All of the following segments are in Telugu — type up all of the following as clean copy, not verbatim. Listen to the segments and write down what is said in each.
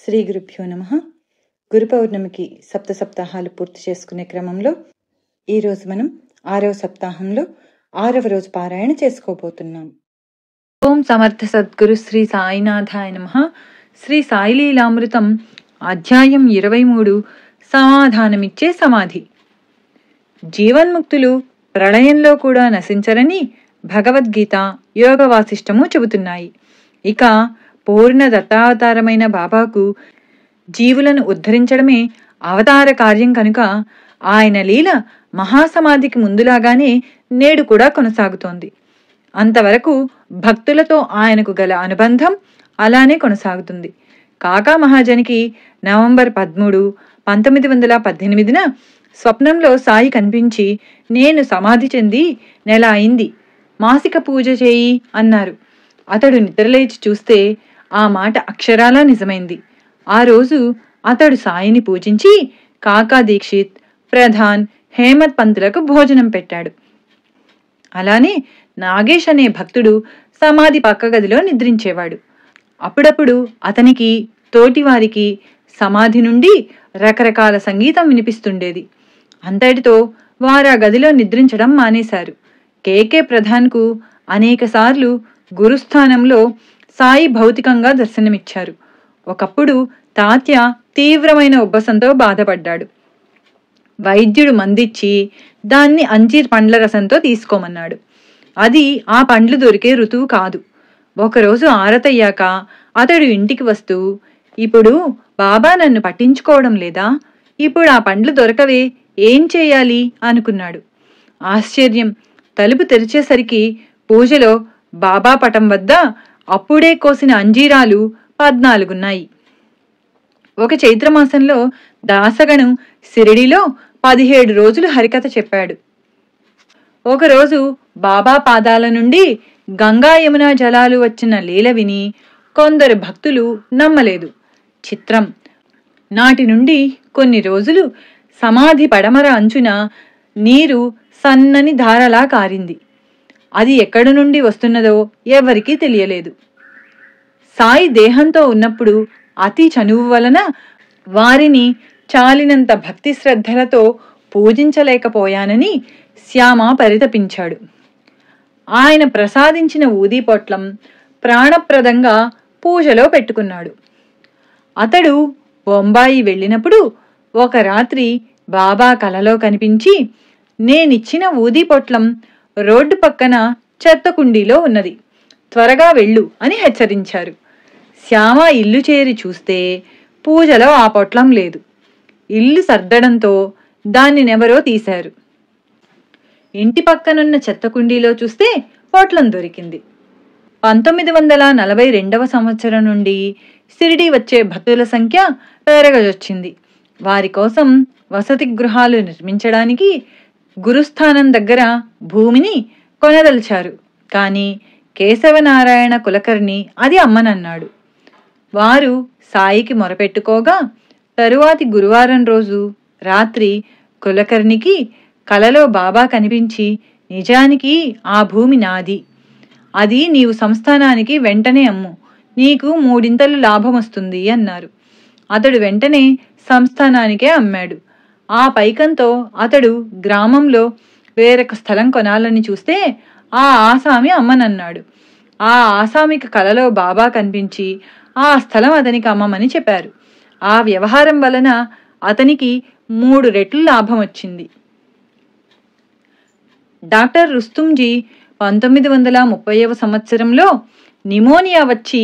శ్రీ గురుభ్యో నమః. గురు పౌర్ణమికి సప్తాహాలు పూర్తి చేసుకునే క్రమంలో ఈరోజు మనం 6వ సప్తాహంలో 6వ రోజు పారాయణ చేసుకోబోతున్నాం. ఓం సమర్థ సద్గురు శ్రీ సాయినాథాయ నమః. శ్రీ సాయిలీలామృతం అధ్యాయం 23 సమాధానమిచ్చే సమాధి. జీవన్ముక్తులు ప్రళయంలో కూడా నశించరని భగవద్గీత, యోగ వాసిష్టము చెబుతున్నాయి. ఇక పూర్ణ దత్తావతారమైన బాబాకు జీవులను ఉద్ధరించడమే అవతార కార్యం కనుక ఆయన లీల మహాసమాధికి ముందులాగానే నేడు కూడా కొనసాగుతోంది. అంతవరకు భక్తులతో ఆయనకు గల అనుబంధం అలానే కొనసాగుతుంది. కాకా మహాజనికి నవంబర్ 13, 1918 స్వప్నంలో సాయి కనిపించి, నేను సమాధి చెంది నెల అయింది, మాసిక పూజ చేయి అన్నారు. అతడు నిద్రలేచి చూస్తే ఆ మాట అక్షరాలా నిజమైంది. ఆ రోజు అతడు సాయిని పూజించి కాకా దీక్షిత్, ప్రధాన్, హేమత్ పంతులకు భోజనం పెట్టాడు. అలానే నాగేష్ అనే భక్తుడు సమాధి పక్క గదిలో నిద్రించేవాడు. అప్పుడప్పుడు అతనికి, తోటివారికి సమాధి నుండి రకరకాల సంగీతం వినిపిస్తుండేది. అంతటితో వారు ఆ గదిలో నిద్రించడం మానేశారు. కేకే ప్రధాన్కు అనేకసార్లు గురుస్థానంలో సాయి భౌతికంగా దర్శనమిచ్చారు. ఒకప్పుడు తాత్య తీవ్రమైన ఉబ్బసంతో బాధపడ్డాడు. వైద్యుడు మందిచ్చి దాన్ని అంజీర్ పండ్ల రసంతో తీసుకోమన్నాడు. అది ఆ పండ్లు దొరికే ఋతువు కాదు. ఒకరోజు ఆరతయ్యాక అతడు ఇంటికి వస్తూ, ఇప్పుడు బాబా నన్ను పట్టించుకోవడం లేదా, ఇప్పుడు ఆ పండ్లు దొరకవే, ఏం చేయాలి అనుకున్నాడు. ఆశ్చర్యం, తలుపు తెరిచేసరికి పూజలో బాబా పటం వద్ద అప్పుడే కోసిన అంజీరాలు 14 ఉన్నాయి. ఒక చైత్రమాసంలో దాసగణం సిరిడిలో 17 రోజులు హరికథ చెప్పాడు. ఒకరోజు బాబా పాదాల నుండి గంగా యమున జలాలు వచ్చిన లీల విని కొందరు భక్తులు నమ్మలేదు. చిత్రం, నాటి నుండి కొన్ని రోజులు సమాధి పడమర అంచున నీరు సన్నని ధారలా కారింది. అది ఎక్కడి నుండి వస్తున్నదో ఎవరికీ తెలియలేదు. సాయి దేహంతో ఉన్నప్పుడు అతి చనువు వలన వారిని చాలినంత భక్తి శ్రద్ధలతో పూజించలేకపోయానని శ్యామ పరితపించాడు. ఆయన ప్రసాదించిన ఊదీ పొట్లం ప్రాణప్రదంగా పూజలో పెట్టుకున్నాడు. అతడు బొంబాయి వెళ్ళినప్పుడు ఒక రాత్రి బాబా కలలో కనిపించి, నేనిచ్చిన ఊదీ పొట్లం రోడ్డు పక్కన చెత్త కుండీలో ఉన్నది, త్వరగా వెళ్ళు అని హెచ్చరించారు. శ్యామ ఇల్లు చేరి చూస్తే పూజలో ఆ పొట్లం లేదు. ఇల్లు సర్దడంతో దాన్నినెవరో తీశారు. ఇంటి పక్కనున్న చెత్త కుండీలో చూస్తే పొట్లం దొరికింది. 1942 సంవత్సరం నుండి షిరిడి వచ్చే భక్తుల సంఖ్య పెరగజొచ్చింది. వారి కోసం వసతి గృహాలు నిర్మించడానికి గురుస్థానం దగ్గర భూమిని కొనదలిచారు. కానీ కేశవనారాయణ కులకర్ణి అది అమ్మనన్నాడు. వారు సాయికి మొరపెట్టుకోగా తరువాతి గురువారం రోజు రాత్రి కులకర్ణికి కలలో బాబా కనిపించి, నిజానికి ఆ భూమి నాది, అది నీవు సంస్థానానికి వెంటనే అమ్ము, నీకు 3 లాభం వస్తుంది అన్నారు. అతడు వెంటనే సంస్థానానికే అమ్మాడు. ఆ పైకంతో అతడు గ్రామంలో వేరొక స్థలం కొనాలని చూస్తే ఆ ఆసామి అమ్మనన్నాడు. ఆ ఆసామికి కలలో బాబా కనిపించి ఆ స్థలం అతనికి అమ్మమని చెప్పారు. ఆ వ్యవహారం వలన అతనికి 3 రెట్లు లాభం వచ్చింది. డాక్టర్ రుస్తుంజీ 1930వ సంవత్సరంలో నిమోనియా వచ్చి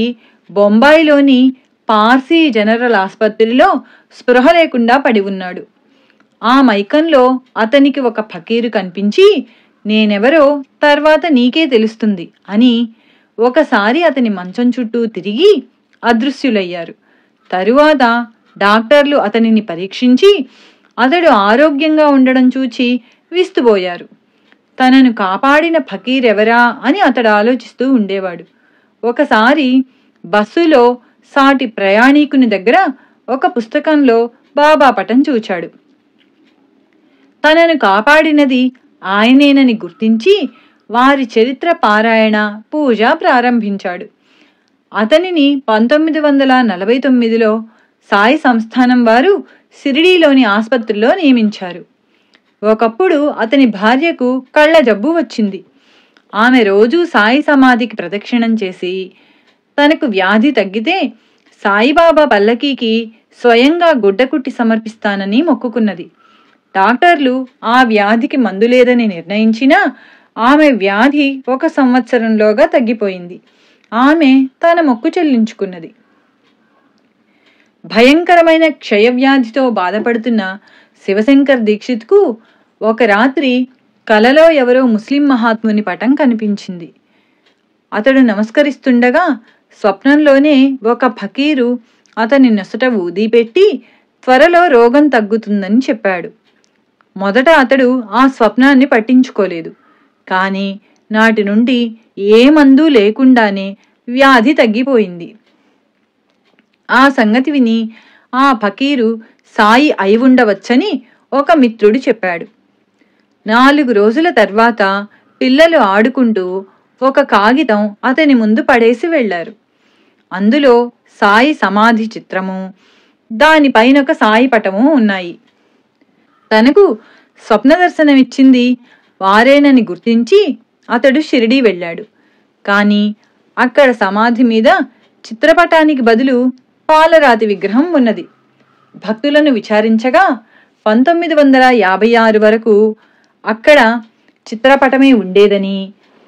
బొంబాయిలోని పార్సీ జనరల్ ఆసుపత్రిలో స్పృహ లేకుండా పడి ఉన్నాడు. ఆ మైకంలో అతనికి ఒక ఫకీరు కనిపించి, నేనెవరో తర్వాత నీకే తెలుస్తుంది అని ఒకసారి అతని మంచం చుట్టూ తిరిగి అదృశ్యులయ్యారు. తరువాత డాక్టర్లు అతనిని పరీక్షించి అతడు ఆరోగ్యంగా ఉండడం చూచి విస్తుపోయారు. తనను కాపాడిన ఫకీరెవరా అని అతడు ఆలోచిస్తూ ఉండేవాడు. ఒకసారి బస్సులో సాటి ప్రయాణికుని దగ్గర ఒక పుస్తకంలో బాబా పటం చూచాడు. తనను కాపాడినది ఆయనేనని గుర్తించి వారి చరిత్ర పారాయణ, పూజ ప్రారంభించాడు. అతనిని 1949లో సాయి సంస్థానం వారు షిరిడీలోని ఆసుపత్రిలో నియమించారు. ఒకప్పుడు అతని భార్యకు కళ్ళ జబ్బు వచ్చింది. ఆమె రోజూ సాయి సమాధికి ప్రదక్షిణం చేసి తనకు వ్యాధి తగ్గితే సాయిబాబా పల్లకీకి స్వయంగా గుడ్డ కుట్టి సమర్పిస్తానని మొక్కుకున్నది. డాక్టర్లు ఆ వ్యాధికి మందు లేదని నిర్ణయించినా ఆమె వ్యాధి 1 సంవత్సరంలోగా తగ్గిపోయింది. ఆమె తన మొక్కు చెల్లించుకున్నది. భయంకరమైన క్షయవ్యాధితో బాధపడుతున్న శివశంకర్ దీక్షిత్కు ఒక రాత్రి కలలో ఎవరో ముస్లిం మహాత్ముని పటం కనిపించింది. అతడు నమస్కరిస్తుండగా స్వప్నంలోనే ఒక ఫకీరు అతని నొసట ఊది పెట్టి త్వరలో రోగం తగ్గుతుందని చెప్పాడు. మొదట అతడు ఆ స్వప్నాన్ని పట్టించుకోలేదు. కానీ నాటి నుండి ఏ మందు లేకుండానే వ్యాధి తగ్గిపోయింది. ఆ సంగతి విని ఆ ఫకీరు సాయి అయి ఉండవచ్చని ఒక మిత్రుడు చెప్పాడు. 4 రోజుల తర్వాత పిల్లలు ఆడుకుంటూ ఒక కాగితం అతని ముందు పడేసి వెళ్లారు. అందులో సాయి సమాధి చిత్రము, దానిపైనొక సాయి పటము ఉన్నాయి. తనకు స్వప్న దర్శనమిచ్చింది వారేనని గుర్తించి అతడు షిరిడీ వెళ్ళాడు. కానీ అక్కడ సమాధి మీద చిత్రపటానికి బదులు పాలరాతి విగ్రహం ఉన్నది. భక్తులను విచారించగా 1956 వరకు అక్కడ చిత్రపటమే ఉండేదని,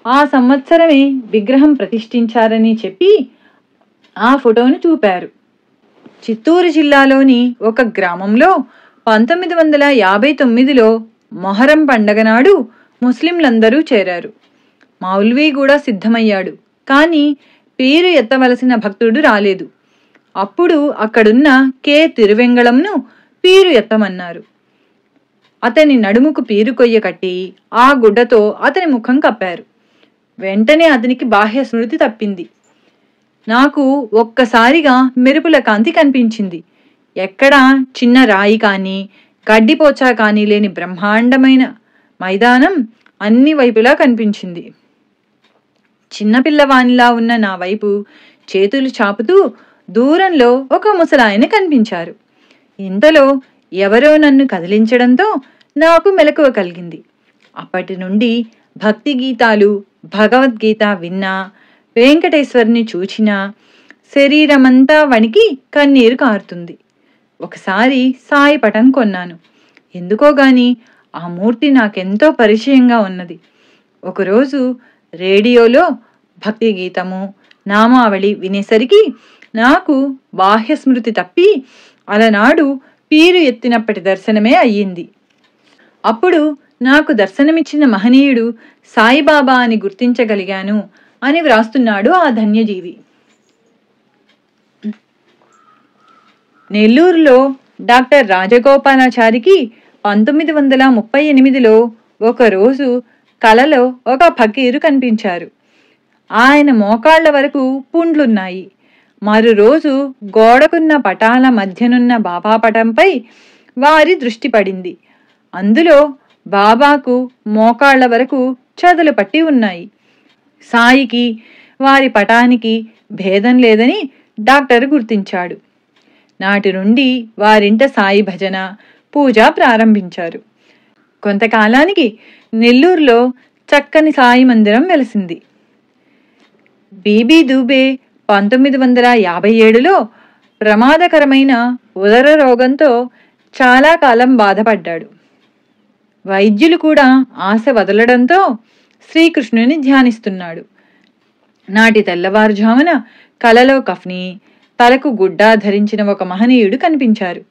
ఆ సంవత్సరమే విగ్రహం ప్రతిష్ఠించారని చెప్పి ఆ ఫోటోను చూపారు. చిత్తూరు జిల్లాలోని ఒక గ్రామంలో 1959లో మొహరం పండగ నాడు ముస్లింలందరూ చేరారు. మౌల్వీ కూడా సిద్ధమయ్యాడు. కానీ పీరు ఎత్తవలసిన భక్తుడు రాలేదు. అప్పుడు అక్కడున్న కె తిరువెంగళంను పీరు ఎత్తమన్నారు. అతని నడుముకు పీరు కొయ్య కట్టి ఆ గుడ్డతో అతని ముఖం కప్పారు. వెంటనే అతనికి బాహ్య స్మృతి తప్పింది. నాకు ఒక్కసారిగా మెరుపుల కాంతి కనిపించింది. ఎక్కడా చిన్న రాయి కానీ గడ్డిపోచా కానీ లేని బ్రహ్మాండమైన మైదానం అన్ని వైపులా కనిపించింది. చిన్నపిల్లవానిలా ఉన్న నా వైపు చేతులు చాపుతూ దూరంలో ఒక ముసలాయన కనిపించారు. ఇంతలో ఎవరో నన్ను కదిలించడంతో నాకు మెలకువ కలిగింది. అప్పటి నుండి భక్తి గీతాలు, భగవద్గీత విన్నా, వెంకటేశ్వరుని చూచినా శరీరమంతా వణికి కన్నీరు కారుతుంది. ఒకసారి సాయి పటం కొన్నాను. ఎందుకో గాని ఆ మూర్తి నాకెంతో పరిచయంగా ఉన్నది. ఒకరోజు రేడియోలో భక్తి గీతము, నామావళి వినేసరికి నాకు బాహ్య స్మృతి తప్పి అలనాడు పీరు ఎత్తినప్పటి దర్శనమే అయ్యింది. అప్పుడు నాకు దర్శనమిచ్చిన మహనీయుడు సాయిబాబా అని గుర్తించగలిగాను అని వ్రాస్తున్నాడు ఆ ధన్యజీవి. నెల్లూరులో డాక్టర్ రాజగోపాలాచారికి 1938లో ఒకరోజు కలలో ఒక ఫకీరు కనిపించారు. ఆయన మోకాళ్ల వరకు పుండ్లున్నాయి. మరో రోజు గోడకున్న పటాల మధ్యనున్న బాబా పటంపై వారి దృష్టి పడింది. అందులో బాబాకు మోకాళ్ల వరకు చదులు పట్టి ఉన్నాయి. సాయికి వారి పటానికి భేదం లేదని డాక్టర్ గుర్తించాడు. నాటి నుండి వారింట సాయి భజన, పూజ ప్రారంభించారు. కొంతకాలానికి నెల్లూరులో చక్కని సాయి మందిరం వెలిసింది. బీబీ దూబే 1957లో ప్రమాదకరమైన ఉదర రోగంతో చాలా కాలం బాధపడ్డాడు. వైద్యులు కూడా ఆశ వదలడంతో శ్రీకృష్ణుని ధ్యానిస్తున్నాడు. నాటి తెల్లవారుజామున కలలో కఫ్ని, తలకు గుడ్డ ధరించిన ఒక మహనీయుడు కనిపించారు.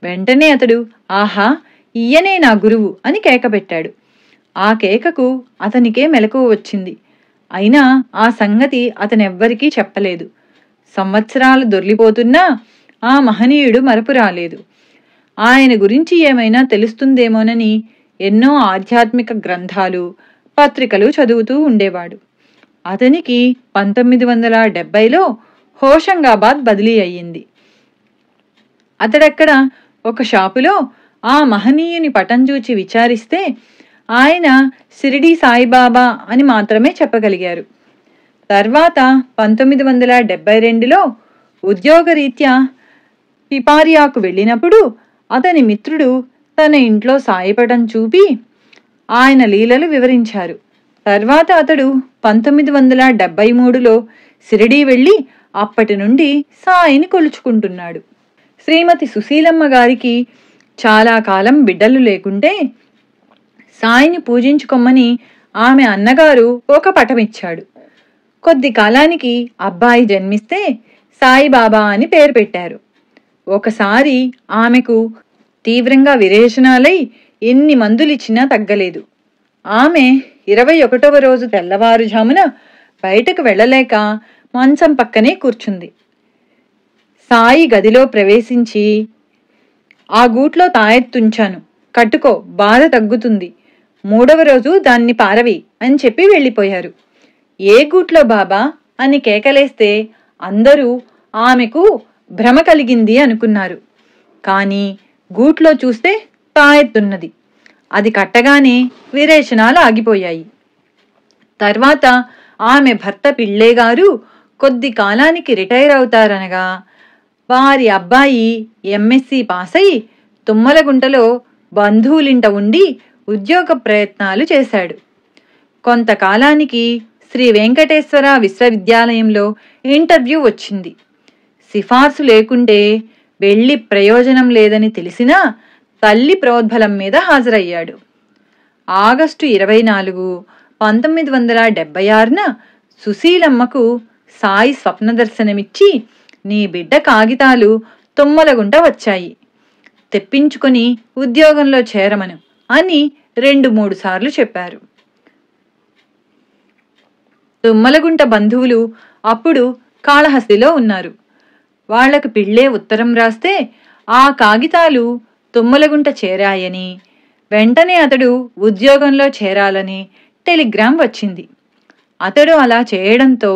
వెంటనే అతడు ఆహా, ఈయనే నా గురువు అని కేకపెట్టాడు. ఆ కేకకు అతనికే మెలకువ వచ్చింది. అయినా ఆ సంగతి అతనెవ్వరికీ చెప్పలేదు. సంవత్సరాలు దొర్లిపోతున్నా ఆ మహనీయుడు మరపు రాలేదు. ఆయన గురించి ఏమైనా తెలుస్తుందేమోనని ఎన్నో ఆధ్యాత్మిక గ్రంథాలు, పత్రికలు చదువుతూ ఉండేవాడు. అతనికి 1970లో హోషంగాబాద్ బదిలీ అయ్యింది. అతడక్కడ ఒక షాపులో ఆ మహనీయుని పటం చూచి విచారిస్తే ఆయన షిరిడీ సాయిబాబా అని మాత్రమే చెప్పగలిగారు. తర్వాత 1972లో ఉద్యోగరీత్యా పిపారియాకు వెళ్ళినప్పుడు అతని మిత్రుడు తన ఇంట్లో సాయపడం చూపి ఆయన లీలలు వివరించారు. తర్వాత అతడు 1973లో షిరిడీ వెళ్ళి అప్పటి నుండి సాయిని కొలుచుకుంటున్నాడు. శ్రీమతి సుశీలమ్మ గారికి చాలా కాలం బిడ్డలు లేకుంటే సాయిని పూజించుకోమని ఆమె అన్నగారు ఒక పటమిచ్చాడు. కొద్ది కాలానికి అబ్బాయి జన్మిస్తే సాయిబాబా అని పేరు పెట్టారు. ఒకసారి ఆమెకు తీవ్రంగా విరేచనాలై ఎన్ని మందులిచ్చినా తగ్గలేదు. ఆమె 21వ రోజు తెల్లవారుజామున బయటకు వెళ్ళలేక మంచం పక్కనే కూర్చుంది. సాయి గదిలో ప్రవేశించి, ఆ గూట్లో తాయెత్తుంచాను, కట్టుకో, బాధ తగ్గుతుంది, 3వ రోజు దాన్ని పారవి అని చెప్పి వెళ్ళిపోయారు. ఏ గూట్లో బాబా అని కేకలేస్తే అందరూ ఆమెకు భ్రమ కలిగింది అనుకున్నారు. కానీ గూట్లో చూస్తే తాయెత్తున్నది. అది కట్టగానే విరేచనాలు ఆగిపోయాయి. తర్వాత ఆమె భర్త పిళ్ళేగారు కొద్ది కాలానికి రిటైర్ అవుతారనగా వారి అబ్బాయి ఎంఎస్సి పాస్ అయి తుమ్మలగుంటలో బంధువులింట ఉండి ఉద్యోగ ప్రయత్నాలు చేశాడు. కొంతకాలానికి శ్రీ వెంకటేశ్వర విశ్వవిద్యాలయంలో ఇంటర్వ్యూ వచ్చింది. సిఫార్సు లేకుంటే వెళ్ళి ప్రయోజనం లేదని తెలిసినా తల్లి ప్రోద్బలం మీద హాజరయ్యాడు. ఆగస్టు 24, 1976న సుశీలమ్మకు సాయి స్వప్న దర్శనమిచ్చి, నీ బిడ్డ కాగితాలు తుమ్మలగుంట వచ్చాయి, తెప్పించుకొని ఉద్యోగంలో చేరమను అని 2-3 సార్లు చెప్పారు. తుమ్మలగుంట బంధువులు అప్పుడు కాళహస్తిలో ఉన్నారు. వాళ్లకు పిళ్ళే ఉత్తరం రాస్తే ఆ కాగితాలు తుమ్మలగుంట చేరాయని, వెంటనే అతడు ఉద్యోగంలో చేరాలని టెలిగ్రామ్ వచ్చింది. అతడు అలా చేయడంతో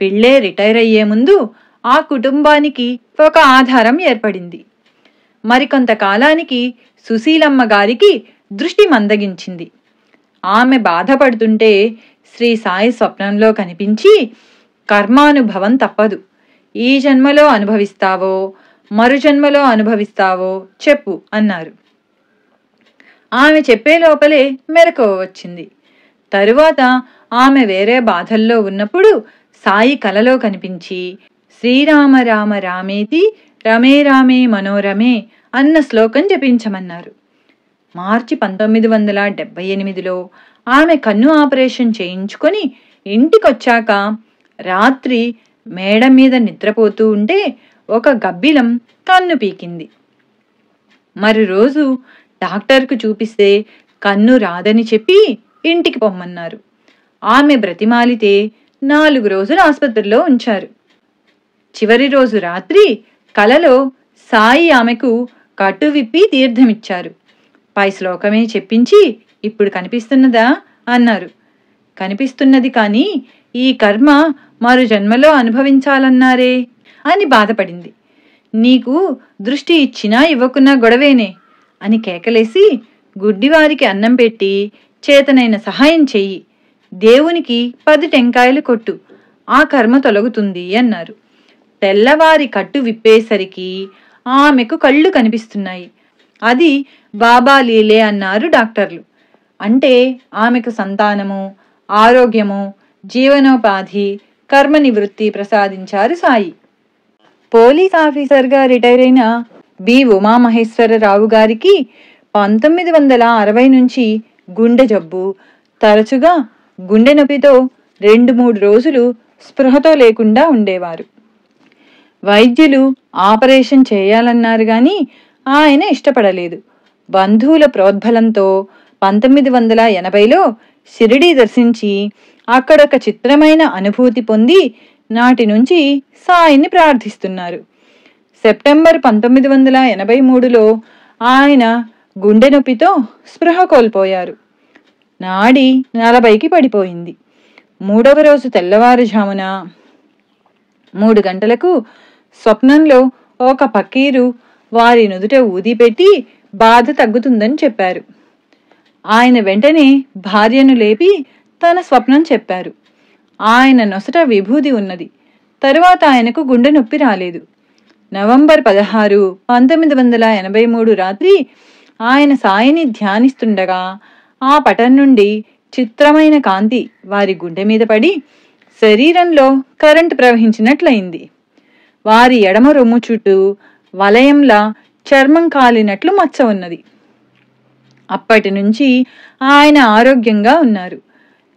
పిళ్ళే రిటైర్ అయ్యే ముందు ఆ కుటుంబానికి ఒక ఆధారం ఏర్పడింది. మరికొంతకాలానికి సుశీలమ్మ గారికి దృష్టి మందగించింది. ఆమె బాధపడుతుంటే శ్రీ సాయి స్వప్నంలో కనిపించి, కర్మానుభవం తప్పదు, ఈ జన్మలో అనుభవిస్తావో మరు జన్మలో అనుభవిస్తావో చెప్పు అన్నారు. ఆమె చెప్పే లోపలే మెలకువ వచ్చింది. తరువాత ఆమె వేరే బాధల్లో ఉన్నప్పుడు సాయి కలలో కనిపించి, శ్రీరామ రామ రామేతి రమే రామే మనోరమే అన్న శ్లోకం జపించమన్నారు. మార్చి 1978లో ఆమె కన్ను ఆపరేషన్ చేయించుకొని ఇంటికొచ్చాక రాత్రి మేడ మీద నిద్రపోతూ ఉంటే ఒక గబ్బిలం కన్ను పీకింది. మరి రోజు డాక్టర్కు చూపిస్తే కన్ను రాదని చెప్పి ఇంటికి పొమ్మన్నారు. ఆమె బ్రతిమాలితే 4 రోజులు ఆసుపత్రిలో ఉంచారు. చివరి రోజు రాత్రి కలలో సాయి ఆమెకు కట్టు విప్పి తీర్థమిచ్చారు. పై శ్లోకమే చెప్పించి, ఇప్పుడు కనిపిస్తున్నదా అన్నారు. కనిపిస్తున్నది, కానీ ఈ కర్మ మరు జన్మలో అనుభవించాలన్నారే అని బాధపడింది. నీకు దృష్టి ఇచ్చినా ఇవ్వకున్నా గొడవేనే అని కేకలేసి, గుడ్డివారికి అన్నం పెట్టి చేతనైన సహాయం చెయ్యి, దేవునికి 10 టెంకాయలు కొట్టు, ఆ కర్మ తొలగుతుంది అన్నారు. తెల్లవారి కట్టు విప్పేసరికి ఆమెకు కళ్ళు కనిపిస్తున్నాయి. అది బాబా లీలే అన్నారు డాక్టర్లు. అంటే ఆమెకు సంతానము, ఆరోగ్యము, జీవనోపాధి, కర్మ నివృత్తి ప్రసాదించారు సాయి. పోలీస్ ఆఫీసర్గా రిటైర్ అయిన బి ఉమామహేశ్వరరావు గారికి 1960 నుంచి గుండె జబ్బు, తరచుగా గుండె నొప్పితో 2-3 రోజులు స్పృహతో లేకుండా ఉండేవారు. వైద్యులు ఆపరేషన్ చేయాలన్నారు గాని ఆయన ఇష్టపడలేదు. బంధువుల ప్రోద్బలంతో 1980లో షిరిడీ దర్శించి అక్కడొక చిత్రమైన అనుభూతి పొంది నాటి నుంచి సాయిని ప్రార్థిస్తున్నారు. సెప్టెంబర్ 1983లో ఆయన గుండె నొప్పితో స్పృహ కోల్పోయారు. నాడి 40కి పడిపోయింది. 3వ రోజు తెల్లవారుజామున 3 గంటలకు స్వప్నంలో ఒక ఫకీరు వారి నుదుట ఊది పెట్టి బాధ తగ్గుతుందని చెప్పారు. ఆయన వెంటనే భార్యను లేపి తన స్వప్నం చెప్పారు. ఆయన నొసట విభూది ఉన్నది. తరువాత ఆయనకు గుండె నొప్పి రాలేదు. నవంబర్ 16, 1983 రాత్రి ఆయన సాయిని ధ్యానిస్తుండగా ఆ పటం నుండి చిత్రమైన కాంతి వారి గుండె మీద పడి శరీరంలో కరెంటు ప్రవహించినట్లయింది. వారి ఎడమ రొమ్ము చుట్టూ వలయంలా చర్మం కాలినట్లు మచ్చ ఉన్నది. అప్పటి నుంచి ఆయన ఆరోగ్యంగా ఉన్నారు.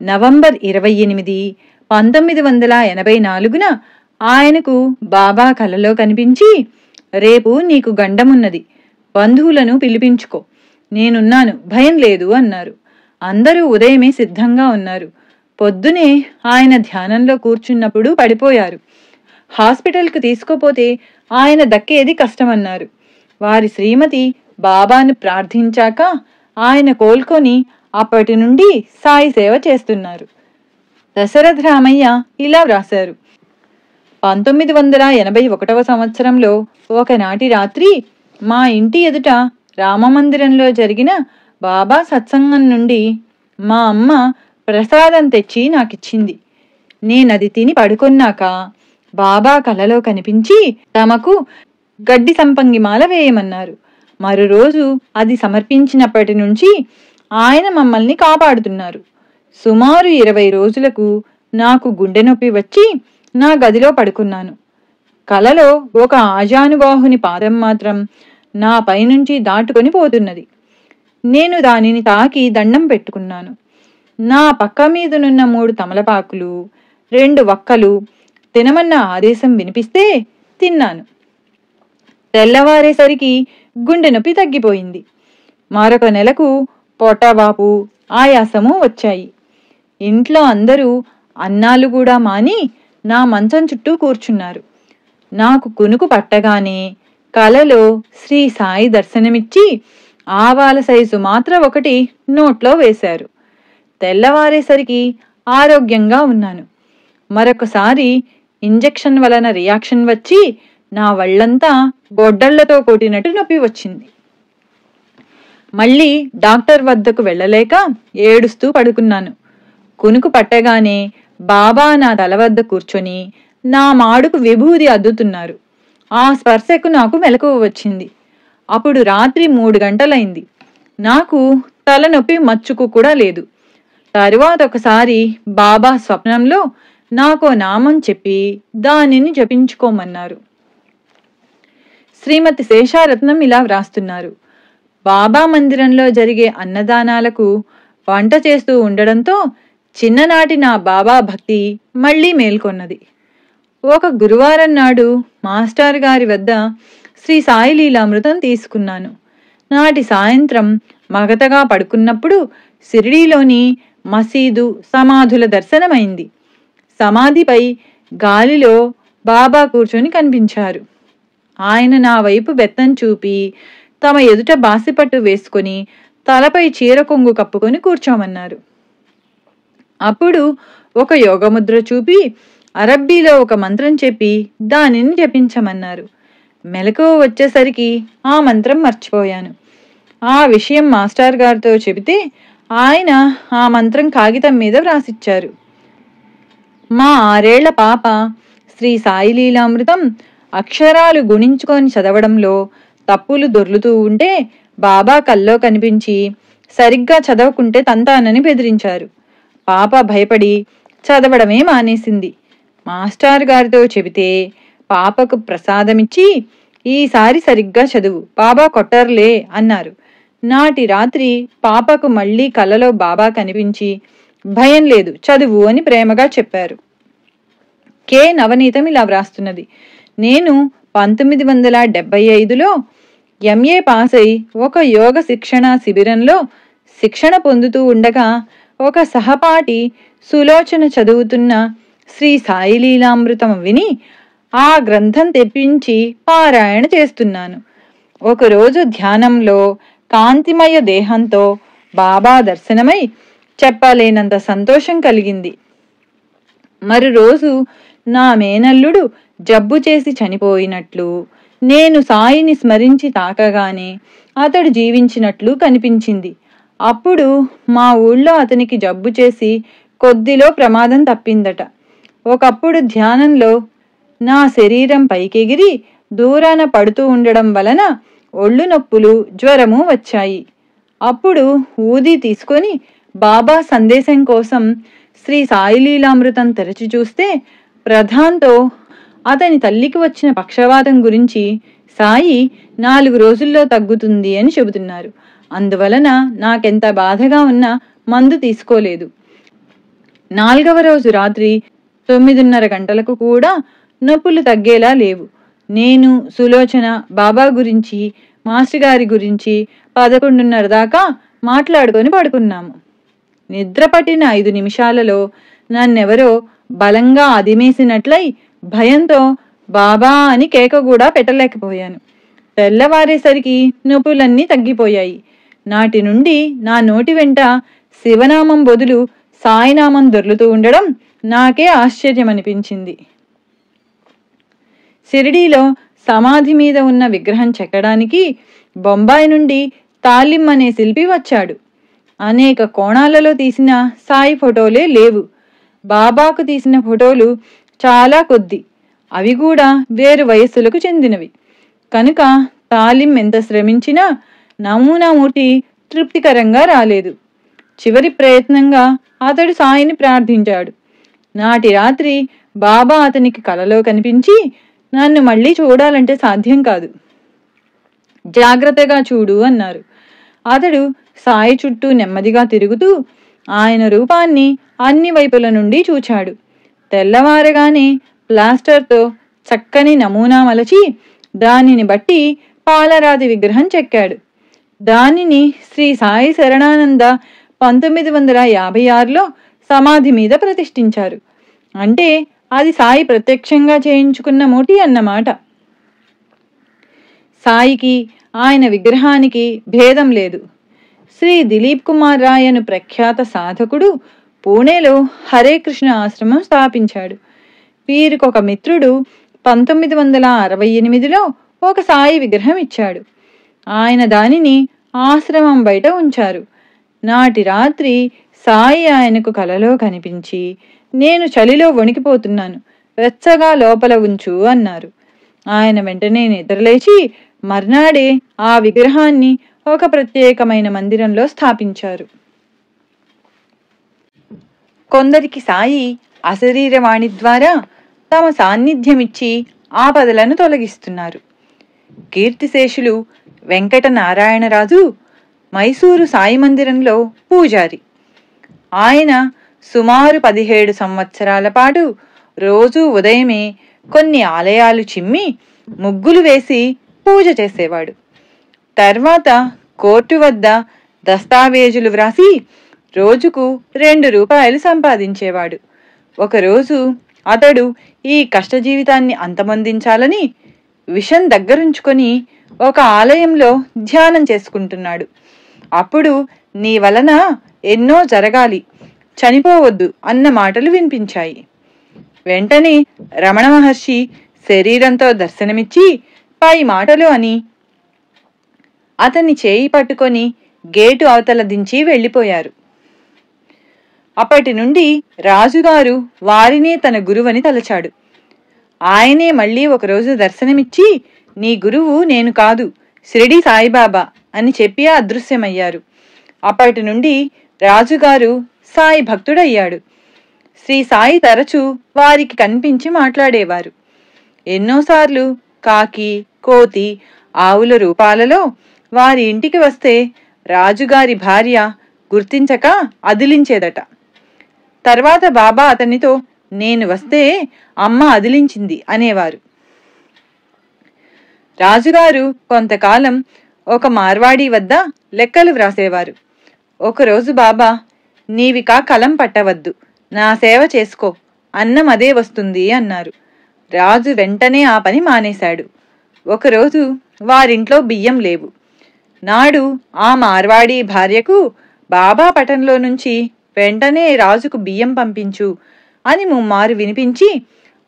నవంబర్ 28, 1984న ఆయనకు బాబా కలలో కనిపించి, రేపు నీకు గండమున్నది, బంధువులను పిలిపించుకో, నేనున్నాను, భయం లేదు అన్నారు. అందరూ ఉదయమే సిద్ధంగా ఉన్నారు. పొద్దునే ఆయన ధ్యానంలో కూర్చున్నప్పుడు పడిపోయారు. హాస్పిటల్కు తీసుకుపోతే ఆయన దక్కేది కష్టమన్నారు. వారి శ్రీమతి బాబాను ప్రార్థించాక ఆయన కోలుకొని అప్పటి నుండి సాయి సేవ చేస్తున్నారు. దశరథ రామయ్య ఇలా వ్రాశారు: 1981వ సంవత్సరంలో ఒకనాటి రాత్రి మా ఇంటి ఎదుట రామమందిరంలో జరిగిన బాబా సత్సంగం నుండి మా అమ్మ ప్రసాదం తెచ్చి నాకిచ్చింది. నేనది తిని పడుకొన్నాక బాబా కలలో కనిపించి తమకు గడ్డి సంపంగిమాల వేయమన్నారు. మరురోజు అది సమర్పించినప్పటి నుంచి ఆయన మమ్మల్ని కాపాడుతున్నారు. సుమారు 20 రోజులకు నాకు గుండె నొప్పి వచ్చి నా గదిలో పడుకున్నాను. కలలో ఒక ఆజానుబాహుని పాదం మాత్రం నా పైనుంచి దాటుకొని పోతున్నది. నేను దానిని తాకి దండం పెట్టుకున్నాను. నా పక్క మీదనున్న 3 తమలపాకులు, 2 వక్కలు తినమన్న ఆదేశం వినిపిస్తే తిన్నాను. తెల్లవారేసరికి గుండె నొప్పి తగ్గిపోయింది. మరొక నెలకు పొట్టవాపు, ఆయాసము వచ్చాయి. ఇంట్లో అందరూ అన్నాలు కూడా మాని నా మంచం చుట్టూ కూర్చున్నారు. నాకు కునుకు పట్టగానే కలలో శ్రీ సాయి దర్శనమిచ్చి ఆవాల సైజు మాత్ర ఒకటి నోట్లో వేశారు. తెల్లవారేసరికి ఆరోగ్యంగా ఉన్నాను. మరొకసారి ఇంజెక్షన్ వలన రియాక్షన్ వచ్చి నా వళ్ళంతా గొడ్డళ్లతో కొట్టినట్టు నొప్పి వచ్చింది. మళ్ళీ డాక్టర్ వద్దకు వెళ్ళలేక ఏడుస్తూ పడుకున్నాను. కునుకు పట్టగానే బాబా నా తల వద్ద కూర్చొని నా మాడుకు విభూది అద్దుతున్నారు. ఆ స్పర్శకు నాకు మెలకువ వచ్చింది. అప్పుడు రాత్రి 3 గంటలైంది. నాకు తలనొప్పి మచ్చుకు కూడా లేదు. తరువాత ఒకసారి బాబా స్వప్నంలో నాకో నామం చెప్పి దానిని జపించుకోమన్నారు. శ్రీమతి శేషారత్నం ఇలా వ్రాస్తున్నారు: బాబా మందిరంలో జరిగే అన్నదానాలకు వంట చేస్తూ ఉండడంతో చిన్ననాటి నా బాబా భక్తి మళ్లీ మేల్కొన్నది. ఒక గురువారం నాడు మాస్టర్ గారి వద్ద శ్రీ సాయి లీలామృతం తీసుకున్నాను. నాటి సాయంత్రం మగతగా పడుకున్నప్పుడు షిరిడీలోని మసీదు, సమాధుల దర్శనమైంది. సమాధిపై గాలిలో బాబా కూర్చొని కనిపించారు. ఆయన నా వైపు బెత్తం చూపి తమ ఎదుట బాసిపట్టు వేసుకొని తలపై చీర కొంగు కప్పుకొని కూర్చోమన్నారు. అప్పుడు ఒక యోగముద్ర చూపి అరబ్బీలో ఒక మంత్రం చెప్పి దానిని జపించమన్నారు. మెలకువ వచ్చేసరికి ఆ మంత్రం మర్చిపోయాను. ఆ విషయం మాస్టర్ గారితో చెబితే ఆయన ఆ మంత్రం కాగితం మీద వ్రాసిచ్చారు. మా 6 ఏళ్ల పాప శ్రీ సాయి లీలామృతం అక్షరాలు గుణించుకొని చదవడంలో తప్పులు దొర్లుతూ ఉంటే బాబా కల్లో కనిపించి సరిగ్గా చదవకుంటే తంతానని బెదిరించారు. పాప భయపడి చదవడమే మానేసింది. మాస్టర్ గారితో చెబితే పాపకు ప్రసాదమిచ్చి ఈసారి సరిగ్గా చదువు, బాబా కొట్టర్లే అన్నారు. నాటి రాత్రి పాపకు మళ్లీ కలలో బాబా కనిపించి భయం లేదు, చదువు అని ప్రేమగా చెప్పారు. కె నవనీతం ఇలా వ్రాస్తున్నది: నేను 1975లో MA పాస్ అయి ఒక యోగ శిక్షణ శిబిరంలో శిక్షణ పొందుతూ ఉండగా ఒక సహపాఠి సులోచన చదువుతున్న శ్రీ సాయి లీలామృతం విని ఆ గ్రంథం తెప్పించి పారాయణ చేస్తున్నాను. ఒకరోజు ధ్యానంలో కాంతిమయ దేహంతో బాబా దర్శనమై చెప్పలేనంత సంతోషం కలిగింది. మరు రోజు నా మేనల్లుడు జబ్బు చేసి చనిపోయినట్లు, నేను సాయిని స్మరించి తాకగానే అతడు జీవించినట్లు కనిపించింది. అప్పుడు మా ఊళ్ళో అతనికి జబ్బు చేసి కొద్దిలో ప్రమాదం తప్పిందట. ఒకప్పుడు ధ్యానంలో నా శరీరం పైకెగిరి దూరాన పడుతూ ఉండడం వలన ఒళ్ళు నొప్పులు జ్వరము వచ్చాయి. అప్పుడు ఊది తీసుకొని బాబా సందేశం కోసం శ్రీ సాయిలీలామృతం తెరచి చూస్తే ప్రధాన్తో అతని తల్లికి వచ్చిన పక్షవాతం గురించి సాయి 4 రోజుల్లో తగ్గుతుంది అని చెబుతున్నారు. అందువలన నాకెంత బాధగా ఉన్నా మందు తీసుకోలేదు. 4వ రోజు రాత్రి 9:30 గంటలకు కూడా నొప్పులు తగ్గేలా లేవు. నేను సులోచన బాబా గురించి మాస్టర్ గారి గురించి 11:30 దాకా మాట్లాడుకొని పడుకున్నాము. నిద్ర పట్టిన 5 నిమిషాలలో నన్నెవరో బలంగా అదిమేసినట్లయి భయంతో బాబా అని కేక కూడా పెట్టలేకపోయాను. తెల్లవారేసరికి నొప్పులన్నీ తగ్గిపోయాయి. నాటి నుండి నా నోటి వెంట శివనామం బదులు సాయినామం దొర్లుతూ ఉండడం నాకే ఆశ్చర్యమనిపించింది. షిరిడీలో సమాధి మీద ఉన్న విగ్రహం చెక్కడానికి బొంబాయి నుండి తాలిం అనే శిల్పి వచ్చాడు. అనేక కోణాలలో తీసిన సాయి ఫోటోలే లేవు. బాబాకు తీసిన ఫోటోలు చాలా కొద్ది, అవి కూడా వేరు వయస్సులకు చెందినవి. కనుక తాలిం ఎంత శ్రమించినా నమూనామూర్తి తృప్తికరంగా రాలేదు. చివరి ప్రయత్నంగా అతడు సాయిని ప్రార్థించాడు. నాటి రాత్రి బాబా అతనికి కలలో కనిపించి, నన్ను మళ్ళీ చూడాలంటే సాధ్యం కాదు, జాగ్రత్తగా చూడు అన్నారు. అతడు సాయి చుట్టూ నెమ్మదిగా తిరుగుతూ ఆయన రూపాన్ని అన్ని వైపుల నుండి చూచాడు. తెల్లవారగానే ప్లాస్టర్తో చక్కని నమూనా మలచి దానిని బట్టి పాలరాతి విగ్రహం చెక్కాడు. దానిని శ్రీ సాయి శరణానంద 1956లో సమాధి మీద ప్రతిష్ఠించారు. అంటే అది సాయి ప్రత్యక్షంగా చేయించుకున్న మూటి అన్నమాట. సాయికి ఆయన విగ్రహానికి భేదం లేదు. శ్రీ దిలీప్ కుమార్ రాయ్ అను ప్రఖ్యాత సాధకుడు పూణేలో హరే కృష్ణ ఆశ్రమం స్థాపించాడు. వీరికొక మిత్రుడు 1968లో ఒక సాయి విగ్రహం ఇచ్చాడు. ఆయన దానిని ఆశ్రమం బయట ఉంచారు. నాటి రాత్రి సాయి ఆయనకు కలలో కనిపించి, నేను చలిలో వణికిపోతున్నాను, వెచ్చగా లోపల ఉంచు అన్నారు. ఆయన వెంటనే నిద్రలేచి మర్నాడే ఆ విగ్రహాన్ని ఒక ప్రత్యేకమైన మందిరంలో స్థాపించారు. కొందరికి సాయి అశరీరవాణి ద్వారా తమ సాన్నిధ్యమిచ్చి ఆపదలను తొలగిస్తున్నారు. కీర్తిశేషులు వెంకట నారాయణరాజు మైసూరు సాయి మందిరంలో పూజారి. ఆయన సుమారు 17 సంవత్సరాల పాటు రోజూ ఉదయమే కొన్ని ఆలయాలు చిమ్మి ముగ్గులు వేసి పూజ చేసేవాడు. తర్వాత కోర్టు వద్ద దస్తావేజులు వ్రాసి రోజుకు 2 రూపాయలు సంపాదించేవాడు. ఒకరోజు అతడు ఈ కష్టజీవితాన్ని అంతమొందించాలని విషం దగ్గరుంచుకొని ఒక ఆలయంలో ధ్యానం చేసుకుంటున్నాడు. అప్పుడు నీ వలన ఎన్నో జరగాలి, చనిపోవద్దు అన్న మాటలు వినిపించాయి. వెంటనే రమణ మహర్షి శరీరంతో దర్శనమిచ్చి పై మాటలు అని అతన్ని చేయి పట్టుకొని గేటు అవతల దించి వెళ్ళిపోయారు. అప్పటి నుండి రాజుగారు వారినే తన గురువని తలచాడు. ఆయనే మళ్ళీ ఒకరోజు దర్శనమిచ్చి, నీ గురువు నేను కాదు, షిరిడి సాయిబాబా అని చెప్పి అదృశ్యమయ్యారు. అప్పటి నుండి రాజుగారు సాయి భక్తుడయ్యాడు. శ్రీ సాయి తరచూ వారికి కనిపించి మాట్లాడేవారు. ఎన్నోసార్లు కాకి, కోతి, ఆవుల రూపాలలో వారి ఇంటికి వస్తే రాజుగారి భార్య గుర్తించక అదిలించేదట. తర్వాత బాబా అతనితో, నేను వస్తే అమ్మ అదిలించింది అనేవారు. రాజుగారు కొంతకాలం ఒక మార్వాడి వద్ద లెక్కలు వ్రాసేవారు. ఒకరోజు బాబా, నీవికా కలం పట్టవద్దు, నా సేవ చేసుకో, అన్నం అదే వస్తుంది అన్నారు. రాజు వెంటనే ఆ పని మానేశాడు. ఒకరోజు వారింట్లో బియ్యం లేవు. నాడు ఆ మార్వాడి భార్యకు బాబా పటంలో నుంచి వెంటనే రాజుకు బియ్యం పంపించు అని ముమ్మారు వినిపించి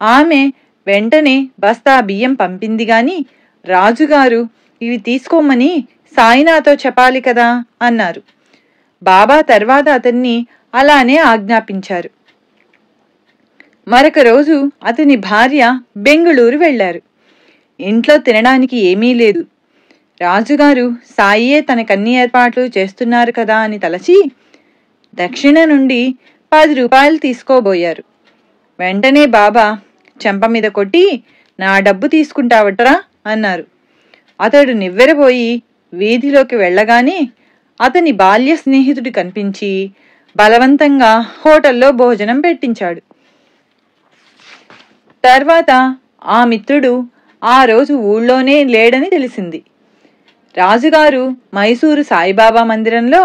ఆమె వెంటనే బస్తా బియ్యం పంపింది గాని రాజుగారు ఇవి తీసుకోమని సాయినాతో చెప్పాలి కదా అన్నారు. బాబా తర్వాత అతన్ని అలానే ఆజ్ఞాపించారు. మరొక రోజు అతని భార్య బెంగుళూరు వెళ్లారు. ఇంట్లో తినడానికి ఏమీ లేదు. రాజుగారు సాయియే తనకన్ని ఏర్పాట్లు చేస్తున్నారు కదా అని తలచి దక్షిణ నుండి 10 రూపాయలు తీసుకోబోయారు. వెంటనే బాబా చెంప మీద కొట్టి, నా డబ్బు తీసుకుంటావట్రా అన్నారు. అతడు నివ్వెరపోయి వీధిలోకి వెళ్ళగానే అతని బాల్య స్నేహితుడు కనిపించి బలవంతంగా హోటల్లో భోజనం పెట్టించాడు. తర్వాత ఆ మిత్రుడు ఆ రోజు ఊళ్ళోనే లేడని తెలిసింది. రాజుగారు మైసూరు సాయిబాబా మందిరంలో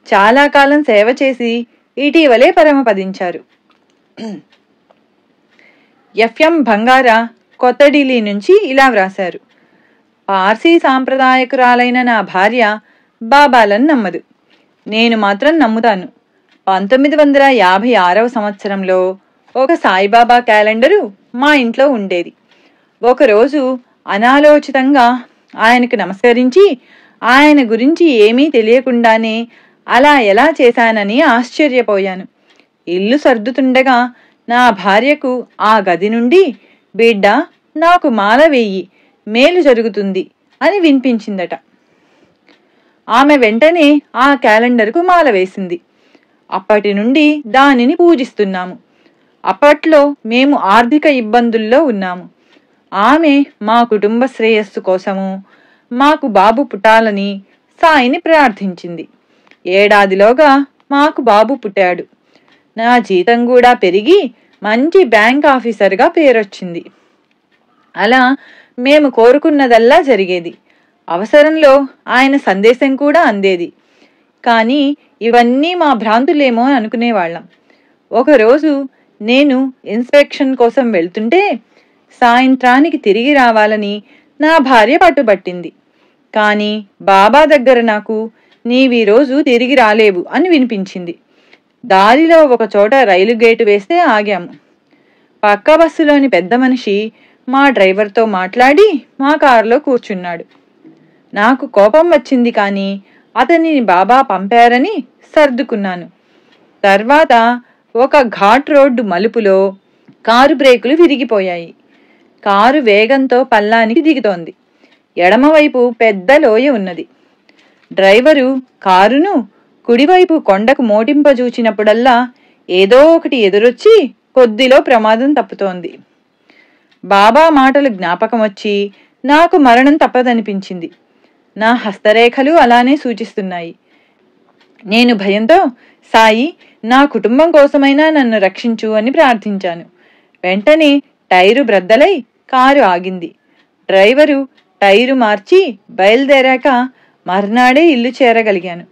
చాలా కాలం సేవ చేసి ఇటీవలే పరమపదించారు. ఎఫ్ఎం బంగారా కొత్త ఢిల్లీ నుంచి ఇలా వ్రాశారు. పార్సీ సాంప్రదాయకురాలైన నా భార్య బాబాలను నమ్మదు. నేను మాత్రం నమ్ముతాను. 1956వ సంవత్సరంలో ఒక సాయిబాబా క్యాలెండరు మా ఇంట్లో ఉండేది. ఒకరోజు అనాలోచితంగా ఆయనకు నమస్కరించి ఆయన గురించి ఏమీ తెలియకుండానే అలా ఎలా చేశానని ఆశ్చర్యపోయాను. ఇల్లు సర్దుతుండగా నా భార్యకు ఆ గది నుండి, బిడ్డ నాకు మాల వేయి, మేలు జరుగుతుంది అని వినిపించిందట. ఆమె వెంటనే ఆ క్యాలెండర్కు మాల వేసింది. అప్పటి నుండి దానిని పూజిస్తున్నాము. అప్పట్లో మేము ఆర్థిక ఇబ్బందుల్లో ఉన్నాము. ఆమె మా కుటుంబ శ్రేయస్సు కోసము మాకు బాబు పుట్టాలని సాయిని ప్రార్థించింది. ఏడాదిలోగా మాకు బాబు పుట్టాడు. నా జీతం కూడా పెరిగి మంచి బ్యాంక్ ఆఫీసర్గా పేరొచ్చింది. అలా మేము కోరుకున్నదల్లా జరిగేది. అవసరంలో ఆయన సందేశం కూడా అందేది. కానీ ఇవన్నీ మా భ్రాంతులేమో అనుకునేవాళ్ళం. ఒకరోజు నేను ఇన్స్పెక్షన్ కోసం వెళ్తుంటే సాయంత్రానికి తిరిగి రావాలని నా భార్య పట్టుబట్టింది. కానీ బాబా దగ్గర నాకు, నీవీరోజు తిరిగి రాలేవు అని వినిపించింది. దారిలో ఒక చోట రైలు గేటు వేస్తే ఆగాము. పక్క బస్సులోని పెద్ద మనిషి మా డ్రైవర్తో మాట్లాడి మా కారులో కూర్చున్నాడు. నాకు కోపం వచ్చింది, కానీ అతనిని బాబా పంపారని సర్దుకున్నాను. తర్వాత ఒక ఘాట్ రోడ్డు మలుపులో కారు బ్రేకులు విరిగిపోయాయి. కారు వేగంతో పల్లానికి దిగుతోంది. ఎడమవైపు పెద్ద లోయ ఉన్నది. డ్రైవరు కారును కుడివైపు కొండకు మోటింపజూచినప్పుడల్లా ఏదో ఒకటి ఎదురొచ్చి కొద్దిలో ప్రమాదం తప్పుతోంది. బాబా మాటలు జ్ఞాపకం వచ్చి నాకు మరణం తప్పదనిపించింది. నా హస్తరేఖలు అలానే సూచిస్తున్నాయి. నేను భయంతో, సాయి, నా కుటుంబం కోసమైనా నన్ను రక్షించు అని ప్రార్థించాను. వెంటనే టైరు బ్రద్దలై కారు ఆగింది. డ్రైవరు టైరు మార్చి బయలుదేరాక మర్నాడే ఇల్లు చేరగలిగాను.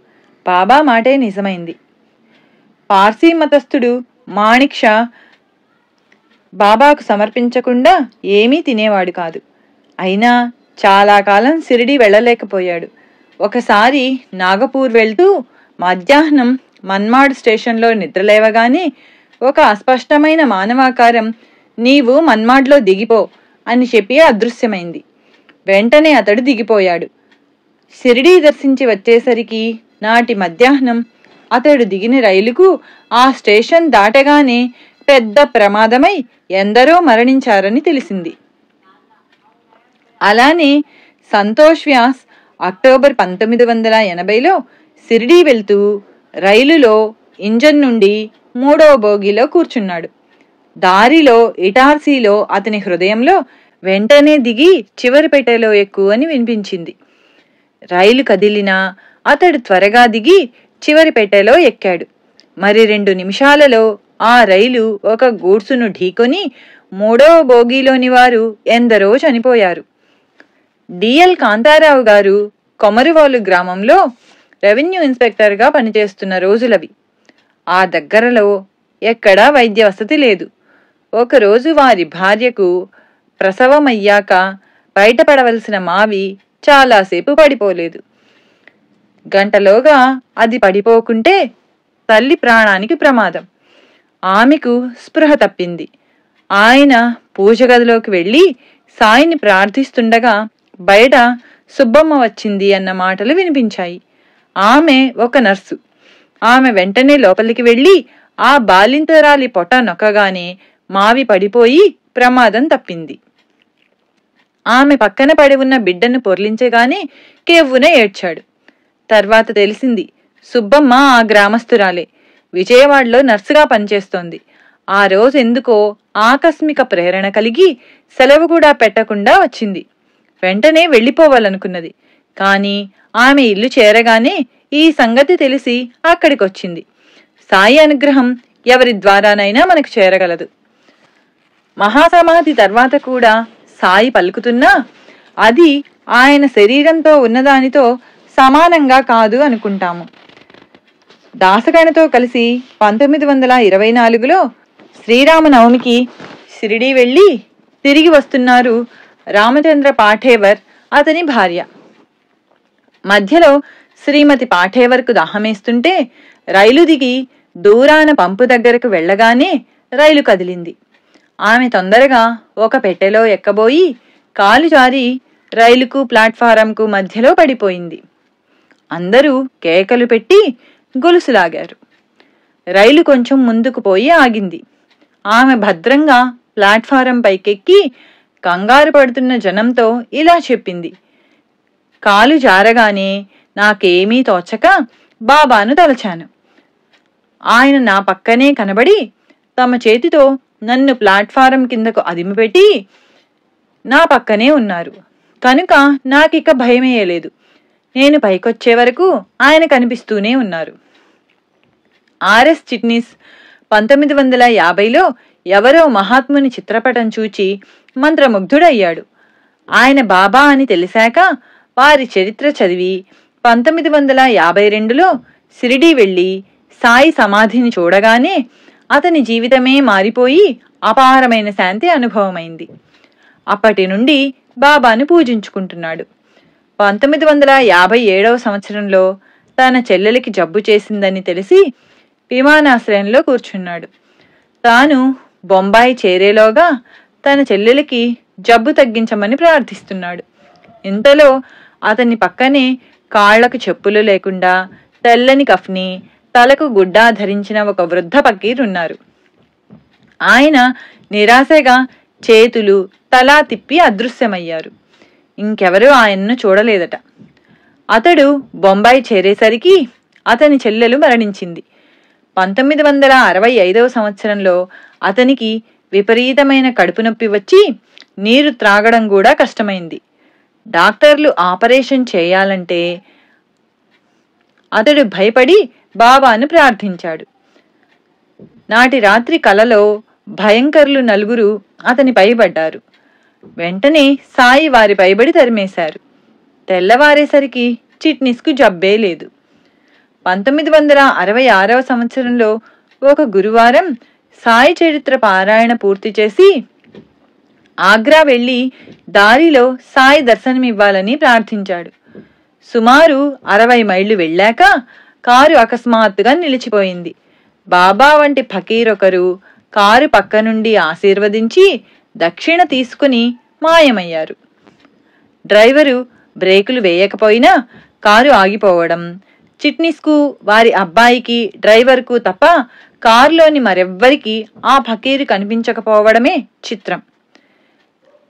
బాబా మాటే నిజమైంది. పార్సీ మతస్థుడు మాణిక్ షా బాబాకు సమర్పించకుండా ఏమీ తినేవాడు కాదు. అయినా చాలా కాలం షిరిడీ వెళ్ళలేకపోయాడు. ఒకసారి నాగపూర్ వెళ్తూ మధ్యాహ్నం మన్మాడ్ స్టేషన్లో నిద్రలేవగానే ఒక అస్పష్టమైన మానవాకారం, నీవు మన్మాడ్లో దిగిపో అని చెప్పి అదృశ్యమైంది. వెంటనే అతడు దిగిపోయాడు. షిరిడీ దర్శించి వచ్చేసరికి నాటి మధ్యాహ్నం అతడు దిగిన రైలుకు ఆ స్టేషన్ దాటగానే పెద్ద ప్రమాదమై ఎందరో మరణించారని తెలిసింది. అలానే సంతోష్ వ్యాస్ అక్టోబర్ 1980లో షిరిడీ వెళ్తూ రైలులో ఇంజన్ నుండి 3వ బోగీలో కూర్చున్నాడు. దారిలో ఇటార్సీలో అతని హృదయంలో వెంటనే దిగి చివరి పెట్టెలో ఎక్కు అని వినిపించింది. రైలు కదిలినా అతడు త్వరగా దిగి చివరి పెట్టెలో ఎక్కాడు. మరి 2 నిమిషాలలో ఆ రైలు ఒక గూడ్సును ఢీకొని 3వ బోగీలోని వారు ఎందరో చనిపోయారు. డిఎల్ కాంతారావు గారు కొమరువోలు గ్రామంలో రెవెన్యూ ఇన్స్పెక్టర్గా పనిచేస్తున్న రోజులవి. ఆ దగ్గరలో ఎక్కడా వైద్య వసతి లేదు. ఒకరోజు వారి భార్యకు ప్రసవమయ్యాక బయటపడవలసిన మావి చాలాసేపు పడిపోలేదు. గంటలోగా అది పడిపోకుంటే తల్లి ప్రాణానికి ప్రమాదం. ఆమెకు స్పృహ తప్పింది. ఆయన పూజ గదిలోకి వెళ్ళి సాయిని ప్రార్థిస్తుండగా బయట సుబ్బమ్మ వచ్చింది అన్న మాటలు వినిపించాయి. ఆమె ఒక నర్సు. ఆమె వెంటనే లోపలికి వెళ్ళి ఆ బాలింతరాలి పొట్ట నొక్కగానే మావి పడిపోయి ప్రమాదం తప్పింది. ఆమె పక్కన పడి ఉన్న బిడ్డను పొర్లించగానే కెవ్వున ఏడ్చాడు. తర్వాత తెలిసింది, సుబ్బమ్మ ఆ గ్రామస్తురాలే, విజయవాడలో నర్సుగా పనిచేస్తోంది. ఆ రోజు ఎందుకో ఆకస్మిక ప్రేరణ కలిగి సెలవు కూడా పెట్టకుండా వచ్చింది. వెంటనే వెళ్ళిపోవాలనుకున్నది. కాని ఆమె ఇల్లు చేరగానే ఈ సంగతి తెలిసి అక్కడికొచ్చింది. సాయి అనుగ్రహం ఎవరి ద్వారానైనా మనకు చేరగలదు. మహాసమాధి తర్వాత కూడా సాయి పలుకుతున్నా అది ఆయన శరీరంతో ఉన్నదానితో సమానంగా కాదు అనుకుంటాము. దాసగణతో కలిసి 1924లో శ్రీరామనవమికి షిరిడీ వెళ్ళి తిరిగి వస్తున్నారు రామచంద్ర పాఠేవర్, అతని భార్య. మధ్యలో శ్రీమతి పాఠేవర్కు దాహమేస్తుంటే రైలు దిగి దూరాన పంపు దగ్గరకు వెళ్ళగానే రైలు కదిలింది. ఆమె తొందరగా ఒక పెట్టెలో ఎక్కబోయి కాలు జారి రైలుకు ప్లాట్ఫారంకు మధ్యలో పడిపోయింది. అందరూ కేకలు పెట్టి గొలుసులాగారు. రైలు కొంచెం ముందుకు పోయి ఆగింది. ఆమె భద్రంగా ప్లాట్ఫారం పైకెక్కి కంగారు పడుతున్న జనంతో ఇలా చెప్పింది, కాలు జారగానే నాకేమీ తోచక బాబాను తలచాను. ఆయన నా పక్కనే కనబడి తమ చేతితో నన్ను ప్లాట్ఫారం కిందకు అదిమిపెట్టి నా పక్కనే ఉన్నారు కనుక నాకిక భయమేయలేదు. నేను పైకొచ్చే వరకు ఆయన కనిపిస్తూనే ఉన్నారు. ఆర్ఎస్ చిట్నీస్ 1950లో ఎవరో మహాత్ముని చిత్రపటం చూచి మంత్రముగ్ధుడయ్యాడు. ఆయన బాబా అని తెలిసాక వారి చరిత్ర చదివి 1952లో షిరిడీ వెళ్ళి సాయి సమాధిని చూడగానే అతని జీవితమే మారిపోయి అపారమైన శాంతి అనుభవమైంది. అప్పటి నుండి బాబాను పూజించుకుంటున్నాడు. 1957వ సంవత్సరంలో తన చెల్లెలికి జబ్బు చేసిందని తెలిసి విమానాశ్రయంలో కూర్చున్నాడు. తాను బొంబాయి చేరేలోగా తన చెల్లెలికి జబ్బు తగ్గించమని ప్రార్థిస్తున్నాడు. ఇంతలో అతని పక్కనే కాళ్లకు చెప్పులు లేకుండా తెల్లని కఫ్ని, తలకు గుడ్డా ధరించిన ఒక వృద్ధ పకీరున్నారు. ఆయన నిరాశగా చేతులు తలా తిప్పి అదృశ్యమయ్యారు. ఇంకెవరూ ఆయన్ను చూడలేదట. అతడు బొంబాయి చేరేసరికి అతని చెల్లెలు మరణించింది. 1965వ సంవత్సరంలో అతనికి విపరీతమైన కడుపు నొప్పి వచ్చి నీరు త్రాగడం కూడా కష్టమైంది. డాక్టర్లు ఆపరేషన్ చేయాలంటే అతడు భయపడి బాబాను ప్రార్థించాడు. నాటి రాత్రి కలలో భయంకరులు నలుగురు అతని పైబడ్డారు. వెంటనే సాయి వారి పైబడి తరిమేశారు. తెల్లవారేసరికి చిట్నీస్కు జబ్బే లేదు. 1966వ సంవత్సరంలో ఒక గురువారం సాయి చరిత్ర పారాయణ పూర్తి చేసి ఆగ్రా వెళ్ళి దారిలో సాయి దర్శనమివ్వాలని ప్రార్థించాడు. సుమారు 60 మైళ్లు వెళ్ళాక కారు అకస్మాత్తుగా నిలిచిపోయింది. బాబా వంటి ఫకీరొకరు కారు పక్క నుండి ఆశీర్వదించి దక్షిణ తీసుకుని మాయమయ్యారు. డ్రైవరు బ్రేకులు వేయకపోయినా కారు ఆగిపోవడం, చిట్నీస్కు, వారి అబ్బాయికి, డ్రైవర్కు తప్ప కారులోని మరెవ్వరికి ఆ ఫకీరు కనిపించకపోవడమే చిత్రం.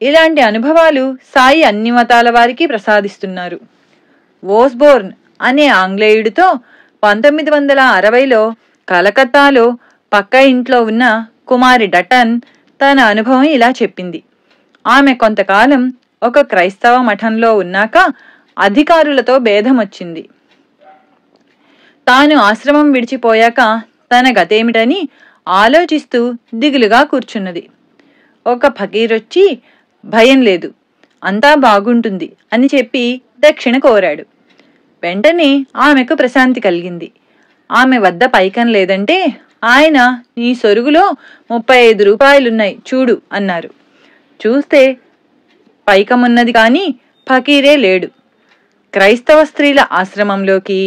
ఇలాంటి అనుభవాలు సాయి అన్ని మతాల వారికి ప్రసాదిస్తున్నారు. ఓస్బోర్న్ అనే ఆంగ్లేయుడితో 1960లో కలకత్తాలో పక్క ఇంట్లో ఉన్న కుమారి డటన్ తన అనుభవం ఇలా చెప్పింది. ఆమె కొంతకాలం ఒక క్రైస్తవ మఠంలో ఉన్నాక అధికారులతో భేదం వచ్చింది. తాను ఆశ్రమం విడిచిపోయాక తన గతేమిటని ఆలోచిస్తూ దిగులుగా కూర్చున్నది. ఒక ఫకీరొచ్చి భయం లేదు, అంతా బాగుంటుంది అని చెప్పి దక్షిణ కోరాడు. వెంటనే ఆమెకు ప్రశాంతి కలిగింది. ఆమె వద్ద పైకం లేదంటే ఆయన, నీ సొరుగులో 35 రూపాయలున్నాయి చూడు అన్నారు. చూస్తే పైకమున్నది కాని ఫకీరే లేడు. క్రైస్తవ స్త్రీల ఆశ్రమంలోకి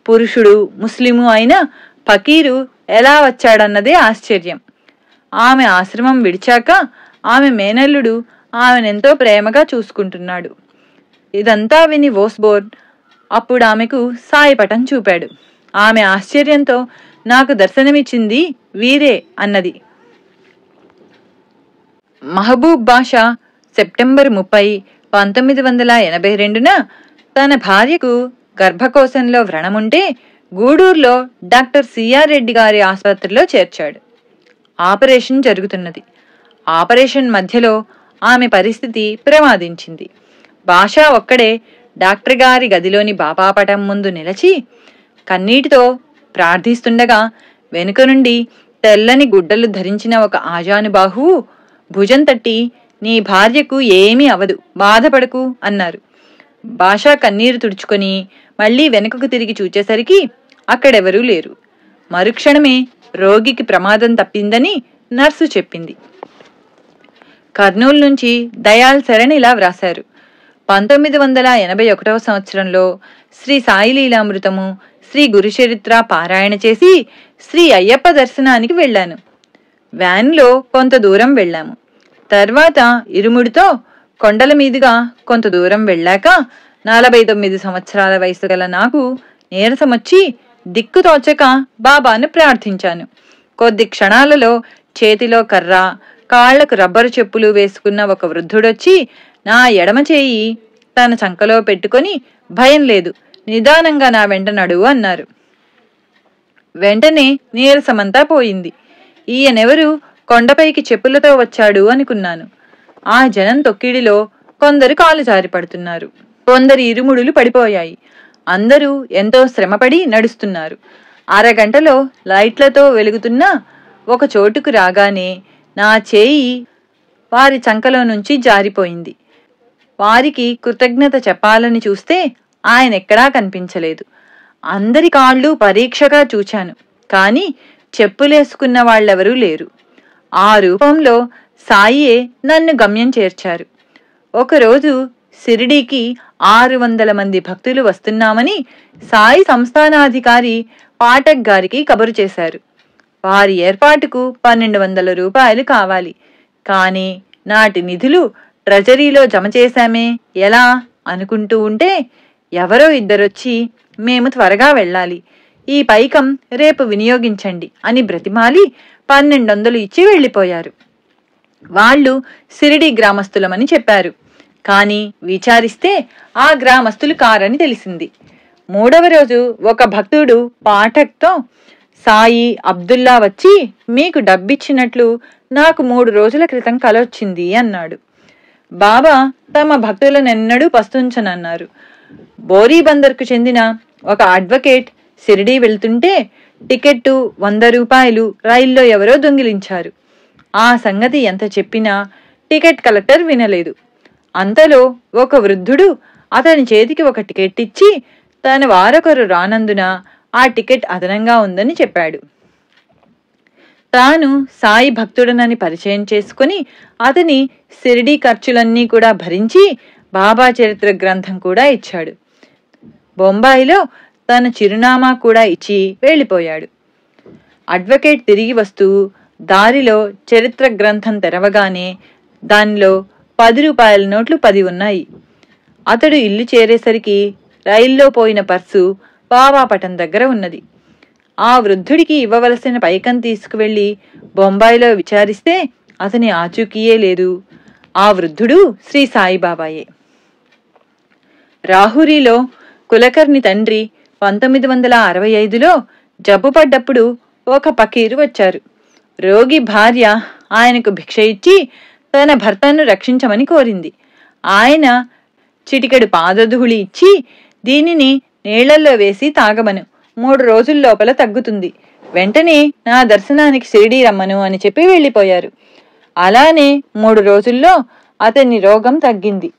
పురుషుడు ముస్లిము అయిన ఫకీరు ఎలా వచ్చాడన్నదే ఆశ్చర్యం. ఆమె ఆశ్రమం విడిచాక ఆమె మేనల్లుడు ఆమెనెంతో ప్రేమగా చూసుకుంటున్నాడు. ఇదంతా విని ఓస్బోర్న్ అప్పుడు ఆమెకు సాయిపటం చూపాడు. ఆమె ఆశ్చర్యంతో, నాకు దర్శనమిచ్చింది వీరే అన్నది. మహబూబ్ బాషా సెప్టెంబర్ 30, 1982న తన భార్యకు గర్భకోశంలో వ్రణముంటే గూడూరులో డాక్టర్ సిఆర్ రెడ్డి గారి ఆసుపత్రిలో చేర్చాడు. ఆపరేషన్ జరుగుతున్నది. ఆపరేషన్ మధ్యలో ఆమె పరిస్థితి ప్రమాదించింది. భాష ఒక్కడే డాక్టర్ గారి గదిలోని బాబాపటం ముందు నిలిచి కన్నీటితో ప్రార్థిస్తుండగా వెనుక నుండి తెల్లని గుడ్డలు ధరించిన ఒక ఆజానుబాహువు భుజం తట్టి, నీ భార్యకు ఏమీ అవదు, బాధపడకు అన్నారు. భాష కన్నీరు తుడుచుకొని మళ్లీ వెనుకకు తిరిగి చూచేసరికి అక్కడెవరూ లేరు. మరుక్షణమే రోగికి ప్రమాదం తప్పిందని నర్సు చెప్పింది. కర్నూలు నుంచి దయాల్ శరణ్ ఇలా వ్రాశారు. 1981 సంవత్సరంలో శ్రీ సాయి లీలామృతము, శ్రీ గురుచరిత్ర పారాయణ చేసి శ్రీ అయ్యప్ప దర్శనానికి వెళ్ళాను. వ్యాన్లో కొంత దూరం వెళ్ళాము. తర్వాత ఇరుముడితో కొండల మీదుగా కొంత దూరం వెళ్ళాక 49 సంవత్సరాల వయసు గల నాకు నీరసమొచ్చి దిక్కు తోచక బాబాను ప్రార్థించాను. కొద్ది క్షణాలలో చేతిలో కర్ర, కాళ్లకు రబ్బరు చెప్పులు వేసుకున్న ఒక వృద్ధుడొచ్చి నా ఎడమ చేయి తన చంకలో పెట్టుకొని, భయం లేదు, నిదానంగా నా వెంట నడువు అన్నారు. వెంటనే నీరసమంతా పోయింది. ఈయనెవరు కొండపైకి చెప్పులతో వచ్చాడు అనుకున్నాను. ఆ జనం తొక్కిడిలో కొందరు కాలు జారి పడుతున్నారు, కొందరి ఇరుముడులు పడిపోయాయి. అందరూ ఎంతో శ్రమపడి నడుస్తున్నారు. అరగంటలో లైట్లతో వెలుగుతున్న ఒక చోటుకు రాగానే నా చేయి వారి చంకలో నుంచి జారిపోయింది. వారికి కృతజ్ఞత చెప్పాలని చూస్తే ఆయనెక్కడా కనిపించలేదు. అందరి కాళ్ళు పరీక్షగా చూచాను, కాని చెప్పులేసుకున్న వాళ్ళెవరూ లేరు. ఆ రూపంలో సాయియే నన్ను గమ్యం చేర్చారు. ఒకరోజు షిరిడీకి 600 మంది భక్తులు వస్తున్నామని సాయి సంస్థానాధికారి పాఠక్ గారికి కబురు చేశారు. వారి ఏర్పాటుకు 1200 రూపాయలు కావాలి. కానీ నాటి నిధులు ట్రెజరీలో జమ చేశామే, ఎలా అనుకుంటూ ఉంటే ఎవరో ఇద్దరొచ్చి, మేము త్వరగా వెళ్ళాలి, ఈ పైకం రేపు వినియోగించండి అని బ్రతిమాలి 1200 ఇచ్చి వెళ్ళిపోయారు. వాళ్ళు షిరిడీ గ్రామస్తులమని చెప్పారు. కానీ విచారిస్తే ఆ గ్రామస్తులు కారని తెలిసింది. 3వ రోజు ఒక భక్తుడు పాఠక్తో, సాయి అబ్దుల్లా వచ్చి మీకు డబ్బిచ్చినట్లు నాకు 3 రోజుల క్రితం కలొచ్చింది అన్నాడు. బాబా తమ భక్తులనెన్నడూ పస్తుంచనన్నారు. బోరీబందర్కు చెందిన ఒక అడ్వకేట్ షిరిడీ వెళ్తుంటే టికెట్టు 100 రూపాయలు రైల్లో ఎవరో దొంగిలించారు. ఆ సంగతి ఎంత చెప్పినా టికెట్ కలెక్టర్ వినలేదు. అంతలో ఒక వృద్ధుడు అతని చేతికి ఒక టికెట్ ఇచ్చి తన వారొకరు రానందున ఆ టికెట్ అదనంగా ఉందని చెప్పాడు. తాను సాయి భక్తుడనని పరిచయం చేసుకుని అతని షిరిడీ ఖర్చులన్నీ కూడా భరించి బాబా చరిత్ర గ్రంథం కూడా ఇచ్చాడు. బొంబాయిలో తన చిరునామా కూడా ఇచ్చి వెళ్ళిపోయాడు. అడ్వకేట్ తిరిగి వస్తూ దారిలో చరిత్ర గ్రంథం తెరవగానే దానిలో 10 రూపాయల నోట్లు 10 ఉన్నాయి. అతడు ఇల్లు చేరేసరికి రైల్లో పోయిన పర్సు బాబా పటం దగ్గర ఉన్నది. ఆ వృద్ధుడికి ఇవ్వవలసిన పైకం తీసుకువెళ్లి బొంబాయిలో విచారిస్తే అతని ఆచూకీయే లేదు. ఆ వృద్ధుడు శ్రీ సాయిబాబాయే. రాహురిలో కులకర్ణి తండ్రి 1965లో జబ్బుపడ్డప్పుడు ఒక పకీరు వచ్చారు. రోగి భార్య ఆయనకు భిక్ష ఇచ్చి తన భర్తను రక్షించమని కోరింది. ఆయన చిటికెడు పాదధూళి ఇచ్చి, దీనిని నీళ్లలో వేసి తాగమను, 3 రోజుల లోపల తగ్గుతుంది, వెంటనే నా దర్శనానికి షిరిడీ రమ్మను అని చెప్పి వెళ్ళిపోయారు. అలానే 3 రోజుల్లో అతని రోగం తగ్గింది.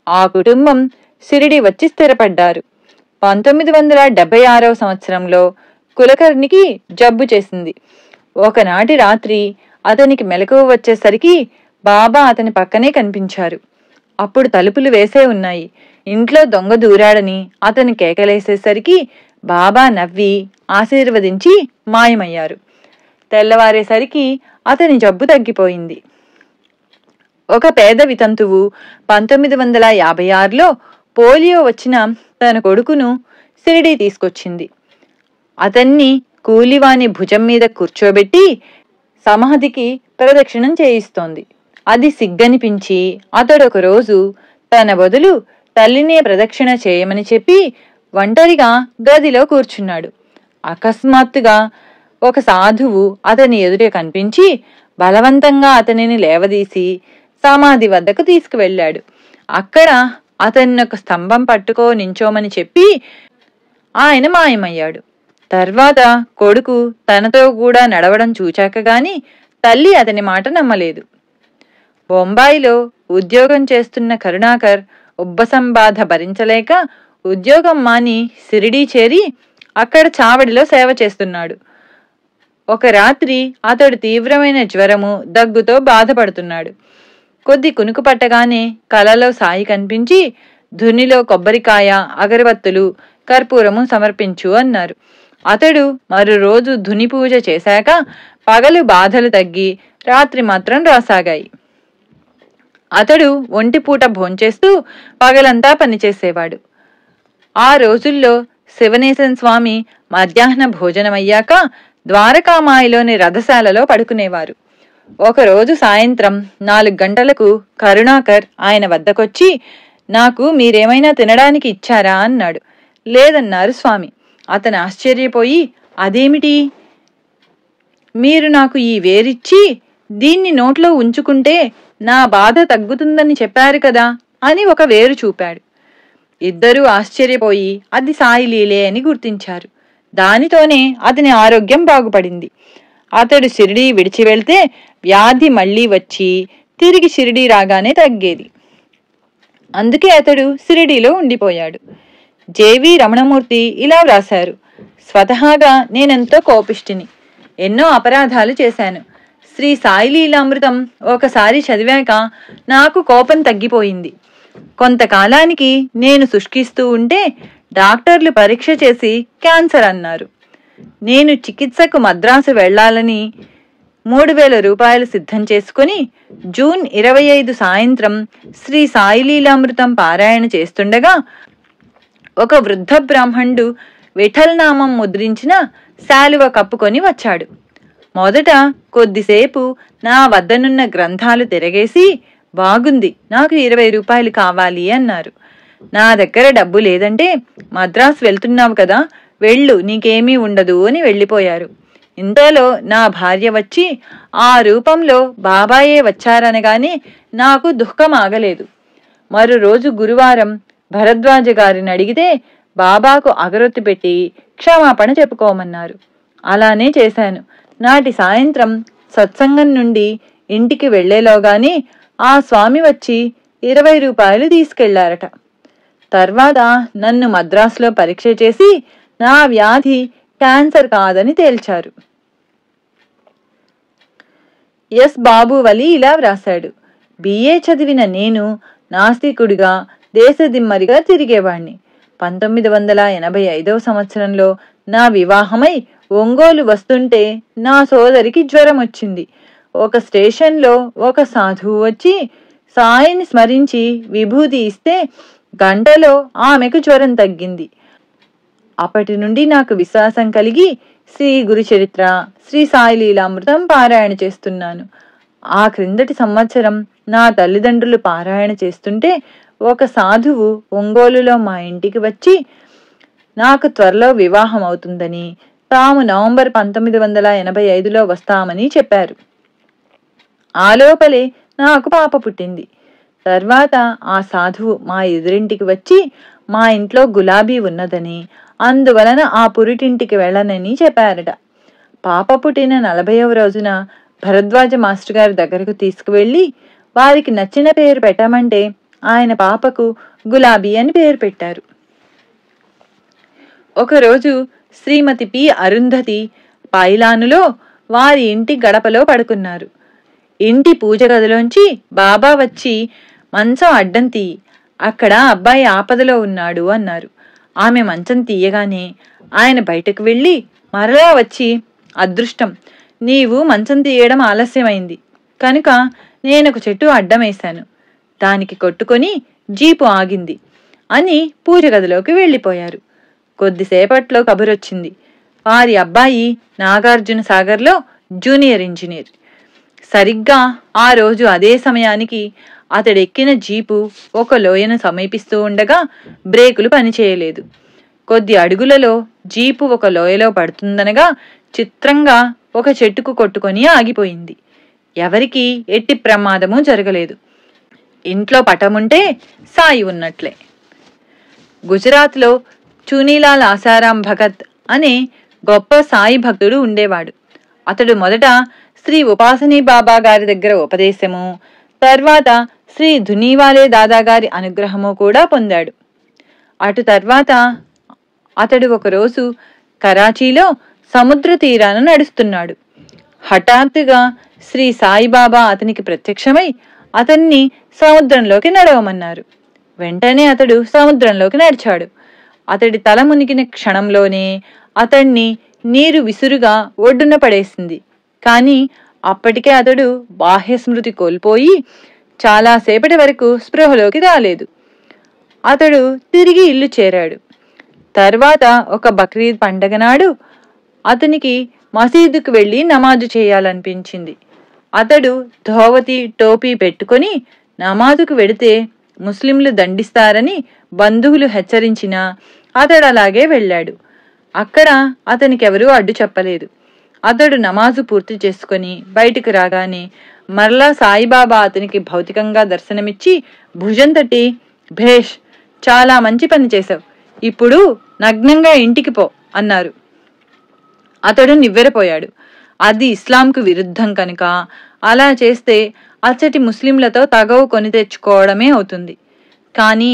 ఆ కుటుంబం షిరిడీ వచ్చి స్థిరపడ్డారు. 1976వ సంవత్సరంలో కులకర్ణికి జబ్బు చేసింది. ఒకనాటి రాత్రి అతనికి మెలకువ వచ్చేసరికి బాబా అతని పక్కనే కనిపించారు. అప్పుడు తలుపులు వేసే ఉన్నాయి. ఇంట్లో దొంగ దూరాడని అతను కేకలేసేసరికి బాబా నవ్వి ఆశీర్వదించి మాయమయ్యారు. తెల్లవారేసరికి అతని జబ్బు తగ్గిపోయింది. ఒక పేద వితంతువు 1956లో పోలియో వచ్చిన తన కొడుకును షిరిడీ తీసుకొచ్చింది. అతన్ని కూలివాని భుజం మీద కూర్చోబెట్టి సమాధికి ప్రదక్షిణం చేయిస్తోంది. అది సిగ్గనిపించి అతడొక రోజు తన బదులు తల్లినే ప్రదక్షిణ చేయమని చెప్పి ఒంటరిగా గదిలో కూర్చున్నాడు. అకస్మాత్తుగా ఒక సాధువు అతని ఎదుటే కనిపించి బలవంతంగా అతనిని లేవదీసి సమాధి వద్దకు తీసుకువెళ్ళాడు. అక్కడ అతన్ని ఒక స్తంభం పట్టుకో నించోమని చెప్పి ఆయన మాయమయ్యాడు. తర్వాత కొడుకు తనతో కూడా నడవడం చూచాక గాని తల్లి అతని మాట నమ్మలేదు. బొంబాయిలో ఉద్యోగం చేస్తున్న కరుణాకర్ ఉబ్బసం బాధ భరించలేక ఉద్యోగం మాని షిరిడీ చేరి అక్కడ చావడిలో సేవ చేస్తున్నాడు. ఒక రాత్రి అతడు తీవ్రమైన జ్వరము, దగ్గుతో బాధపడుతున్నాడు. కొద్ది కునుకు పట్టగానే కలలో సాయి కనిపించి ధునిలో కొబ్బరికాయ, అగరబత్తులు, కర్పూరము సమర్పించు అన్నారు. అతడు మరో రోజు ధుని పూజ చేశాక పగలు బాధలు తగ్గి రాత్రి మాత్రం రాసాగాయి. అతడు ఒంటిపూట భోంచేస్తూ పగలంతా పనిచేసేవాడు. ఆ రోజుల్లో శివనేశన్ స్వామి మధ్యాహ్న భోజనమయ్యాక ద్వారకామాయిలోని రథశాలలో పడుకునేవారు. ఒకరోజు సాయంత్రం 4 గంటలకు కరుణాకర్ ఆయన వద్దకొచ్చి, నాకు మీరేమైనా తినడానికి ఇచ్చారా అన్నాడు. లేదన్నారు స్వామి. అతను ఆశ్చర్యపోయి, అదేమిటి, మీరు నాకు ఈ వేరిచ్చి దీన్ని నోట్లో ఉంచుకుంటే నా బాధ తగ్గుతుందని చెప్పారు కదా అని ఒక వేరు చూపాడు. ఇద్దరూ ఆశ్చర్యపోయి అది సాయి లీలే అని గుర్తించారు. దానితోనే అతని ఆరోగ్యం బాగుపడింది. అతడు షిరిడీ విడిచి వెళ్తే వ్యాధి మళ్లీ వచ్చి తిరిగి షిరిడీ రాగానే తగ్గేది. అందుకే అతడు షిరిడీలో ఉండిపోయాడు. జేవి రమణమూర్తి ఇలా వ్రాశారు, స్వతహాగా నేనెంతో కోపిష్టిని. ఎన్నో అపరాధాలు చేశాను. శ్రీ సాయి లీలామృతం ఒకసారి చదివాక నాకు కోపం తగ్గిపోయింది. కొంతకాలానికి నేను శుష్కిస్తూ ఉంటే డాక్టర్లు పరీక్ష చేసి క్యాన్సర్ అన్నారు. నేను చికిత్సకు మద్రాసు వెళ్లాలని 3000 రూపాయలు సిద్ధం చేసుకుని జూన్ 25 సాయంత్రం శ్రీ సాయి లీలామృతం పారాయణ చేస్తుండగా ఒక వృద్ధ బ్రాహ్మణుడు విఠల్ నామం ముద్రించిన శాలువ కప్పుకొని వచ్చాడు. మొదట కొద్దిసేపు నా వద్దనున్న గ్రంథాలు తిరగేసి, బాగుంది, నాకు 20 రూపాయలు కావాలి అన్నారు. నా దగ్గర డబ్బు లేదంటే, మద్రాసు వెళ్తున్నావు కదా, వెళ్ళు, నీకేమీ ఉండదు అని వెళ్ళిపోయారు. ఇంతలో నా భార్య వచ్చి ఆ రూపంలో బాబాయే వచ్చారనగానే నాకు దుఃఖం ఆగలేదు. మరో రోజు గురువారం భరద్వాజ గారిని అడిగితే బాబాకు అగరొత్తి పెట్టి క్షమాపణ చెప్పుకోమన్నారు. అలానే చేశాను. నాటి సాయంత్రం సత్సంగం నుండి ఇంటికి వెళ్లేలోగానే ఆ స్వామి వచ్చి 20 రూపాయలు తీసుకెళ్లారట. తర్వాత నన్ను మద్రాసులో పరీక్ష చేసి నా వ్యాధి క్యాన్సర్ కాదని తేల్చారు. ఎస్ బాబువలి ఇలా వ్రాశాడు, బిఏ చదివిన నేను నాస్తికుడిగా దేశదిమ్మరిగా తిరిగేవాణ్ణి. 1985 సంవత్సరంలో నా వివాహమై ఒంగోలు వస్తుంటే నా సోదరికి జ్వరం వచ్చింది. ఒక స్టేషన్లో ఒక సాధువు వచ్చి సాయిని స్మరించి విభూతి ఇస్తే గంటలో ఆమెకు జ్వరం తగ్గింది. అప్పటి నుండి నాకు విశ్వాసం కలిగి శ్రీ గురు చరిత్ర, శ్రీ సాయి లీలామృతం పారాయణ చేస్తున్నాను. ఆ క్రిందటి సంవత్సరం నా తల్లిదండ్రులు పారాయణ చేస్తుంటే ఒక సాధువు ఒంగోలులో మా ఇంటికి వచ్చి నాకు త్వరలో వివాహం అవుతుందని, తాము నవంబర్ 1985లో వస్తామని చెప్పారు. ఆ లోపలే నాకు పాప పుట్టింది. తర్వాత ఆ సాధువు మా ఎదురింటికి వచ్చి మా ఇంట్లో గులాబీ ఉన్నదని, అందువలన ఆ పురిటింటికి వెళ్ళనని చెప్పారట. పాప పుట్టిన 40వ రోజున భరద్వాజ మాస్టర్ గారి దగ్గరకు తీసుకువెళ్లి వారికి నచ్చిన పేరు పెట్టమంటే ఆయన పాపకు గులాబీ అని పేరు పెట్టారు. ఒకరోజు శ్రీమతి పి అరుంధతి పైలానులో వారి ఇంటి గడపలో పడుకున్నారు. ఇంటి పూజ గదిలోంచి బాబా వచ్చి, మంచం అడ్డం తీయి, అక్కడ అబ్బాయి ఆపదలో ఉన్నాడు అన్నారు. ఆమె మంచం తీయగానే ఆయన బయటకు వెళ్ళి మరలా వచ్చి, అదృష్టం, నీవు మంచం తీయడం ఆలస్యమైంది కనుక నేనొక చెట్టు అడ్డం వేశాను, దానికి కొట్టుకొని జీపు ఆగింది అని పూజ గదిలోకి వెళ్ళిపోయారు. కొద్దిసేపట్లో కబురొచ్చింది, వారి అబ్బాయి నాగార్జున సాగర్లో జూనియర్ ఇంజనీర్. సరిగ్గా ఆ రోజు అదే సమయానికి అతడెక్కిన జీపు ఒక లోయను సమీపిస్తూ ఉండగా బ్రేకులు పనిచేయలేదు. కొద్ది అడుగులలో జీపు ఒక లోయలో పడుతుందనగా చిత్రంగా ఒక చెట్టుకు కొట్టుకొని ఆగిపోయింది. ఎవరికీ ఎట్టి ప్రమాదమూ జరగలేదు. ఇంట్లో పటముంటే సాయి ఉన్నట్లే. గుజరాత్లో చూనీలాల్ ఆసారాం భగత్ అనే గొప్ప సాయి భక్తుడు ఉండేవాడు. అతడు మొదట శ్రీ ఉపాసనీ బాబా గారి దగ్గర ఉపదేశము, తర్వాత శ్రీ ధునీవాలే దాదాగారి అనుగ్రహము కూడా పొందాడు. అటు తర్వాత అతడు ఒకరోజు కరాచీలో సముద్ర తీరాన నడుస్తున్నాడు. హఠాత్తుగా శ్రీ సాయిబాబా అతనికి ప్రత్యక్షమై అతన్ని సముద్రంలోకి నడవమన్నారు. వెంటనే అతడు సముద్రంలోకి నడిచాడు. అతడి తల మునిగిన క్షణంలోనే అతన్ని నీరు విసురుగా ఒడ్డున పడేసింది. కానీ అప్పటికే అతడు బాహ్య స్మృతి కోల్పోయి చాలాసేపటి వరకు స్పృహలోకి రాలేదు. అతడు తిరిగి ఇల్లు చేరాడు. తర్వాత ఒక బక్రీద్ పండగ నాడు అతనికి మసీదుకు వెళ్ళి నమాజు చేయాలనిపించింది. అతడు ధోవతి టోపీ పెట్టుకొని నమాజుకు వెడితే ముస్లింలు దండిస్తారని బంధువులు హెచ్చరించినా అతడు అలాగే వెళ్ళాడు. అక్కడ అతనికెవరూ అడ్డు చెప్పలేదు. అతడు నమాజు పూర్తి చేసుకొని బయటికి రాగానే మరలా సాయిబాబా అతనికి భౌతికంగా దర్శనమిచ్చి భుజం తట్టి, భేష్, చాలా మంచి పని చేశావు, ఇప్పుడు నగ్నంగా ఇంటికి పో అన్నారు. అతడు నివ్వెరపోయాడు. అది ఇస్లాంకు విరుద్ధం కనుక అలా చేస్తే అచ్చటి ముస్లింలతో తగవు కొని తెచ్చుకోవడమే అవుతుంది. కానీ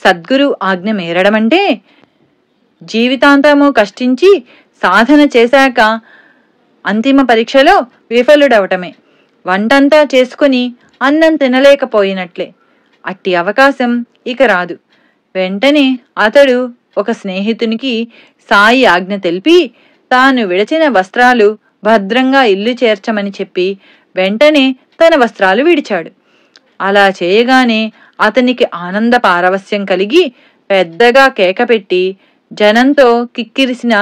సద్గురు ఆజ్ఞ మేరడమంటే జీవితాంతము కష్టించి సాధన చేశాక అంతిమ పరీక్షలో విఫలుడవటమే. వంటంతా చేసుకుని అన్నం తినలేకపోయినట్లే. అట్టి అవకాశం ఇక రాదు. వెంటనే అతడు ఒక స్నేహితునికి సాయి ఆజ్ఞ తెలిపి తాను విడిచిన వస్త్రాలు భద్రంగా ఇల్లు చేర్చమని చెప్పి వెంటనే తన వస్త్రాలు విడిచాడు. అలా చేయగానే అతనికి ఆనంద పారవస్యం కలిగి పెద్దగా కేకపెట్టి జనంతో కిక్కిరిసిన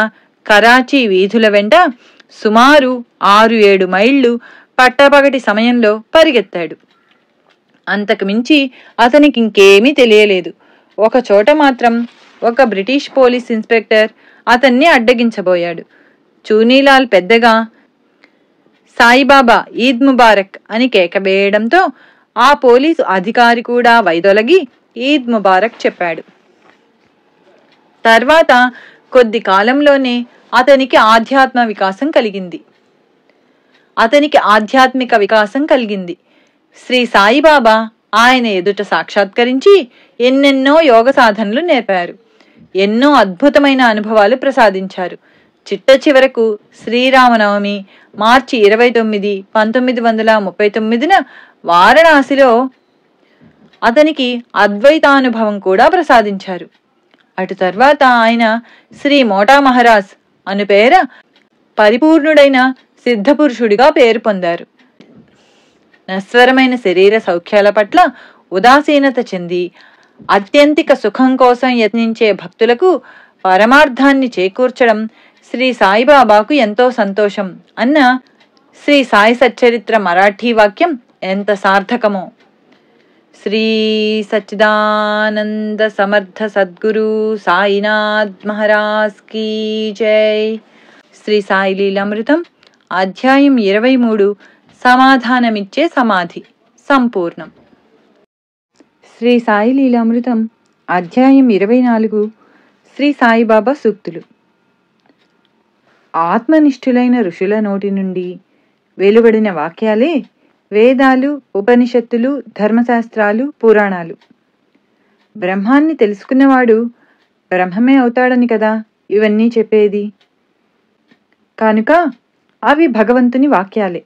కరాచీ వీధుల వెంట సుమారు 6-7 మైళ్ళు పట్టపగటి సమయంలో పరిగెత్తాడు. అంతకు మించి అతనికి ఇంకేమీ తెలియలేదు. ఒక చోట మాత్రం ఒక బ్రిటిష్ పోలీస్ ఇన్స్పెక్టర్ అతన్ని అడ్డగించబోయాడు. చూనీలాల్ పెద్దగా సాయిబాబా ఈద్ ముబారక్ అని కేకవేయడంతో ఆ పోలీసు అధికారి కూడా వైదొలగి ఈద్ ముబారక్ చెప్పాడు. తర్వాత కొద్ది కాలంలోనే అతనికి ఆధ్యాత్మిక వికాసం కలిగింది. శ్రీ సాయిబాబా ఆయన ఎదుట సాక్షాత్కరించి ఎన్నెన్నో యోగ సాధనలు నేర్పారు. ఎన్నో అద్భుతమైన అనుభవాలు ప్రసాదించారు. చిట్ట చివరకు శ్రీరామనవమి మార్చి 29, 1939న వారణాసిలో అతనికి అద్వైతానుభవం కూడా ప్రసాదించారు. అటు తర్వాత ఆయన శ్రీ మోటా మహారాజ్ అను పేర పరిపూర్ణుడైన సిద్ధపురుషుడిగా పేరు పొందారు. నశ్వరమైన శరీర సౌఖ్యాల పట్ల ఉదాసీనత చెంది అత్యంతిక సుఖం కోసం యత్నించే భక్తులకు పరమార్థాన్ని చేకూర్చడం శ్రీ సాయిబాబాకు ఎంతో సంతోషం అన్న శ్రీ సాయి సచ్చరిత్ర మరాఠీ వాక్యం ఎంత సార్థకమో. శ్రీ సచ్చిదానంద సమర్థ సద్గురు సాయినాథ్ మహారాజ్ కీ జై. శ్రీ సాయి లీలామృతం అధ్యాయం 23 సమాధానమిచ్చే సమాధి సంపూర్ణం. శ్రీ సాయి లీలామృతం అధ్యాయం 24 శ్రీ సాయిబాబా సూక్తులు. ఆత్మనిష్ఠులైన ఋషుల నోటి నుండి వెలువడిన వాక్యాలే వేదాలు, ఉపనిషత్తులు, ధర్మశాస్త్రాలు, పురాణాలు. బ్రహ్మాన్ని తెలుసుకున్నవాడు బ్రహ్మమే అవుతాడని కదా ఇవన్నీ చెప్పేది. కనుక అవి భగవంతుని వాక్యాలే.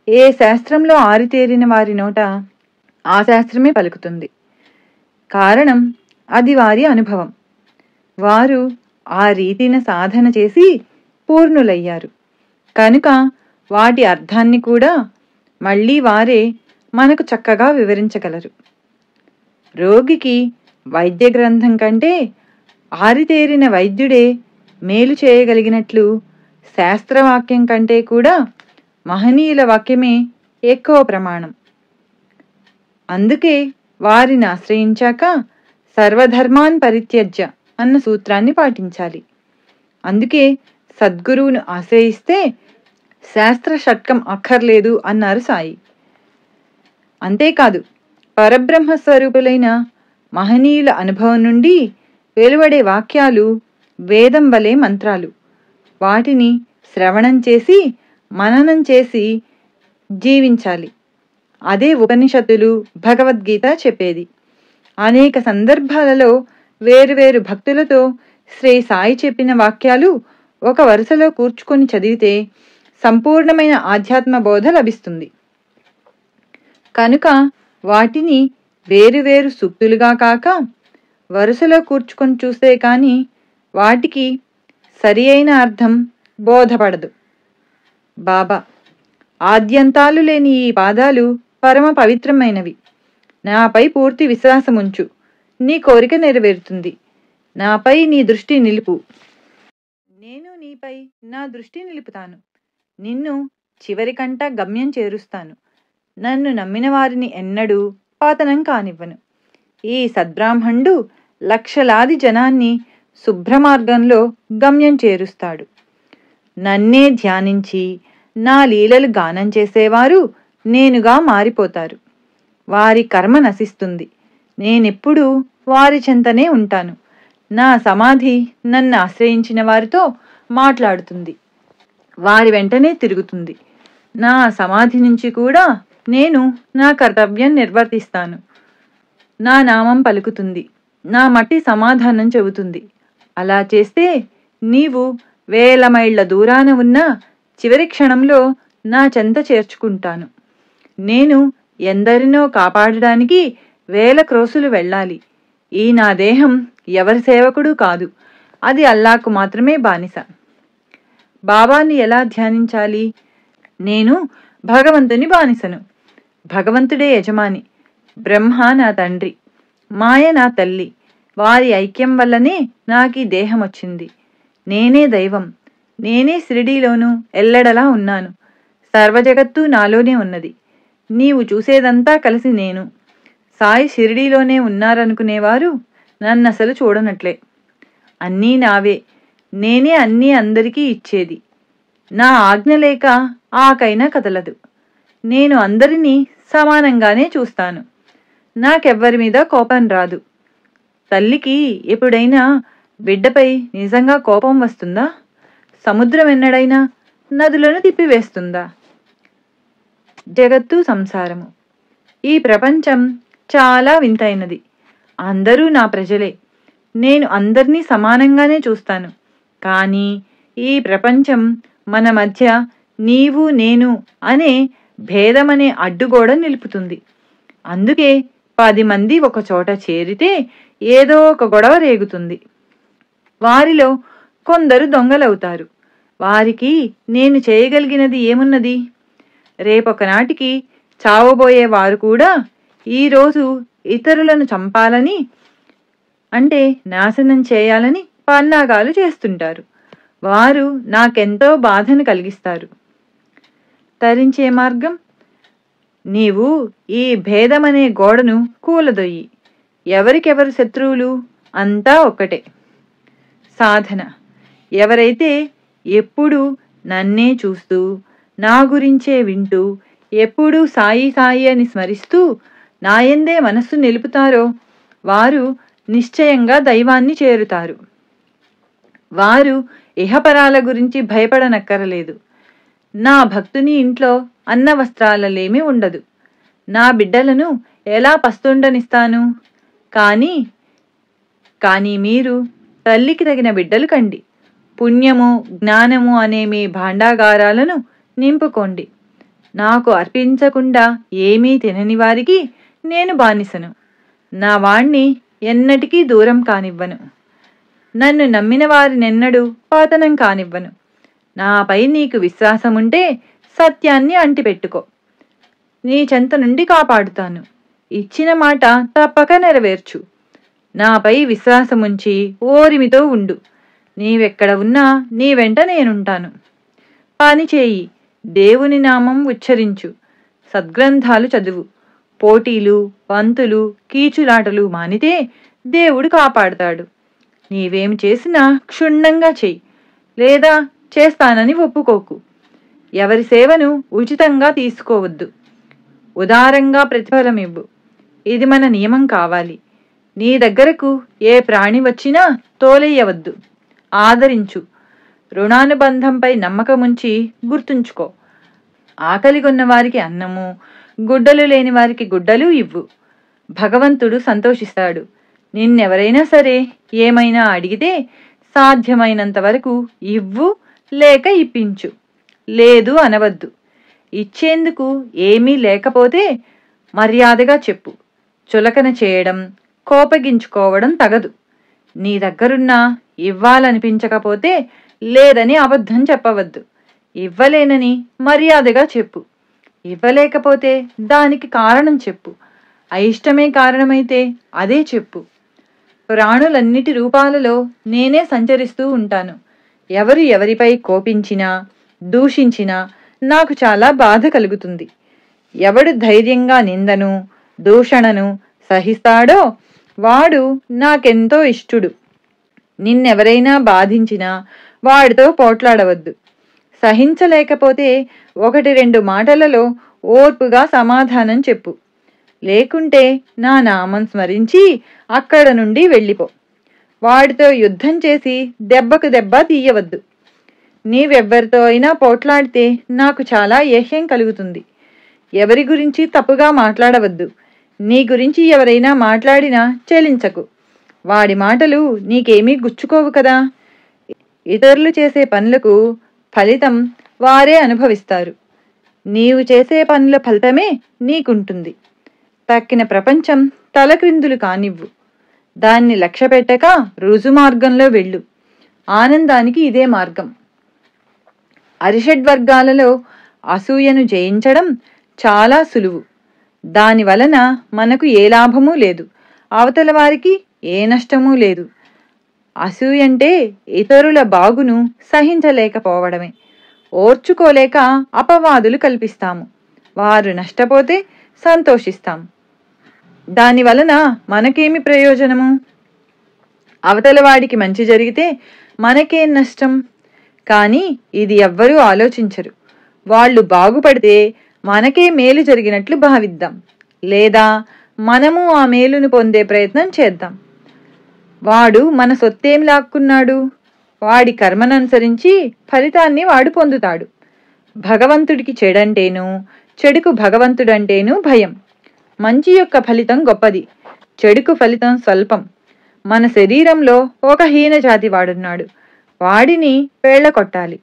ఏ శాస్త్రంలో ఆరితేరిన వారి నోట ఆ శాస్త్రమే పలుకుతుంది. కారణం అది వారి అనుభవం. వారు ఆ రీతిన సాధన చేసి పూర్ణులయ్యారు కనుక వాటి అర్థాన్ని కూడా మళ్ళీ వారే మనకు చక్కగా వివరించగలరు. రోగికి వైద్య గ్రంథం కంటే ఆరితేరిన వైద్యుడే మేలు చేయగలిగినట్లు శాస్త్రవాక్యం కంటే కూడా మహనీయుల వాక్యమే ఎక్కువ ప్రమాణం. అందుకే వారిని ఆశ్రయించాక సర్వధర్మాన్ పరిత్యజ్య అన్న సూత్రాన్ని పాటించాలి. అందుకే సద్గురువును ఆశ్రయిస్తే శాస్త్ర షట్కం అక్కర్లేదు అన్నారు సాయి. అంతేకాదు, పరబ్రహ్మ స్వరూపులైన మహనీయుల అనుభవం నుండి వెలువడే వాక్యాలు వేదం వలె మంత్రాలు. వాటిని శ్రవణం చేసి మననం చేసి జీవించాలి. అదే ఉపనిషత్తులు, భగవద్గీత చెప్పేది. అనేక సందర్భాలలో వేరువేరు భక్తులతో శ్రీ సాయి చెప్పిన వాక్యాలు ఒక వరుసలో కూర్చుకొని చదివితే సంపూర్ణమైన ఆధ్యాత్మ బోధ లభిస్తుంది. కనుక వాటిని వేరువేరు సూక్తులుగా కాక వరుసలో కూర్చుకొని చూస్తే కానీ వాటికి సరి అయిన అర్థం బోధపడదు. బాబా: ఆద్యంతాలు లేని ఈ పాదాలు పరమ పవిత్రమైనవి. నాపై పూర్తి విశ్వాసముంచు, నీ కోరిక నెరవేరుతుంది. నాపై నీ దృష్టి నిలుపు, నేను నీపై నా దృష్టి నిలుపుతాను. నిన్ను చివరికంట గమ్యం చేరుస్తాను. నన్ను నమ్మిన వారిని ఎన్నడూ పాతనం కానివ్వను. ఈ సద్బ్రాహ్మణుడు లక్షలాది జనాన్ని శుభ్రమార్గంలో గమ్యం చేరుస్తాడు. నన్నే ధ్యానించి నా లీలలు గానం చేసేవారు నేనుగా మారిపోతారు. వారి కర్మ నశిస్తుంది. నేనెప్పుడూ వారి చెంతనే ఉంటాను. నా సమాధి నన్ను ఆశ్రయించిన వారితో మాట్లాడుతుంది, వారి వెంటనే తిరుగుతుంది. నా సమాధి నుంచి కూడా నేను నా కర్తవ్యం నిర్వర్తిస్తాను. నా నామం పలుకుతుంది, నా మట్టి సమాధానం చెబుతుంది. అలా చేస్తే నీవు వేల మైళ్ళ దూరాన ఉన్న చివరి క్షణంలో నా చెంత చేర్చుకుంటాను. నేను ఎందరినో కాపాడడానికి వేల క్రోసులు వెళ్ళాలి. ఈ నా దేహం ఎవరి సేవకుడు కాదు, అది అల్లాకు మాత్రమే బానిస. బాబాని ఎలా ధ్యానించాలి? నేను భగవంతుని బానిసను. భగవంతుడే యజమాని. బ్రహ్మ నా తండ్రి, మాయ నా తల్లి. వారి ఐక్యం వల్లనే నాకీ దేహం వచ్చింది. నేనే దైవం. నేనే షిరిడీలోనూ ఎల్లడలా ఉన్నాను. సర్వజగత్తు నాలోనే ఉన్నది. నీవు చూసేదంతా కలిసి నేను. సాయి షిరిడీలోనే ఉన్నారనుకునేవారు నన్నసలు చూడనట్లే. అన్నీ నావే. నేనే అన్నీ అందరికీ ఇచ్చేది. నా ఆజ్ఞ లేక ఆకైనా కదలదు. నేను అందరినీ సమానంగానే చూస్తాను. నాకెవ్వరి మీద కోపం రాదు. తల్లికి ఎప్పుడైనా బిడ్డపై నిజంగా కోపం వస్తుందా? సముద్రం ఎన్నడైనా నదులను తిప్పివేస్తుందా? జగత్తు సంసారము. ఈ ప్రపంచం చాలా వింతైనది. అందరూ నా ప్రజలే. నేను అందరినీ సమానంగానే చూస్తాను. కానీ ఈ ప్రపంచం మన మధ్య నీవు నేను అనే భేదమనే అడ్డుగోడ నిలుపుతుంది. అందుకే 10 మంది ఒక చోట చేరితే ఏదో ఒక గొడవ రేగుతుంది. వారిలో కొందరు దొంగలవుతారు. వారికి నేను చేయగలిగినది ఏమున్నది? రేపొకనాటికి చావబోయే వారు కూడా ఈరోజు ఇతరులను చంపాలని, అంటే నాశనం చేయాలని పన్నాగాలు చేస్తుంటారు. వారు నాకెంతో బాధను కలిగిస్తారు. తరించే మార్గం? నీవు ఈ భేదమనే గోడను కూలదొయ్యి. ఎవరికెవరు శత్రువులు? అంతా ఒక్కటే. సాధన: ఎవరైతే ఎప్పుడూ నన్నే చూస్తూ, నా గురించే వింటూ, ఎప్పుడూ సాయి సాయి అని స్మరిస్తూ నాయందే మనస్సు నిలుపుతారో వారు నిశ్చయంగా దైవాన్ని చేరుతారు. వారు ఇహపరాల గురించి భయపడనక్కరలేదు. నా భక్తుని ఇంట్లో అన్న వస్త్రాలలేమీ ఉండదు. నా బిడ్డలను ఎలా పస్తుండనిస్తాను? కానీ మీరు తల్లికి తగిన బిడ్డలు కండి. పుణ్యము జ్ఞానము అనే మీ భాండాగారాలను నింపుకోండి. నాకు అర్పించకుండా ఏమీ తినని వారికి నేను బానిసను. నా వాణ్ణి ఎన్నటికీ దూరం కానివ్వను. నన్ను నమ్మిన వారినెన్నడూ పాతనం కానివ్వను. నాపై నీకు విశ్వాసముంటే సత్యాన్ని అంటిపెట్టుకో. నీ చెంత నుండి కాపాడుతాను. ఇచ్చిన మాట తప్పక నెరవేర్చు. నాపై విశ్వాసముంచి ఓరిమితో ఉండు. నీవెక్కడ ఉన్నా నీ వెంట నేనుంటాను. పని చేయి. దేవుని నామం ఉచ్చరించు. సద్గ్రంథాలు చదువు. పోటీలు, పంతులు, కీచులాటలు మానితే దేవుడు కాపాడుతాడు. నీవేమి చేసినా క్షుణ్ణంగా చెయ్యి, లేదా చేస్తానని ఒప్పుకోకు. ఎవరి సేవను ఉచితంగా తీసుకోవద్దు. ఉదారంగా ప్రతిఫలం ఇవ్వు. ఇది మన నియమం కావాలి. నీ దగ్గరకు ఏ ప్రాణి వచ్చినా తోలెయ్యవద్దు. ఆదరించు. రుణానుబంధంపై నమ్మకముంచి గుర్తుంచుకో. ఆకలిగొన్న వారికి అన్నము, గుడ్డలు లేని వారికి గుడ్డలు ఇవ్వు. భగవంతుడు సంతోషిస్తాడు. నిన్నెవరైనా సరే ఏమైనా అడిగితే సాధ్యమైనంత వరకు ఇవ్వు, లేక ఇప్పించు. లేదు అనవద్దు. ఇచ్చేందుకు ఏమీ లేకపోతే మర్యాదగా చెప్పు. చులకన చేయడం, కోపగించుకోవడం తగదు. నీ దగ్గరున్నా ఇవ్వాలనిపించకపోతే లేదని అబద్ధం చెప్పవద్దు. ఇవ్వలేనని మర్యాదగా చెప్పు. ఇవ్వలేకపోతే దానికి కారణం చెప్పు. అయిష్టమే కారణమైతే అదే చెప్పు. ప్రాణులన్నిటి రూపాలలో నేనే సంచరిస్తూ ఉంటాను. ఎవరు ఎవరిపై కోపించినా, దూషించినా నాకు చాలా బాధ కలుగుతుంది. ఎవడు ధైర్యంగా నిందను, దూషణను సహిస్తాడో వాడు నాకెంతో ఇష్టుడు. నిన్నెవరైనా బాధించినా వాడితో పోట్లాడవద్దు. సహించలేకపోతే 1-2 మాటలలో ఓర్పుగా సమాధానం చెప్పు. లేకుంటే నా నామం స్మరించి అక్కడ నుండి వెళ్ళిపో. వాడితో యుద్ధం చేసి దెబ్బకు దెబ్బ తీయవద్దు. నీవెవ్వరితో అయినా పోట్లాడితే నాకు చాలా ఏహ్యం కలుగుతుంది. ఎవరి గురించి తప్పుగా మాట్లాడవద్దు. నీ గురించి ఎవరైనా మాట్లాడినా చెలించకు. వాడి మాటలు నీకేమీ గుచ్చుకోవు కదా. ఇతరులు చేసే పనులకు ఫలితం వారే అనుభవిస్తారు. నీవు చేసే పనుల ఫలితమే నీకుంటుంది. తక్కిన ప్రపంచం తలక్రిందులు కానివ్వు. దాన్ని లక్ష్యపెట్టక రుజుమార్గంలో వెళ్ళు. ఆనందానికి ఇదే మార్గం. అరిషడ్వర్గాలలో అసూయను జయించడం చాలా సులువు. దాని వలన మనకు ఏ లాభమూ లేదు, అవతల వారికి ఏ నష్టమూ లేదు. అసూయంటే ఇతరుల బాగును సహించలేకపోవడమే. ఓర్చుకోలేక అపవాదులు కల్పిస్తాము. వారు నష్టపోతే సంతోషిస్తాం. దాని వలన మనకేమి ప్రయోజనము? అవతల వాడికి మంచి జరిగితే మనకేం నష్టం? కానీ ఇది ఎవ్వరూ ఆలోచించరు. వాళ్ళు బాగుపడితే మనకే మేలు జరిగినట్లు భావిద్దాం, లేదా మనము ఆ మేలును పొందే ప్రయత్నం చేద్దాం. వాడు మన సొత్తేం లాక్కున్నాడు? వాడి కర్మననుసరించి ఫలితాన్ని వాడు పొందుతాడు. భగవంతుడికి చెడంటేనూ, చెడుకు భగవంతుడంటేనూ భయం. మంచి యొక్క ఫలితం గొప్పది, చెడుకు ఫలితం స్వల్పం. మన శరీరంలో ఒక హీనజాతి వాడున్నాడు. వాడిని పేళ్లకొట్టాలి.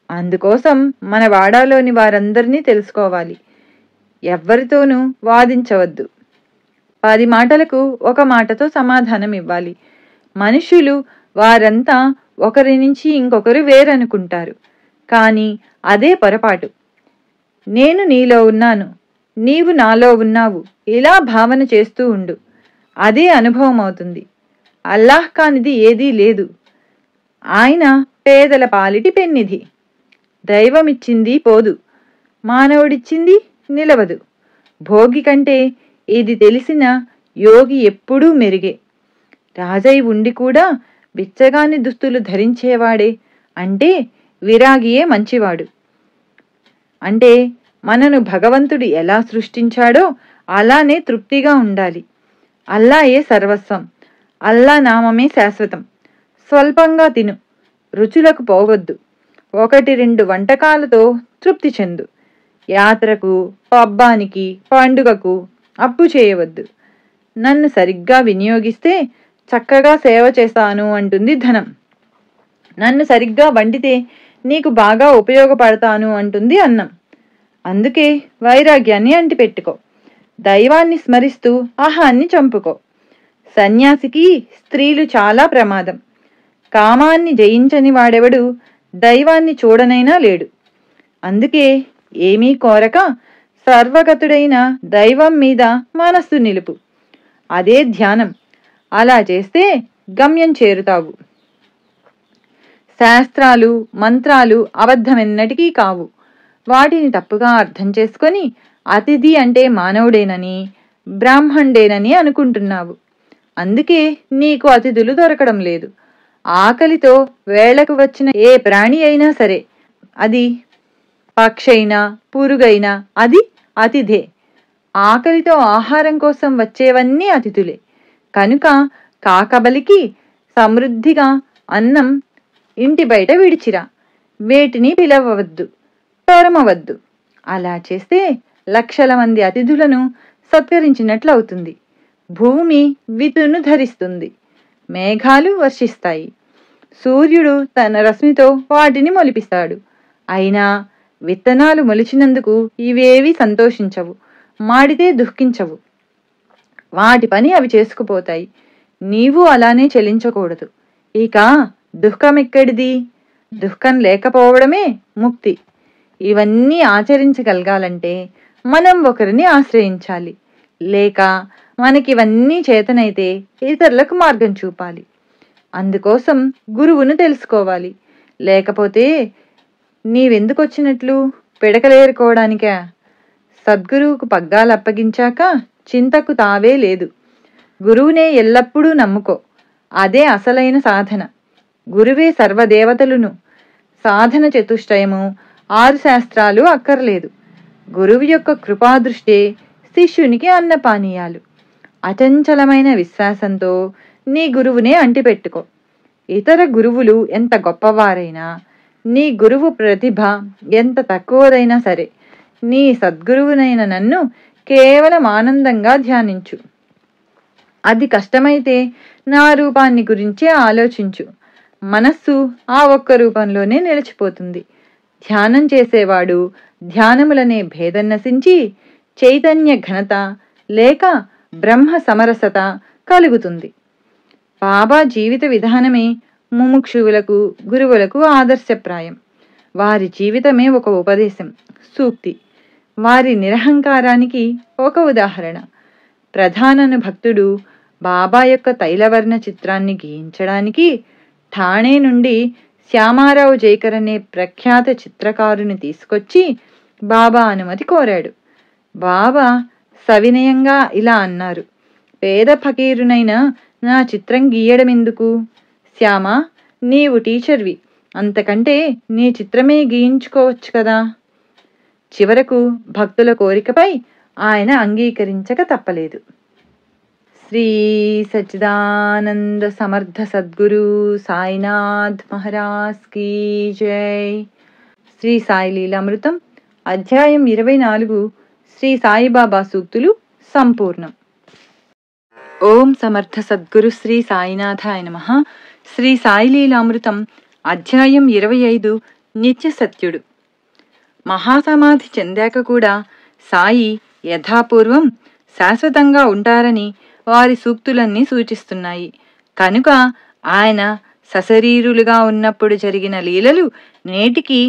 అందుకోసం మన వాడాలోని వారందరినీ తెలుసుకోవాలి. ఎవ్వరితోనూ వాదించవద్దు. 10 మాటలకు 1 మాటతో సమాధానం ఇవ్వాలి. మనుషులు వారంతా ఒకరి నుంచి ఇంకొకరు వేరనుకుంటారు. కానీ అదే పొరపాటు. నేను నీలో ఉన్నాను, నీవు నాలో ఉన్నావు, ఇలా భావన చేస్తూ ఉండు. అదే అనుభవం అవుతుంది. అల్లాహ్ కానిది ఏదీ లేదు. ఆయన పేదల పాలిటి పెన్నిధి. దైవమిచ్చింది పోదు, మానవుడిచ్చింది నిలవదు. భోగి కంటే ఇది తెలిసిన యోగి ఎప్పుడూ మెరుగే. రాజై ఉండి కూడా బిచ్చగాని దుస్తులు ధరించేవాడే అంటే విరాగియే మంచివాడు. అంటే మనను భగవంతుడు ఎలా సృష్టించాడో అలానే తృప్తిగా ఉండాలి. అల్లాయే సర్వస్వం. అల్లా నామమే శాశ్వతం. స్వల్పంగా తిను, రుచులకు పోవద్దు. 1-2 వంటకాలతో తృప్తి చెందు. యాత్రకు, పబ్బానికి, పండుగకు అప్పు చేయవద్దు. నన్ను సరిగ్గా వినియోగిస్తే చక్కగా సేవ చేస్తాను అంటుంది ధనం. నన్ను సరిగ్గా వండితే నీకు బాగా ఉపయోగపడతాను అంటుంది అన్నం. అందుకే వైరాగ్యాన్ని అంటిపెట్టుకో. దైవాన్ని స్మరిస్తూ అహాన్ని చంపుకో. సన్యాసికి స్త్రీలు చాలా ప్రమాదం. కామాన్ని జయించని వాడెవడు దైవాన్ని చూడనైనా లేడు. అందుకే ఏమీ కోరక సర్వగతుడైన దైవం మీద మనస్సు నిలుపు. అదే ధ్యానం. అలా చేస్తే గమ్యం చేరుతావు. శాస్త్రాలు, మంత్రాలు అబద్ధమెన్నటికీ కావు. వాటిని తప్పుగా అర్థం చేసుకొని అతిథి అంటే మానవుడేనని, బ్రాహ్మణుడేనని అనుకుంటున్నావు. అందుకే నీకు అతిథులు దొరకడం లేదు. ఆకలితో వేళకు వచ్చిన ఏ ప్రాణి అయినా సరే, అది పక్షైనా పురుగైనా, అది అతిథే. ఆకలితో ఆహారం కోసం వచ్చేవన్నీ అతిథులే. కనుక కాకబలికి సమృద్ధిగా అన్నం ఇంటి బయట విడిచిరా. వేటిని పిలవవద్దు, తరమవద్దు. అలా చేస్తే లక్షల మంది అతిథులను సత్కరించినట్లవుతుంది. భూమి వితును ధరిస్తుంది, మేఘాలు వర్షిస్తాయి, సూర్యుడు తన రశ్మితో వాటిని మొలిపిస్తాడు. అయినా విత్తనాలు మొలిచినందుకు ఇవేవి సంతోషించవు, మాడితే దుఃఖించవు. వాటి పని అవి చేసుకుపోతాయి. నీవు అలానే చెలించకూడదు. ఇక దుఃఖమెక్కడిది? దుఃఖం లేకపోవడమే ముక్తి. ఇవన్నీ ఆచరించగలగాలంటే మనం ఒకరిని ఆశ్రయించాలి, లేక మనకివన్నీ చేతనైతే ఇతరులకు మార్గం చూపాలి. అందుకోసం గురువును తెలుసుకోవాలి. లేకపోతే నీవెందుకొచ్చినట్లు? పిడకలేరుకోవడానికా? సద్గురువుకు పగ్గాలు అప్పగించాక చింతకు తావే లేదు. గురువునే ఎల్లప్పుడూ నమ్ముకో. అదే అసలైన సాధన. గురువే సర్వదేవతలును. సాధన చతుష్టయము, 6 శాస్త్రాలు అక్కర్లేదు. గురువు యొక్క కృపాదృష్టే శిష్యునికి అన్నపానీయాలు. అచంచలమైన విశ్వాసంతో నీ గురువునే అంటిపెట్టుకో. ఇతర గురువులు ఎంత గొప్పవారైనా, నీ గురువు ప్రతిభ ఎంత తక్కువదైనా సరే, నీ సద్గురువునైన నన్ను కేవలం ఆనందంగా ధ్యానించు. అది కష్టమైతే నా రూపాన్ని గురించే ఆలోచించు. మనస్సు ఆ ఒక్క రూపంలోనే నిలిచిపోతుంది. ధ్యానం చేసేవాడు ధ్యానములనే భేదం నశించి చైతన్య ఘనత లేక బ్రహ్మ సమరసత కలుగుతుంది. బాబా జీవిత విధానమే ముముక్షువులకు, గురువులకు ఆదర్శప్రాయం. వారి జీవితమే ఒక ఉపదేశం, సూక్తి. వారి నిరహంకారానికి ఒక ఉదాహరణ. ప్రధానను భక్తుడు బాబా యొక్క తైలవర్ణ చిత్రాన్ని గీయించడానికి ఠాణే నుండి శ్యామారావు జైకర్ అనే ప్రఖ్యాత చిత్రకారుని తీసుకొచ్చి బాబా అనుమతి కోరాడు. బాబా సవినయంగా ఇలా అన్నారు: పేద ఫకీరునైన నా చిత్రం గీయడమెందుకు? శ్యామా, నీవు టీచర్వి, అంతకంటే నీ చిత్రమే గీయించుకోవచ్చు కదా. చివరకు భక్తుల కోరికపై ఆయన అంగీకరించక తప్పలేదు. శ్రీ సచ్చిదానంద సమర్థ సద్గురు సాయినాథ్ మహారాజ్ కీ జై. శ్రీ సాయి లీలామృతం అధ్యాయం 24 శ్రీ సాయిబాబా సూక్తులు సంపూర్ణం. ఓం సమర్థ సద్గురు శ్రీ సాయినాథాయ నమః. శ్రీ సాయి లీలామృతం అధ్యాయం 25 నిత్య సత్యుడు. మహాసమాధి చెందాక కూడా సాయి యథాపూర్వం శాశ్వతంగా ఉంటారని వారి సూక్తులన్నీ సూచిస్తున్నాయి. కనుక ఆయన సశరీరులుగా ఉన్నప్పుడు జరిగిన లీలలు నేటికి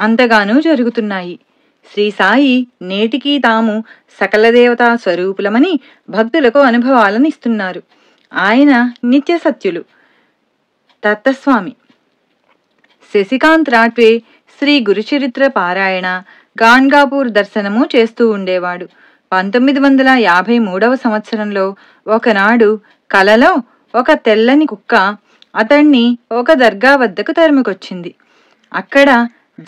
అంతగానూ జరుగుతున్నాయి. శ్రీ సాయి నేటికి తాము సకల దేవతా స్వరూపులమని భక్తులకు అనుభవాలను ఇస్తున్నారు. ఆయన నిత్య సత్యులు. దత్తస్వామి శశికాంత్ రాట్వే శ్రీ గురుచరిత్ర పారాయణ, గాన్గాపూర్ దర్శనము చేస్తూ ఉండేవాడు. 1953వ సంవత్సరంలో ఒకనాడు కలలో ఒక తెల్లని కుక్క అతణ్ణి ఒక దర్గా వద్దకు తరుముకొచ్చింది. అక్కడ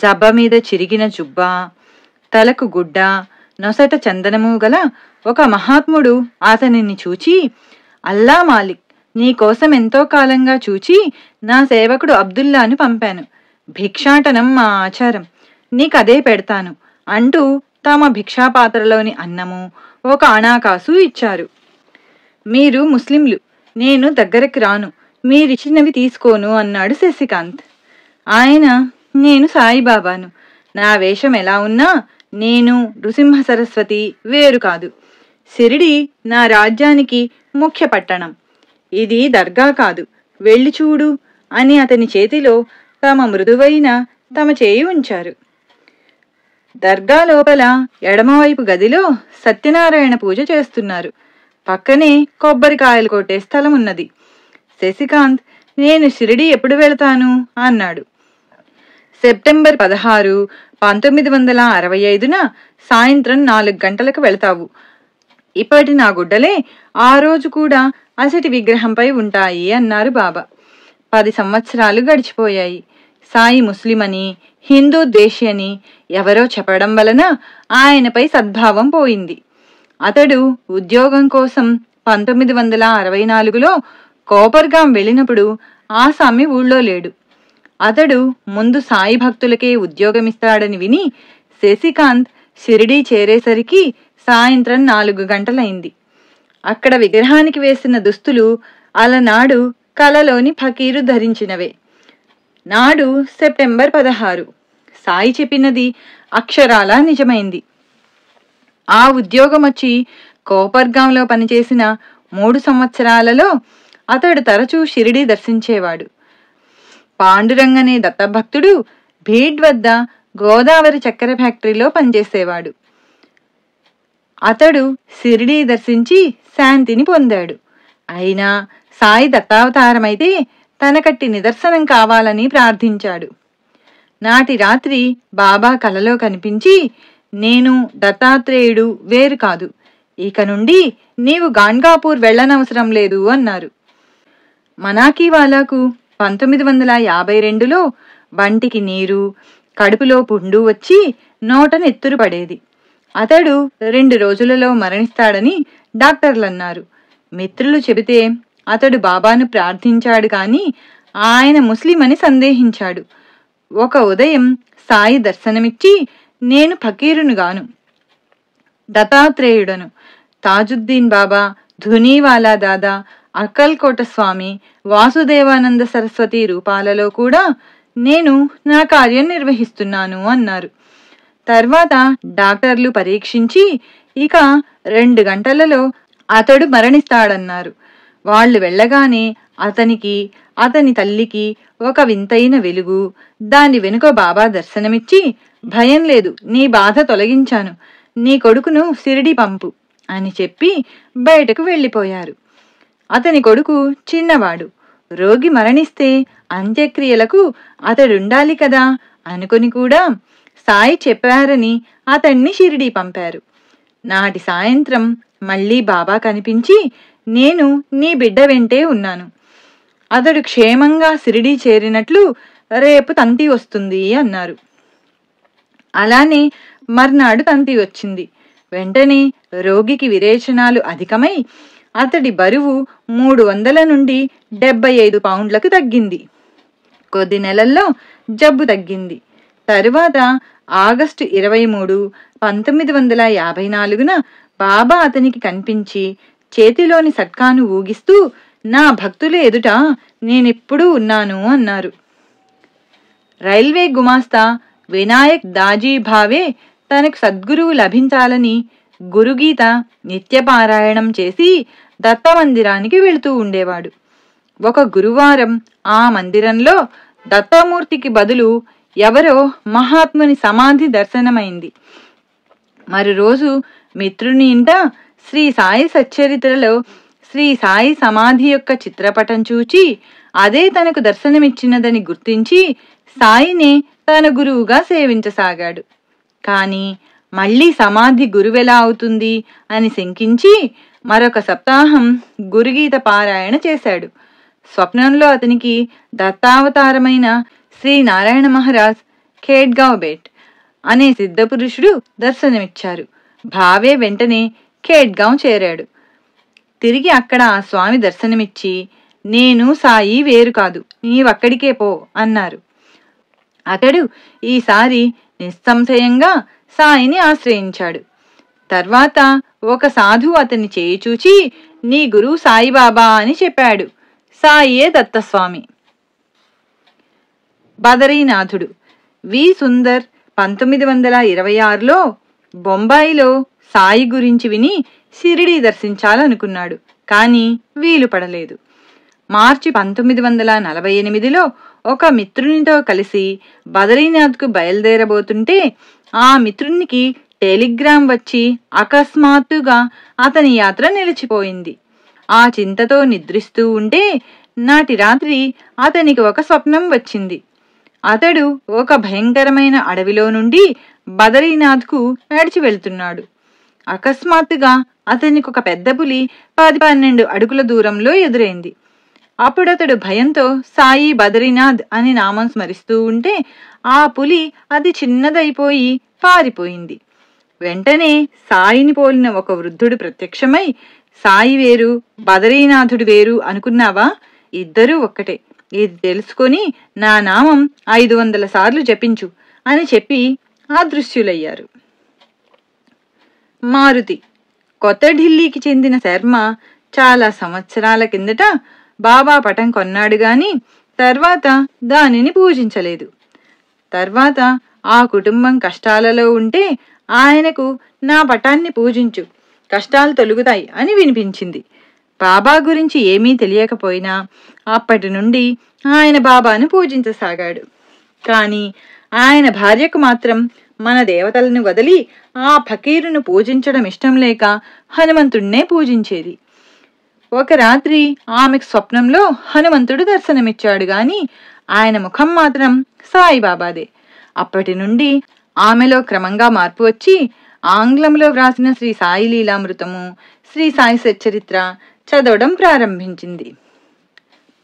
జబ్బ మీద చిరిగిన జుబ్బా, తలకు గుడ్డ, నొసట చందనము గల ఒక మహాత్ముడు అతనిని చూచి, అల్లా మాలిక్, నీకోసం ఎంతో కాలంగా చూచి నా సేవకుడు అబ్దుల్లాను పంపాను. భిక్షాటనం మా ఆచారం, నీకదే పెడతాను అంటూ తమ భిక్షాపాత్రలోని అన్నము, ఒక అణాకాసు ఇచ్చారు. మీరు ముస్లింలు, నేను దగ్గరకు రాను, మీరిచ్చినవి తీసుకోను అన్నాడు శశికాంత్. ఆయన, నేను సాయిబాబాను, నా వేషం ఎలా ఉన్నా నేను నృసింహ సరస్వతి వేరు కాదు. షిరిడి నా రాజ్యానికి ముఖ్య పట్టణం, ఇది దర్గా కాదు, వెళ్ళి చూడు అని అతని చేతిలో తమ మృదువైన తమ చేయి ఉంచారు. దర్గా లోపల ఎడమవైపు గదిలో సత్యనారాయణ పూజ చేస్తున్నారు. పక్కనే కొబ్బరికాయలు కొట్టే స్థలం ఉన్నది. శశికాంత్, నేను షిరిడి ఎప్పుడు వెళతాను అన్నాడు. సెప్టెంబర్ 16, 1965న సాయంత్రం 4 గంటలకు వెళతావు. ఇప్పటి నా గుడ్డలే ఆ రోజు కూడా అసటి విగ్రహంపై ఉంటాయి అన్నారు బాబా. 10 సంవత్సరాలు గడిచిపోయాయి. సాయి ముస్లిమని, హిందూ ద్వేషి అని ఎవరో చెప్పడం వలన ఆయనపై సద్భావం పోయింది. అతడు ఉద్యోగం కోసం 1964లో కోపర్గాం వెళ్ళినప్పుడు ఆసామి ఊళ్ళో లేడు. అతడు ముందు సాయి భక్తులకే ఉద్యోగమిస్తాడని విని శశికాంత్ షిరిడీ చేరేసరికి సాయంత్రం 4 గంటలైంది. అక్కడ విగ్రహానికి వేసిన దుస్తులు అలనాడు కలలోని ఫకీరు ధరించినవే. నాడు సెప్టెంబర్ 16. సాయి చెప్పినది అక్షరాలా నిజమైంది. ఆ ఉద్యోగం వచ్చి కోపర్గాంలో పనిచేసిన 3 సంవత్సరాలలో అతడు తరచూ షిరిడీ దర్శించేవాడు. పాండురంగనే దత్తభక్తుడు భీడ్ వద్ద గోదావరి చక్కెర ఫ్యాక్టరీలో పనిచేసేవాడు. అతడు షిరిడీ దర్శించి శాంతిని పొందాడు. అయినా సాయి దత్తావతారమైతే తనకట్టి నిదర్శనం కావాలని ప్రార్థించాడు. నాటి రాత్రి బాబా కలలో కనిపించి, నేను దత్తాత్రేయుడు వేరు కాదు, ఇక నుండి నీవు గాన్గాపూర్ వెళ్ళనవసరం లేదు అన్నారు. మనాకీవాలాకు 1952లో వంటికి నీరు, కడుపులో పుండు వచ్చి నోట నెత్తురు పడేది. అతడు 2 రోజులలో మరణిస్తాడని డాక్టర్లన్నారు. మిత్రులు చెబితే అతడు బాబాను ప్రార్థించాడు కాని ఆయన ముస్లిం అని సందేహించాడు. ఒక ఉదయం సాయి దర్శనమిచ్చి, నేను ఫకీరునుగాను, దత్తాత్రేయుడను, తాజుద్దీన్ బాబా, ధునీవాలా దాదా, అక్కల్కోట స్వామి, వాసుదేవానంద సరస్వతి రూపాలలో కూడా నేను నా కార్యం నిర్వహిస్తున్నాను అన్నారు. తర్వాత డాక్టర్లు పరీక్షించి ఇక 2 గంటలలో అతడు మరణిస్తాడన్నారు. వాళ్ళు వెళ్ళగానే అతనికి, అతని తల్లికి ఒక వింతైన వెలుగు, దాని వెనుక బాబా దర్శనమిచ్చి, భయం లేదు, నీ బాధ తొలగించాను, నీ కొడుకును షిరిడీ పంపు అని చెప్పి బయటకు వెళ్ళిపోయారు. అతని కొడుకు చిన్నవాడు. రోగి మరణిస్తే అంత్యక్రియలకు అతడుండాలి కదా అనుకుని కూడా సాయి చెప్పారని అతన్ని షిరిడీ పంపారు. నాటి సాయంత్రం మళ్ళీ బాబా కనిపించి, నేను నీ బిడ్డ వెంటే ఉన్నాను, అతడు క్షేమంగా షిరిడీ చేరినట్లు రేపు తంతి వస్తుంది అన్నారు. అలానే మర్నాడు తంతి వచ్చింది. వెంటనే రోగికి విరేచనాలు అధికమై అతడి బరువు 300 నుండి 75 పౌండ్లకు తగ్గింది. కొద్ది నెలల్లో జబ్బు తగ్గింది. తరువాత ఆగస్టు 23, 1954న బాబా అతనికి కనిపించి చేతిలోని సట్కాను ఊగిస్తూ, నా భక్తుల ఎదుట నేనెప్పుడూ ఉన్నాను అన్నారు. రైల్వే గుమాస్తా వినాయక్ దాజీ భావే తనకు సద్గురువు లభించాలని గురుగీత నిత్యపారాయణం చేసి దత్తమందిరానికి వెళుతూ ఉండేవాడు. ఒక గురువారం ఆ మందిరంలో దత్తమూర్తికి బదులు ఎవరో మహాత్ముని సమాధి దర్శనమైంది. మరురోజు మిత్రుని ఇంట శ్రీ సాయి సచ్చరిత్రలో శ్రీ సాయి సమాధి యొక్క చిత్రపటం చూచి అదే తనకు దర్శనమిచ్చినదని గుర్తించి సాయినే తన గురువుగా సేవించసాగాడు. కాని మళ్లీ సమాధి గురువెలా అవుతుంది అని శంకించి మరొక సప్తాహం గురుగీత పారాయణ చేశాడు. స్వప్నంలో అతనికి దత్తావతారమైన శ్రీ నారాయణ మహారాజ్ ఖేడ్గావ్ బేట్ అనే సిద్ధపురుషుడు దర్శనమిచ్చారు. భావే వెంటనే ఖేడ్గావ్ చేరాడు. తిరిగి అక్కడ ఆ స్వామి దర్శనమిచ్చి, నేను సాయి వేరు కాదు, నీవక్కడికే పో అన్నారు. అతడు ఈసారి నిస్సంశయంగా సాయిని ఆశ్రయించాడు. తర్వాత ఒక సాధువు అతన్ని చేయి చూచి, నీ గురువు సాయిబాబా అని చెప్పాడు. సాయియే దత్తస్వామి. బదరీనాథుడు వి సుందర్ 1926లో బొంబాయిలో సాయి గురించి విని షిరిడీ దర్శించాలనుకున్నాడు. కానీ వీలు పడలేదు. మార్చి 1948లో ఒక మిత్రునితో కలిసి బదరీనాథ్కు బయలుదేరబోతుంటే ఆ మిత్రునికి టెలిగ్రామ్ వచ్చి అకస్మాత్తుగా అతని యాత్ర నిలిచిపోయింది. ఆ చింతతో నిద్రిస్తూ ఉంటే నాటి రాత్రి అతనికి ఒక స్వప్నం వచ్చింది. అతడు ఒక భయంకరమైన అడవిలో నుండి బదరీనాథ్కు నడిచి వెళ్తున్నాడు. అకస్మాత్తుగా అతనికి ఒక పెద్ద పులి 10-12 అడుగుల దూరంలో ఎదురైంది. అప్పుడతడు భయంతో సాయి బదరీనాథ్ అని నామం స్మరిస్తూ ఉంటే ఆ పులి అది చిన్నదైపోయి పారిపోయింది. వెంటనే సాయిని పోలిన ఒక వృద్ధుడు ప్రత్యక్షమై, సాయి వేరు బదరీనాథుడు వేరు అనుకున్నావా? ఇద్దరూ ఒక్కటే. ఇది తెలుసుకొని నా నామం 500 సార్లు జపించు అని చెప్పి అదృశ్యులయ్యారు. మారుతి. కొత్త ఢిల్లీకి చెందిన శర్మ చాలా సంవత్సరాల కిందట బాబా పటం కొన్నాడు గాని తర్వాత దానిని పూజించలేదు. తర్వాత ఆ కుటుంబం కష్టాలలో ఉంటే ఆయనకు నా పటాన్ని పూజించు, కష్టాలు తొలుగుతాయి అని వినిపించింది. బాబా గురించి ఏమీ తెలియకపోయినా అప్పటి నుండి ఆయన బాబాను పూజించసాగాడు. కానీ ఆయన భార్యకు మాత్రం మన దేవతలను వదిలి ఆ ఫకీరును పూజించడం ఇష్టం లేక హనుమంతుడినే పూజించేది. ఒక రాత్రి ఆమెకు స్వప్నంలో హనుమంతుడు దర్శనమిచ్చాడు గాని ఆయన ముఖం మాత్రం సాయిబాబాదే. అప్పటి నుండి ఆమెలో క్రమంగా మార్పు వచ్చి ఆంగ్లంలో వ్రాసిన శ్రీ సాయి లీలామృతము, శ్రీ సాయి సచ్చరిత్ర చదవడం ప్రారంభించింది.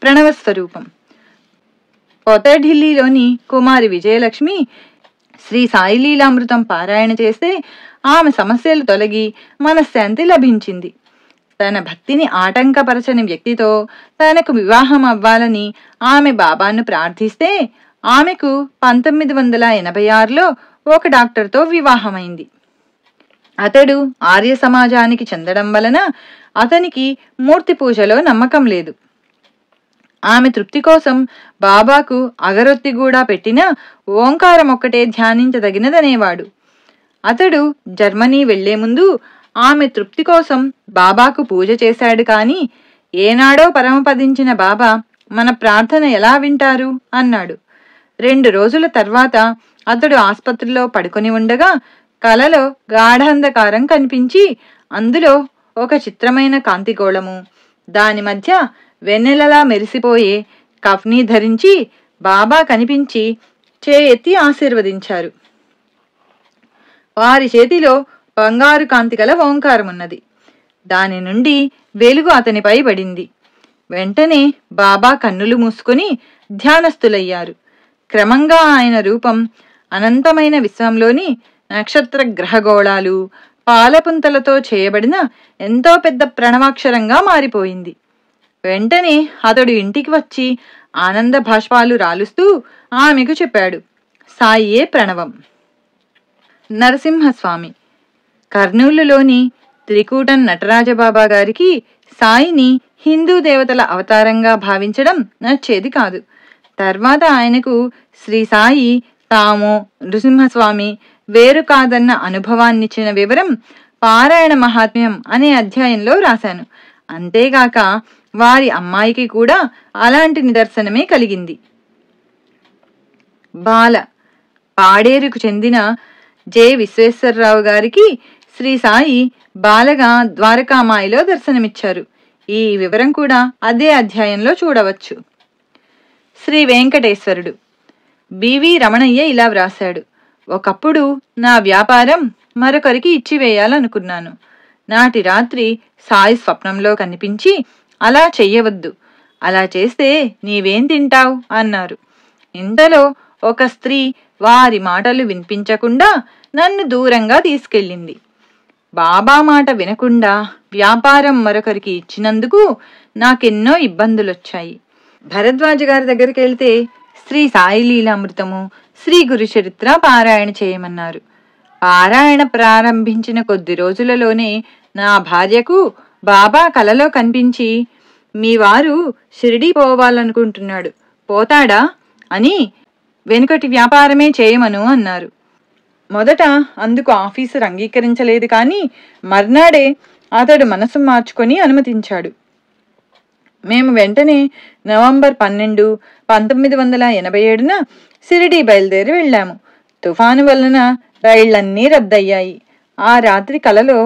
ప్రణవస్వరూపం. కొత్త ఢిల్లీలోని కుమారి విజయలక్ష్మి శ్రీ సాయి లీలామృతం పారాయణ చేస్తే ఆమె సమస్యలు తొలగి మనశ్శాంతి లభించింది. తన భక్తిని ఆటంకపరచని వ్యక్తితో తనకు వివాహం అవ్వాలని ఆమె బాబాను ప్రార్థిస్తే ఆమెకు 1986లో ఒక డాక్టర్తో వివాహమైంది. అతడు ఆర్య సమాజానికి చెందడం వలన అతనికి మూర్తి పూజలో నమ్మకం లేదు. ఆమె తృప్తి కోసం బాబాకు అగరొత్తి కూడా పెట్టినా ఓంకారం ఒక్కటే ధ్యానించదగినదనేవాడు. అతడు జర్మనీ వెళ్లే ముందు ఆమె తృప్తి కోసం బాబాకు పూజ చేశాడు. కాని ఏనాడో పరమపదించిన బాబా మన ప్రార్థన ఎలా వింటారు అన్నాడు. 2 రోజుల తర్వాత అతడు ఆస్పత్రిలో పడుకొని ఉండగా కలలో గాఢాంధకారం కనిపించి అందులో ఒక చిత్రమైన కాంతిగోళము, దాని మధ్య వెన్నెలలా మెరిసిపోయే కఫ్నీ ధరించి బాబా కనిపించి చేయెత్తి ఆశీర్వదించారు. వారి చేతిలో బంగారు కాంతి గల ఓంకారమున్నది. దాని నుండి వెలుగు అతనిపై పడింది. వెంటనే బాబా కన్నులు మూసుకొని ధ్యానస్థులయ్యారు. క్రమంగా ఆయన రూపం అనంతమైన విశ్వంలోని నక్షత్ర గ్రహగోళాలు, పాలపుంతలతో చేయబడిన ఎంతో పెద్ద ప్రణవాక్షరంగా మారిపోయింది. వెంటనే అతడు ఇంటికి వచ్చి ఆనంద భాష్పాలు రాలుస్తూ ఆమెకు చెప్పాడు, సాయియే ప్రణవం. నరసింహస్వామి. కర్నూలులోని త్రికూటం నటరాజబాబా గారికి సాయిని హిందూ దేవతల అవతారంగా భావించడం నచ్చేది కాదు. తర్వాత ఆయనకు శ్రీ సాయి తాము నృసింహస్వామి వేరు కాదన్న అనుభవాన్నిచ్చిన వివరం పారాయణ మహాత్మ్యం అనే అధ్యాయంలో రాశాను. అంతేగాక వారి అమ్మాయికి కూడా అలాంటి నిదర్శనమే కలిగింది. బాల. పాడేరుకు చెందిన జె విశ్వేశ్వరరావు గారికి శ్రీ సాయి బాలగా ద్వారకామాయిలో దర్శనమిచ్చారు. ఈ వివరం కూడా అదే అధ్యాయంలో చూడవచ్చు. శ్రీ వెంకటేశ్వరుడు. బివి రమణయ్య ఇలా వ్రాశాడు, ఒకప్పుడు నా వ్యాపారం మరొకరికి ఇచ్చివేయాలనుకున్నాను. నాటి రాత్రి సాయి స్వప్నంలో కనిపించి అలా చెయ్యవద్దు, అలా చేస్తే నీవేం తింటావు అన్నారు. ఇంతలో ఒక స్త్రీ వారి మాటలు వినిపించకుండా నన్ను దూరంగా తీసుకెళ్ళింది. బాబా మాట వినకుండా వ్యాపారం మరొకరికి ఇచ్చినందుకు నాకెన్నో ఇబ్బందులొచ్చాయి. భరద్వాజ గారి దగ్గరికి వెళ్తే శ్రీ సాయి లీలామృతము, శ్రీ గురు చరిత్ర పారాయణ చేయమన్నారు. పారాయణ ప్రారంభించిన కొద్ది రోజులలోనే నా భార్యకు బాబా కలలో కనిపించి, మీ వారు షిరిడీ పోవాలనుకుంటున్నాడు, పోతాడా అని వెనుకటి వ్యాపారమే చేయమను అన్నారు. మొదట అందుకు ఆఫీసర్ అంగీకరించలేదు. కానీ మర్నాడే అతడు మనసు మార్చుకొని అనుమతించాడు. మేము వెంటనే నవంబర్ 12, 1987న షిరిడీ బయలుదేరి వెళ్ళాము. తుఫాను వలన రైళ్లన్నీ రద్దయ్యాయి. ఆ రాత్రి కలలో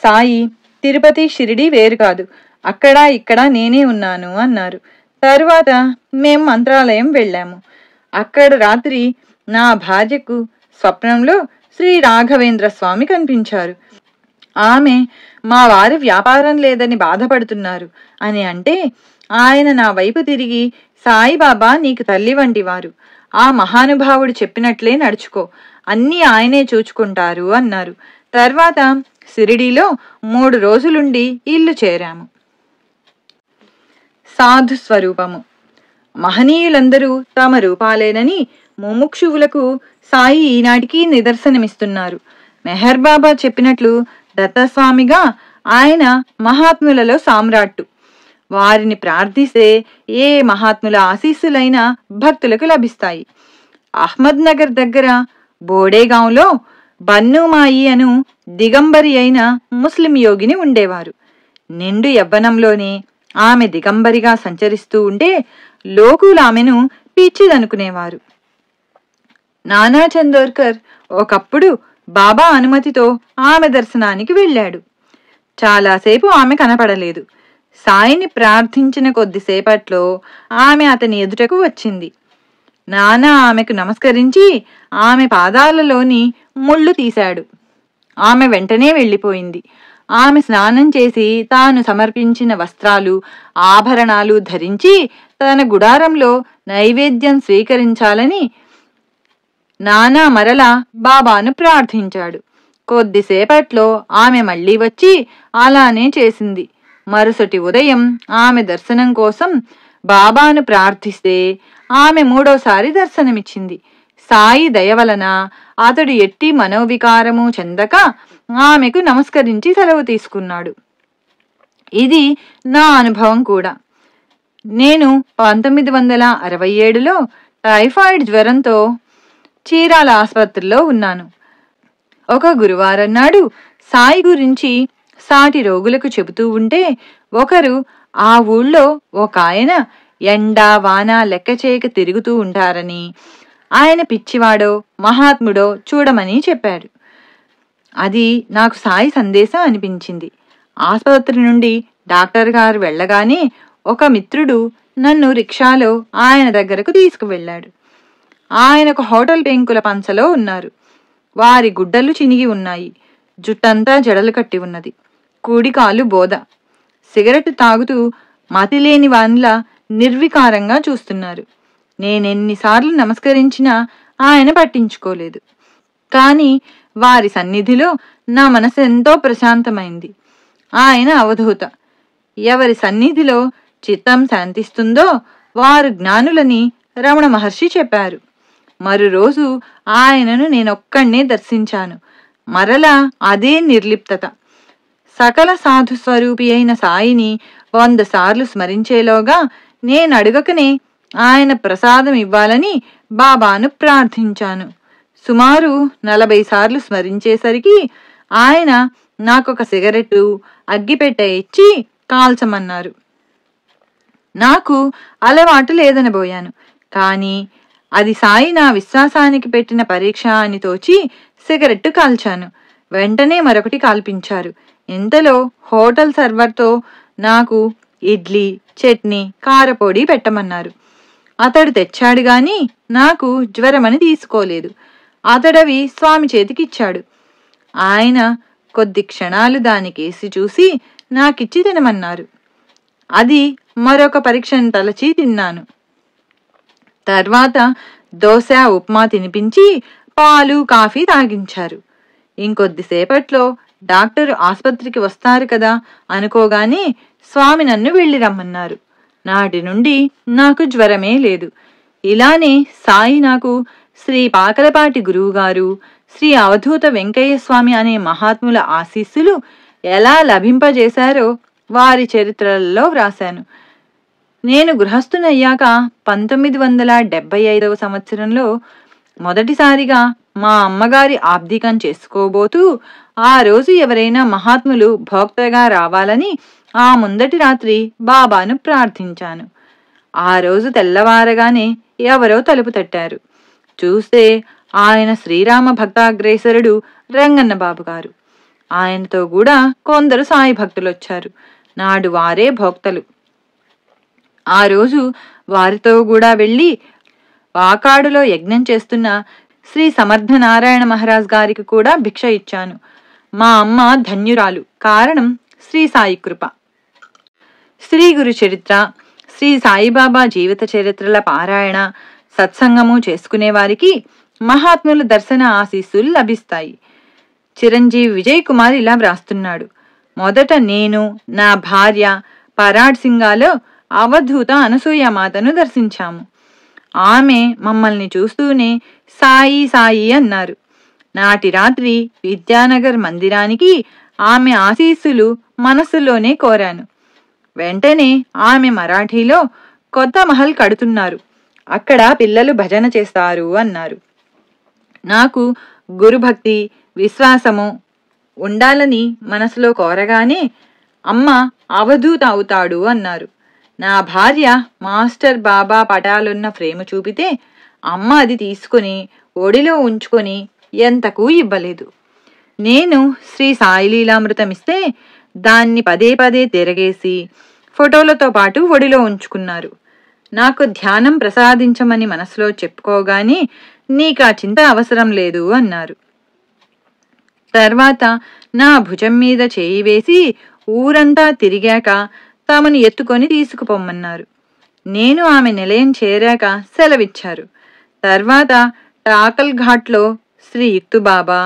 సాయి తిరుపతి షిరిడీ వేరు కాదు, అక్కడా ఇక్కడ నేనే ఉన్నాను అన్నారు. తరువాత మేము మంత్రాలయం వెళ్ళాము. అక్కడ రాత్రి నా భార్యకు స్వప్నంలో శ్రీ రాఘవేంద్ర స్వామి కనిపించారు. ఆమె మా వారి వ్యాపారం లేదని బాధపడుతున్నారు అని అంటే ఆయన నా వైపు తిరిగి, సాయిబాబా నీకు తల్లి వంటి వారు, ఆ మహానుభావుడు చెప్పినట్లే నడుచుకో, అన్నీ ఆయనే చూచుకుంటారు అన్నారు. తర్వాత షిరిడీలో 3 రోజులుండి ఇల్లు చేరాము. సాధు స్వరూపము. మహనీయులందరూ తమ రూపాలేనని ముముక్షువులకు సాయి ఈనాటికి నిదర్శనమిస్తున్నారు. మెహర్ బాబా చెప్పినట్లు దత్తస్వామిగా ఆయన మహాత్ములలో సామ్రాట్టు. వారిని ప్రార్థిస్తే ఏ మహాత్ముల ఆశీస్సులైనా భక్తులకు లభిస్తాయి. అహ్మద్ నగర్ దగ్గర బోడేగాంలో బన్నుమాయి అను దిగంబరి అయిన ముస్లిం యోగిని ఉండేవారు. నిండు యవ్వనంలోనే ఆమె దిగంబరిగా సంచరిస్తూ ఉంటే లోకులు ఆమెను పిచ్చిదనుకునేవారు. నానా చందోర్కర్ ఒకప్పుడు బాబా అనుమతితో ఆమె దర్శనానికి వెళ్ళాడు. చాలాసేపు ఆమె కనపడలేదు. సాయిని ప్రార్థించిన కొద్దిసేపట్లో ఆమె అతని ఎదుటకు వచ్చింది. నానా ఆమెకు నమస్కరించి ఆమె పాదాలలోని ముళ్ళు తీశాడు. ఆమె వెంటనే వెళ్ళిపోయింది. ఆమె స్నానం చేసి తాను సమర్పించిన వస్త్రాలు, ఆభరణాలు ధరించి తన గుడారంలో నైవేద్యం స్వీకరించాలని నానా మరలా బాబాను ప్రార్థించాడు. కొద్దిసేపట్లో ఆమె మళ్ళీ వచ్చి అలానే చేసింది. మరుసటి ఉదయం ఆమె దర్శనం కోసం బాబాను ప్రార్థిస్తే ఆమె 3వసారి దర్శనమిచ్చింది. సాయి దయవలన అతడు ఎట్టి మనోవికారము చెందక ఆమెకు నమస్కరించి సెలవు తీసుకున్నాడు. ఇది నా అనుభవం కూడా. నేను 1967లో టైఫాయిడ్ జ్వరంతో చీరాల ఆసుపత్రిలో ఉన్నాను. ఒక గురువారం నాడు సాయి గురించి సాటి రోగులకు చెబుతూ ఉంటే ఒకరు ఆ ఊళ్ళో ఒక ఆయన ఎండా వాన లెక్క చేయక తిరుగుతూ ఉంటారని, ఆయన పిచ్చివాడో మహాత్ముడో చూడమని చెప్పాడు. అది నాకు సాయి సందేశం అనిపించింది. ఆసుపత్రి నుండి డాక్టర్ గారు వెళ్ళగానే ఒక మిత్రుడు నన్ను రిక్షాలో ఆయన దగ్గరకు తీసుకువెళ్ళాడు. ఆయనకు హోటల్ పెంకుల పంచలో ఉన్నారు. వారి గుడ్డలు చినిగి ఉన్నాయి. జుట్టంతా జడలు కట్టి ఉన్నది. కూడికాలు బోద. సిగరెట్ తాగుతూ మతిలేని వానిలా నిర్వికారంగా చూస్తున్నారు. నేనెన్నిసార్లు నమస్కరించినా ఆయన పట్టించుకోలేదు. కాని వారి సన్నిధిలో నా మనసు ఎంతో ప్రశాంతమైంది. ఆయన అవధూత. ఎవరి సన్నిధిలో చిత్తం శాంతిస్తుందో వారు జ్ఞానులని రమణ మహర్షి చెప్పారు. మరురోజు ఆయనను నేనొక్కడే దర్శించాను. మరలా అదే నిర్లిప్తత. సకల సాధు స్వరూపి అయిన సాయిని 100 సార్లు స్మరించేలోగా నేనడగకనే ఆయన ప్రసాదం ఇవ్వాలని బాబాను ప్రార్థించాను. సుమారు 40 సార్లు స్మరించేసరికి ఆయన నాకొక సిగరెట్టు, అగ్గిపెట్టె ఇచ్చి కాల్చమన్నారు. నాకు అలవాటు లేదనబోయాను. కాని అది సాయి నా విశ్వాసానికి పెట్టిన పరీక్ష అని తోచి సిగరెట్టు కాల్చాను. వెంటనే మరొకటి కాల్పించారు. ఇంతలో హోటల్ సర్వర్తో నాకు ఇడ్లీ, చట్నీ, కారపొడి పెట్టమన్నారు. అతడు తెచ్చాడు గాని నాకు జ్వరమని తీసుకోలేదు. అతడవి స్వామి చేతికిచ్చాడు. ఆయన కొద్ది క్షణాలు దానికేసి చూసి నాకిచ్చి తినమన్నారు. అది మరొక పరీక్షను తలచి తిన్నాను. తర్వాత దోశ, ఉప్మా తినిపించి పాలు, కాఫీ తాగించారు. ఇంకొద్దిసేపట్లో డాక్టరు ఆసుపత్రికి వస్తారు కదా అనుకోగానే స్వామి నన్ను వెళ్ళి రమ్మన్నారు. నాటి నుండి నాకు జ్వరమే లేదు. ఇలానే సాయి నాకు శ్రీ పాకలపాటి గురువుగారు, శ్రీ అవధూత వెంకయ్య స్వామి అనే మహాత్ముల ఆశీస్సులు ఎలా లభింపజేశారో వారి చరిత్రలలో వ్రాశాను. నేను గృహస్థునయ్యాక 1975వ సంవత్సరంలో మొదటిసారిగా మా అమ్మగారి ఆబ్దికం చేసుకోబోతూ ఆ రోజు ఎవరైనా మహాత్ములు భోక్తగా రావాలని ఆ ముందటి రాత్రి బాబాను ప్రార్థించాను. ఆ రోజు తెల్లవారగానే ఎవరో తలుపు తట్టారు. చూస్తే ఆయన శ్రీరామ భక్తాగ్రేసరుడు రంగన్న బాబు గారు. ఆయనతో కూడా కొందరు సాయి భక్తులొచ్చారు. నాడు వారే భోక్తలు. ఆ రోజు వారితో కూడా వెళ్ళి వాకాడులో యజ్ఞం చేస్తున్న శ్రీ సమర్థ నారాయణ మహారాజ్ గారికి కూడా భిక్ష ఇచ్చాను. మా అమ్మ ధన్యురాలు. కారణం శ్రీ సాయి కృప. శ్రీ గురు చరిత్ర, శ్రీ సాయిబాబా జీవిత చరిత్రల పారాయణ, సత్సంగము చేసుకునే వారికి మహాత్ముల దర్శన ఆశీస్సులు లభిస్తాయి. చిరంజీవి విజయ్ కుమార్ ఇలా వ్రాస్తున్నాడు. మొదట నేను, నా భార్య పరాడ్ సింగాలో అవధూత అనసూయమాతను దర్శించాము. ఆమె మమ్మల్ని చూస్తూనే సాయి సాయి అన్నారు. నాటి రాత్రి విద్యానగర్ మందిరానికి ఆమె ఆశీస్సులు మనసులోనే కోరాను. వెంటనే ఆమె మరాఠీలో కొత్త మహల్ కడుతున్నారు, అక్కడ పిల్లలు భజన చేస్తారు అన్నారు. నాకు గురుభక్తి విశ్వాసము ఉండాలని మనసులో కోరగానే అమ్మ అవధూత అవుతాడు అన్నారు. నా భార్య మాస్టర్ బాబా పటాలున్న ఫ్రేము చూపితే అమ్మ అది తీసుకుని ఒడిలో ఉంచుకొని ఎంతకు ఇవ్వలేదు. నేను శ్రీ సాయిలీలామృతం ఇస్తే దాన్ని పదే పదే తిరగేసి ఫోటోలతో పాటు ఒడిలో ఉంచుకున్నారు. నాకు ధ్యానం ప్రసాదించమని మనసులో చెప్పుకోగానే నీకా చింత అవసరం లేదు అన్నారు. తర్వాత నా భుజం మీద చేయి వేసి ఊరంతా తిరిగాక తమను ఎత్తుకొని తీసుకుపోమ్మన్నారు. నేను ఆమె నిలయం చేరాక సెలవిచ్చారు. తర్వాత టాకల్ ఘాట్లో శ్రీ యుక్తుబాబా,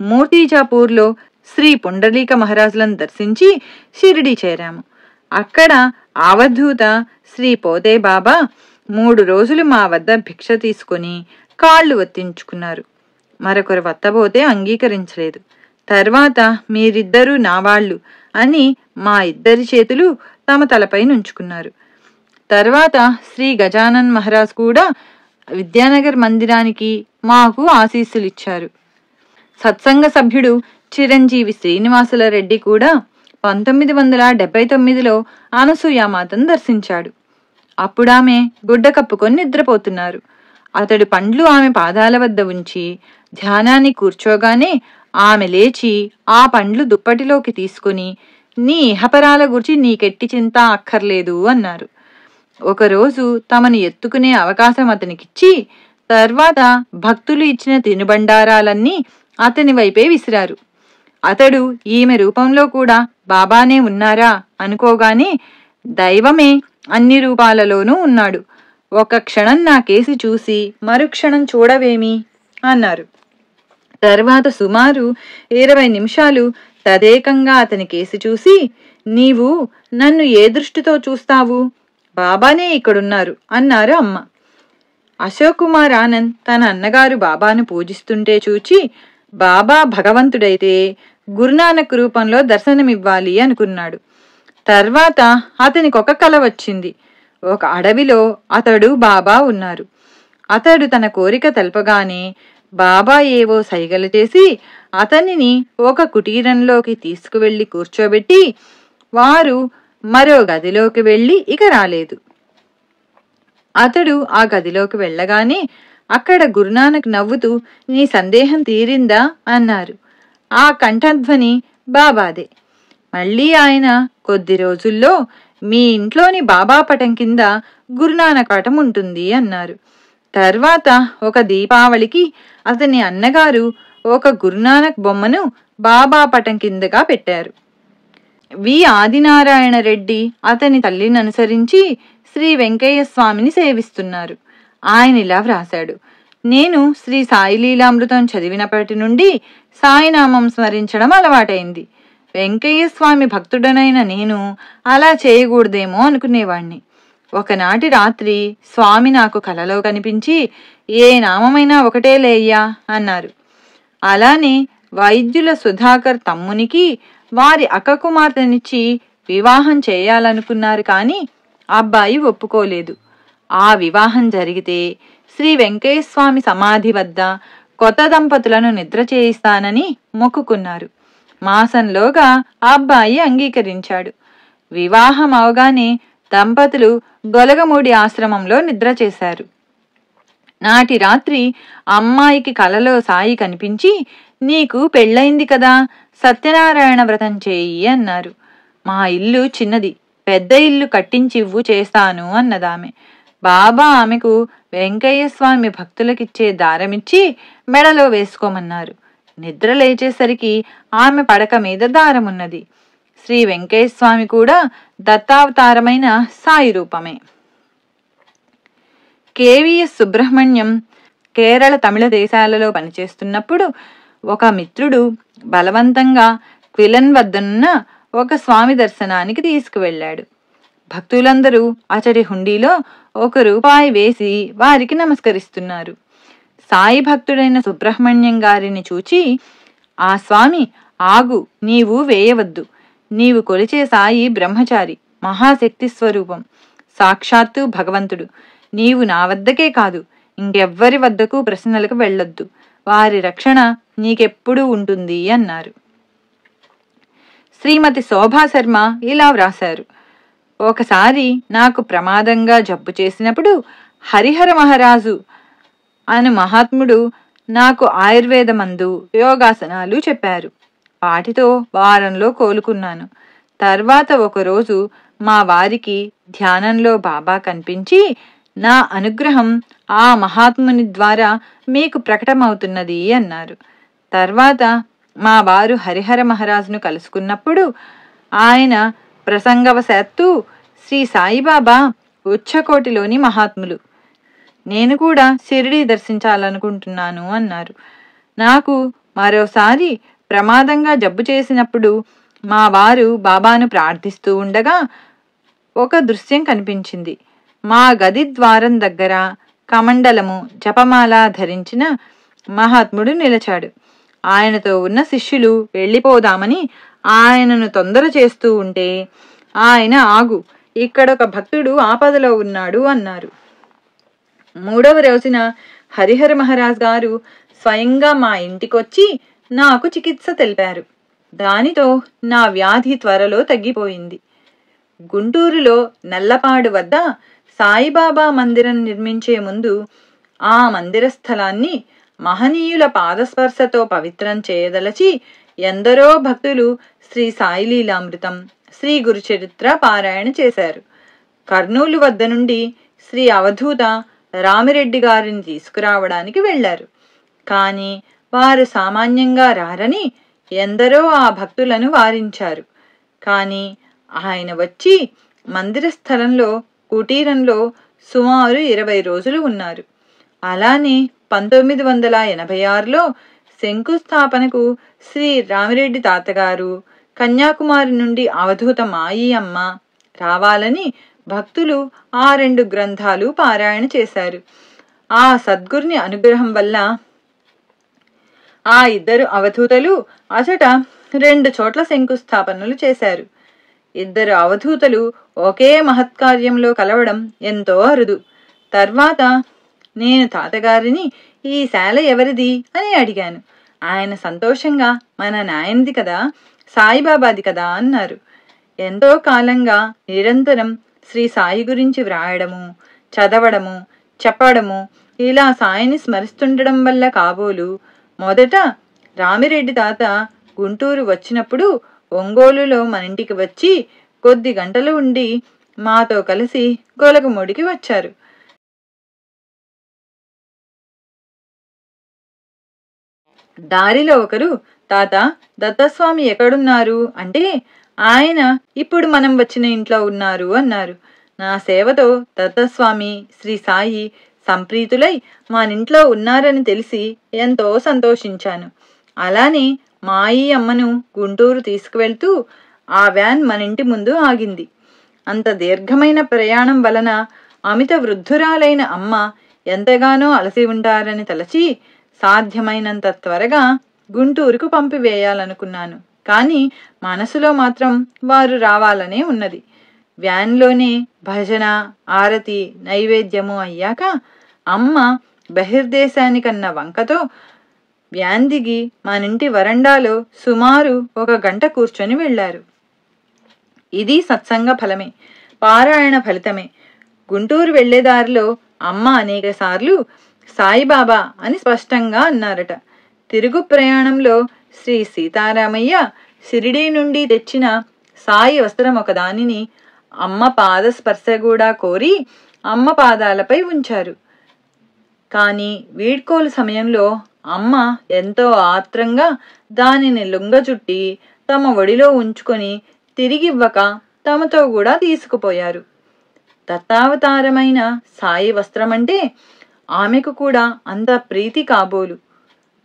మూర్తిజాపూర్లో శ్రీ పుండలీక మహారాజులను దర్శించి షిరిడి చేరాము. అక్కడ అవధూత శ్రీ పోతే బాబా 3 రోజులు మా వద్ద భిక్ష తీసుకుని కాళ్ళు ఒత్తించుకున్నారు. మరొకరు వత్తబోతే అంగీకరించలేదు. తర్వాత మీరిద్దరూ నా వాళ్ళు అని మా ఇద్దరి చేతులు తమ తలపై నుంచుకున్నారు. తర్వాత శ్రీ గజానన్ మహారాజ్ కూడా విద్యానగర్ మందిరానికి మాకు ఆశీస్సులిచ్చారు. సత్సంగ సభ్యుడు చిరంజీవి శ్రీనివాసుల రెడ్డి కూడా 1979లో అనసూయామాతను దర్శించాడు. అప్పుడామె గుడ్డ కప్పుకొని నిద్రపోతున్నారు. అతడు పండ్లు ఆమె పాదాల వద్ద ఉంచి ధ్యానాన్ని కూర్చోగానే ఆమె లేచి ఆ పండ్లు దుప్పటిలోకి తీసుకుని నీ ఇహపరాల గురించి నీకెట్టి చింత అక్కర్లేదు అన్నారు. ఒకరోజు తమను ఎత్తుకునే అవకాశం అతనికిచ్చి తర్వాత భక్తులు ఇచ్చిన తినుబండారాలన్నీ అతని వైపే విసిరారు. అతడు ఈమె రూపంలో కూడా బాబానే ఉన్నారా అనుకోగానే దైవమే అన్ని రూపాలలోనూ ఉన్నాడు. ఒక క్షణం నా కేసి చూసి మరుక్షణం చూడవేమి అన్నారు. తర్వాత సుమారు 20 నిమిషాలు తదేకంగా అతని కేసి చూసి నీవు నన్ను ఏ దృష్టితో చూస్తావు, బాబానే ఇక్కడున్నారు అన్నారు అమ్మ. అశోక్ కుమార్ ఆనంద్ తన అన్నగారు బాబాను పూజిస్తుంటే చూచి బాబా భగవంతుడైతే గురునానక్ రూపంలో దర్శనమివ్వాలి అనుకున్నాడు. తర్వాత అతనికొక కల వచ్చింది. ఒక అడవిలో అతడు బాబా ఉన్నారు. అతడు తన కోరిక తెలపగానే బాబా ఏవో సైగలు చేసి అతనిని ఒక కుటీరంలోకి తీసుకువెళ్లి కూర్చోబెట్టి వారు మరో గదిలోకి వెళ్లి ఇక రాలేదు. అతడు ఆ గదిలోకి వెళ్ళగానే అక్కడ గురునానక్ నవ్వుతూ నీ సందేహం తీరిందా అన్నారు. ఆ కంఠధ్వని బాబాదే. మళ్ళీ ఆయన కొద్ది రోజుల్లో మీ ఇంట్లోని బాబా పటం కింద గురునానక్ పటం ఉంటుంది అన్నారు. తర్వాత ఒక దీపావళికి అతని అన్నగారు ఒక గురునానక్ బొమ్మను బాబా పటం కిందగా పెట్టారు. వి ఆదినారాయణ రెడ్డి అతని తల్లిని అనుసరించి శ్రీ వెంకయ్య స్వామిని సేవిస్తున్నారు. ఆయన ఇలా వ్రాశాడు. నేను శ్రీ సాయిలీలామృతం చదివినప్పటి నుండి సాయినామం స్మరించడం అలవాటైంది. వెంకయ్య స్వామి భక్తుడనైన నేను అలా చేయకూడదేమో అనుకునేవాణ్ణి. ఒకనాటి రాత్రి స్వామి నాకు కలలో కనిపించి ఏ నామమైనా ఒకటే లేయ్యా అన్నారు. అలానే వైద్యుల సుధాకర్ తమ్మునికి వారి అక్క కుమార్తెనిచ్చి వివాహం చేయాలనుకున్నారు. కానీ అబ్బాయి ఒప్పుకోలేదు. ఆ వివాహం జరిగితే శ్రీ వెంకయ్య స్వామి సమాధి వద్ద కొత్త దంపతులను నిద్ర చేయిస్తానని మొక్కుకున్నారు. మాసంలోగా అబ్బాయి అంగీకరించాడు. వివాహం అవగానే దంపతులు గొలగమూడి ఆశ్రమంలో నిద్ర చేశారు. నాటి రాత్రి అమ్మాయికి కలలో సాయి కనిపించి నీకు పెళ్ళయింది కదా, సత్యనారాయణ వ్రతం చేయి అన్నారు. మా ఇల్లు చిన్నది, పెద్ద ఇల్లు కట్టించివ్వు చేస్తాను అన్నదామె. బాబా ఆమెకు వెంకయ్య స్వామి భక్తులకిచ్చే దారమిచ్చి మెడలో వేసుకోమన్నారు. నిద్ర లేచేసరికి ఆమె పడక మీద దారమున్నది. శ్రీ వెంకయ్య స్వామి కూడా దత్తావతారమైన సాయి రూపమే. కేవీఎస్ సుబ్రహ్మణ్యం కేరళ తమిళ దేశాలలో పనిచేస్తున్నప్పుడు ఒక మిత్రుడు బలవంతంగా క్విలన్ వద్దనున్న ఒక స్వామి దర్శనానికి తీసుకువెళ్ళాడు. భక్తులందరూ అతడి హుండీలో ₹1 వేసి వారికి నమస్కరిస్తున్నారు. సాయి భక్తుడైన సుబ్రహ్మణ్యం గారిని చూచి, ఆ స్వామి, ఆగు, నీవు వేయవద్దు. నీవు కొలిచే సాయి బ్రహ్మచారి, మహాశక్తి స్వరూపం, సాక్షాత్తు భగవంతుడు. నీవు నా వద్దకే కాదు, ఇంకెవ్వరి వద్దకు ప్రశ్నలకు వెళ్ళొద్దు. వారి రక్షణ నీకెప్పుడూ ఉంటుంది అన్నారు. శ్రీమతి శోభాశర్మ ఇలా వ్రాశారు: ఒకసారి నాకు ప్రమాదంగా జబ్బు చేసినప్పుడు హరిహర మహారాజు అను మహాత్ముడు నాకు ఆయుర్వేద మందు, యోగాసనాలు చెప్పారు. వాటితో వారంలో కోలుకున్నాను. తర్వాత ఒకరోజు మా వారికి ధ్యానంలో బాబా కనిపించి, నా అనుగ్రహం ఆ మహాత్ముని ద్వారా మీకు ప్రకటమవుతున్నది అన్నారు. తర్వాత మా వారు హరిహర మహారాజును కలుసుకున్నప్పుడు ఆయన ప్రసంగవశాత్తు, శ్రీ సాయిబాబా ఉచ్చకోటిలోని మహాత్ములు, నేను కూడా షిరిడీ దర్శించాలనుకుంటున్నాను అన్నారు. నాకు మరోసారి ప్రమాదంగా జబ్బు చేసినప్పుడు మా వారు బాబాను ప్రార్థిస్తూ ఉండగా ఒక దృశ్యం కనిపించింది. మా గది ద్వారం దగ్గర కమండలము, జపమాల ధరించిన మహాత్ముడు నిలిచాడు. ఆయనతో ఉన్న శిష్యులు వెళ్ళిపోదామని ఆయనను తొందర చేస్తూ ఉంటే ఆయన, ఆగు, ఇక్కడొక భక్తుడు ఆపదలో ఉన్నాడు అన్నారు. 3వ రోజున హరిహర మహారాజ్ గారు స్వయంగా మా ఇంటికొచ్చి నాకు చికిత్స తెలిపారు. దానితో నా వ్యాధి త్వరలో తగ్గిపోయింది. గుంటూరులో నల్లపాడు వద్ద సాయిబాబా మందిరం నిర్మించే ముందు ఆ మందిర స్థలాన్ని మహనీయుల పాదస్పర్శతో పవిత్రం చేయదలచి ఎందరో భక్తులు శ్రీ సాయిలీలామృతం, శ్రీ గురుచరిత్ర పారాయణ చేశారు. కర్నూలు వద్ద నుండి శ్రీ అవధూత రామిరెడ్డి గారిని తీసుకురావడానికి వెళ్లారు. కానీ వారు సామాన్యంగా రారని ఎందరో ఆ భక్తులను వారించారు. కానీ ఆయన వచ్చి మందిర స్థలంలో, కుటీరంలో సుమారు 20 రోజులు ఉన్నారు. అలానే 1986లో శంకుస్థాపనకు శ్రీ రామిరెడ్డి తాతగారు, కన్యాకుమారి నుండి అవధూత మాయి అమ్మ రావాలని భక్తులు ఆ 2 గ్రంథాలు పారాయణ చేశారు. ఆ సద్గురుని అనుగ్రహం వల్ల ఆ 2 అవధూతలు అచట 2 చోట్ల శంకుస్థాపనలు చేశారు. 2 అవధూతలు ఒకే మహత్కార్యంలో కలవడం ఎంతో అరుదు. తర్వాత నేను తాతగారిని, ఈ శాల ఎవరిది అని అడిగాను. ఆయన సంతోషంగా, మన నాయనది కదా, సాయిబాబాది కదా అన్నారు. ఎంతో కాలంగా నిరంతరం శ్రీ సాయి గురించి వ్రాయడము, చదవడము, చెప్పడము, ఇలా సాయిని స్మరిస్తుండడం వల్ల కాబోలు మొదట రామిరెడ్డి తాత గుంటూరు వచ్చినప్పుడు ఒంగోలులో మన ఇంటికి వచ్చి కొద్ది గంటలు ఉండి మాతో కలిసి గొలగముడికి వచ్చారు. దారిలో ఒకరు, తాత, దత్తస్వామి ఎక్కడున్నారు అంటే, ఆయన ఇప్పుడు మనం వచ్చిన ఇంట్లో ఉన్నారు అన్నారు. నా సేవతో దత్తస్వామి, శ్రీ సాయి సంప్రీతులై మానింట్లో ఉన్నారని తెలిసి ఎంతో సంతోషించాను. అలానే మాయి అమ్మను గుంటూరు తీసుకువెళ్తూ ఆ వ్యాన్ మన ఇంటి ముందు ఆగింది. అంత దీర్ఘమైన ప్రయాణం వలన అమిత వృద్ధురాలైన అమ్మ ఎంతగానో అలసి ఉంటారని తలచి సాధ్యమైనంత త్వరగా గుంటూరుకు పంపివేయాలనుకున్నాను. కానీ మనసులో మాత్రం వారు రావాలనే ఉన్నది. వ్యాన్లోనే భజన, ఆరతి, నైవేద్యము అయ్యాక అమ్మ బహిర్దేశానికన్న వంకతో వ్యాన్ దిగి మనింటి వరండాలో సుమారు 1 గంట కూర్చొని వెళ్లారు. ఇది సత్సంగ ఫలమే, పారాయణ ఫలితమే. గుంటూరు వెళ్లేదారిలో అమ్మ అనేక సార్లు సాయిబాబా అని స్పష్టంగా అన్నారట. తిరుగు ప్రయాణంలో శ్రీ సీతారామయ్య షిరిడీ నుండి తెచ్చిన సాయి వస్త్రం ఒకదానిని అమ్మ పాద స్పర్శ కూడా కోరి అమ్మ పాదాలపై ఉంచారు. కానీ వీడ్కోలు సమయంలో అమ్మ ఎంతో ఆత్రంగా దానిని లుంగచుట్టి తమ ఒడిలో ఉంచుకొని తిరిగివ్వక తమతో కూడా తీసుకుపోయారు. దత్తావతారమైన సాయి వస్త్రమంటే ఆమెకు కూడా అంత ప్రీతి కాబోలు.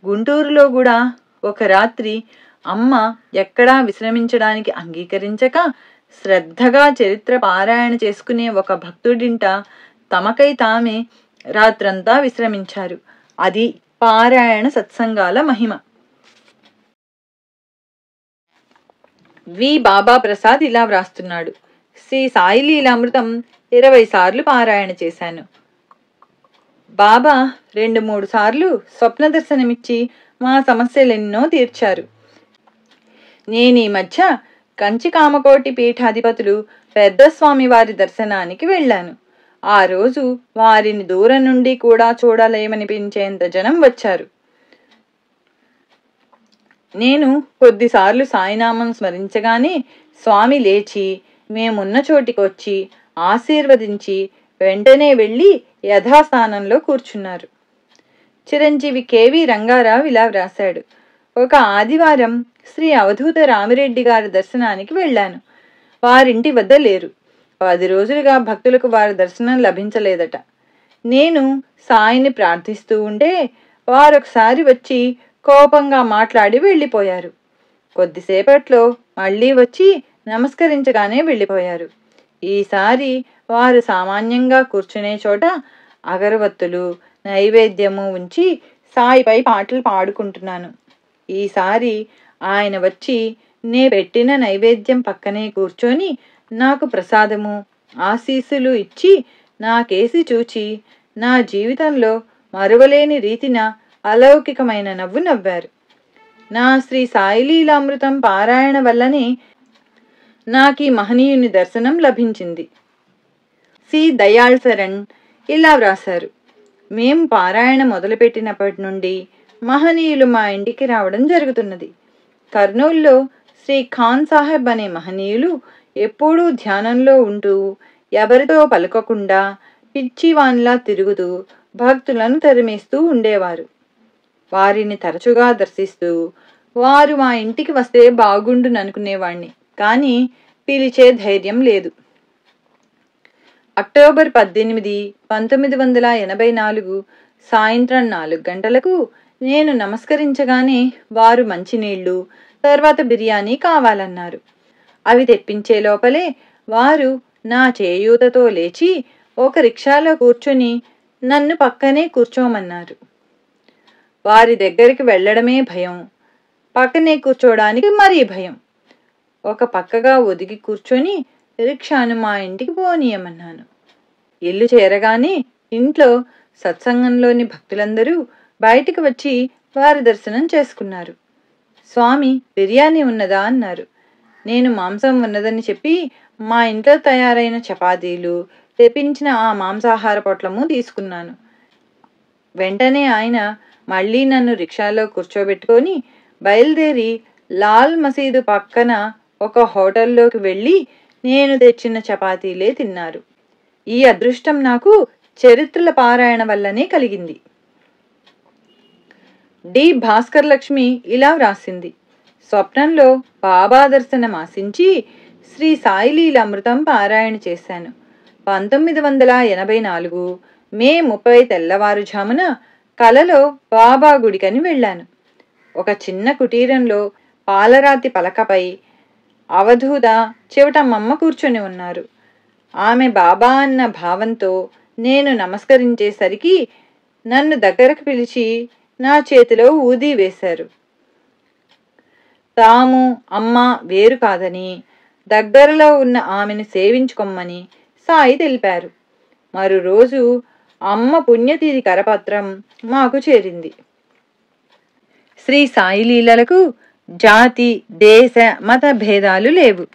గుంటూరులో కూడా ఒక రాత్రి అమ్మ ఎక్కడా విశ్రమించడానికి అంగీకరించక శ్రద్ధగా చరిత్ర పారాయణ చేసుకునే ఒక భక్తుడింట తమకై తామే రాత్రంతా విశ్రమించారు. అది పారాయణ సత్సంగాల మహిమ. వి బాబా ప్రసాద్ ఇలా వ్రాస్తున్నాడు: శ్రీ సాయి లీలామృతం 20 సార్లు పారాయణ చేశాను. బాబా 2-3 సార్లు స్వప్న దర్శనమిచ్చి మా సమస్యలెన్నో తీర్చారు. నేనీ మధ్య కంచి కామకోటి పీఠాధిపతులు పెద్ద స్వామి వారి దర్శనానికి వెళ్ళాను. ఆ రోజు వారిని దూరం నుండి కూడా చూడలేమనిపించేంత జనం వచ్చారు. నేను కొద్దిసార్లు సాయినామం స్మరించగానే స్వామి లేచి మేమున్న చోటికి వచ్చి ఆశీర్వదించి వెంటనే వెళ్ళి యథాస్థానంలో కూర్చున్నారు. చిరంజీవి కెవి రంగారావు ఇలా వ్రాశాడు: ఒక ఆదివారం శ్రీ అవధూత రామిరెడ్డి గారి దర్శనానికి వెళ్ళాను. వారింటి వద్ద లేరు. 10 రోజులుగా భక్తులకు వారి దర్శనం లభించలేదట. నేను సాయిని ప్రార్థిస్తూ ఉంటే వారొకసారి వచ్చి కోపంగా మాట్లాడి వెళ్ళిపోయారు. కొద్దిసేపట్లో మళ్ళీ వచ్చి నమస్కరించగానే వెళ్ళిపోయారు. ఈసారి వారు సామాన్యంగా కూర్చునే చోట అగరవత్తులు నైవేద్యము ఉంచి సాయిపై పాటలు పాడుకుంటున్నాను. ఈసారి ఆయన వచ్చి నే పెట్టిన నైవేద్యం పక్కనే కూర్చొని నాకు ప్రసాదము ఆశీస్సులు ఇచ్చి నాకేసి చూచి నా జీవితంలో మరువలేని రీతిన అలౌకికమైన నవ్వు నవ్వారు. నా శ్రీ సాయి లీలామృతం పారాయణ వల్లనే నాకీ మహనీయుని దర్శనం లభించింది. సి దయాళ్ శరణ్ ఇలా వ్రాశారు: మేము పారాయణ మొదలుపెట్టినప్పటి నుండి మహనీయులు మా ఇంటికి రావడం జరుగుతున్నది. కర్నూలులో శ్రీ ఖాన్ సాహెబ్ అనే మహనీయులు ఎప్పుడూ ధ్యానంలో ఉంటూ ఎవరితో పలకకుండా పిచ్చివాన్లా తిరుగుతూ భక్తులను తరిమేస్తూ ఉండేవారు. వారిని తరచుగా దర్శిస్తూ వారు మా ఇంటికి వస్తే బాగుండుననుకునేవాణ్ణి, కానీ పిలిచే ధైర్యం లేదు. అక్టోబర్ 18, 1984 సాయంత్రం 4 గంటలకు నేను నమస్కరించగానే వారు మంచినీళ్లు తర్వాత బిర్యానీ కావాలన్నారు. అవి తెప్పించే లోపలే వారు నా చేయూతతో లేచి ఒక రిక్షాలో కూర్చొని నన్ను పక్కనే కూర్చోమన్నారు. వారి దగ్గరికి వెళ్ళడమే భయం, పక్కనే కూర్చోడానికి మరీ భయం. ఒక పక్కగా ఒదిగి కూర్చొని రిక్షాను మా ఇంటికి పోనీయమన్నాను. ఇల్లు చేరగానే ఇంట్లో సత్సంగంలోని భక్తులందరూ బయటికి వచ్చి వారి దర్శనం చేసుకున్నారు. స్వామి బిర్యానీ ఉన్నదా అన్నారు. నేను మాంసం ఉన్నదని చెప్పి మా ఇంట్లో తయారైన చపాతీలు తెప్పించిన ఆ మాంసాహార పొట్లము తీసుకున్నాను. వెంటనే ఆయన మళ్ళీ నన్ను రిక్షాలో కూర్చోబెట్టుకొని బయలుదేరి లాల్ మసీదు పక్కన ఒక హోటల్లోకి వెళ్ళి నేను తెచ్చిన చపాతీలే తిన్నారు. ఈ అదృష్టం నాకు చరిత్రల పారాయణ వల్లనే కలిగింది. డి భాస్కర్ లక్ష్మి ఇలా వ్రాసింది: స్వప్నంలో బాబా దర్శనం ఆశించి శ్రీ సాయి లీలామృతం పారాయణ చేశాను. 1984 మే 30 తెల్లవారుజామున కలలో బాబా గుడికని వెళ్ళాను. ఒక చిన్న కుటీరంలో పాలరాతి పలకపై అవధూత చివటమ్మమ్మ కూర్చొని ఉన్నారు. ఆమె బాబా అన్న భావంతో నేను నమస్కరించేసరికి నన్ను దగ్గరకు పిలిచి నా చేతిలో ఊది వేశారు. తాము అమ్మ వేరు కాదని, దగ్గరలో ఉన్న ఆమెను సేవించుకోమని సాయి తెలిపారు. మరో రోజు అమ్మ పుణ్యతిథి కరపత్రం మాకు చేరింది. శ్రీ సాయి లీలలకు జాతి దేశ మత భేదాలు లేవు.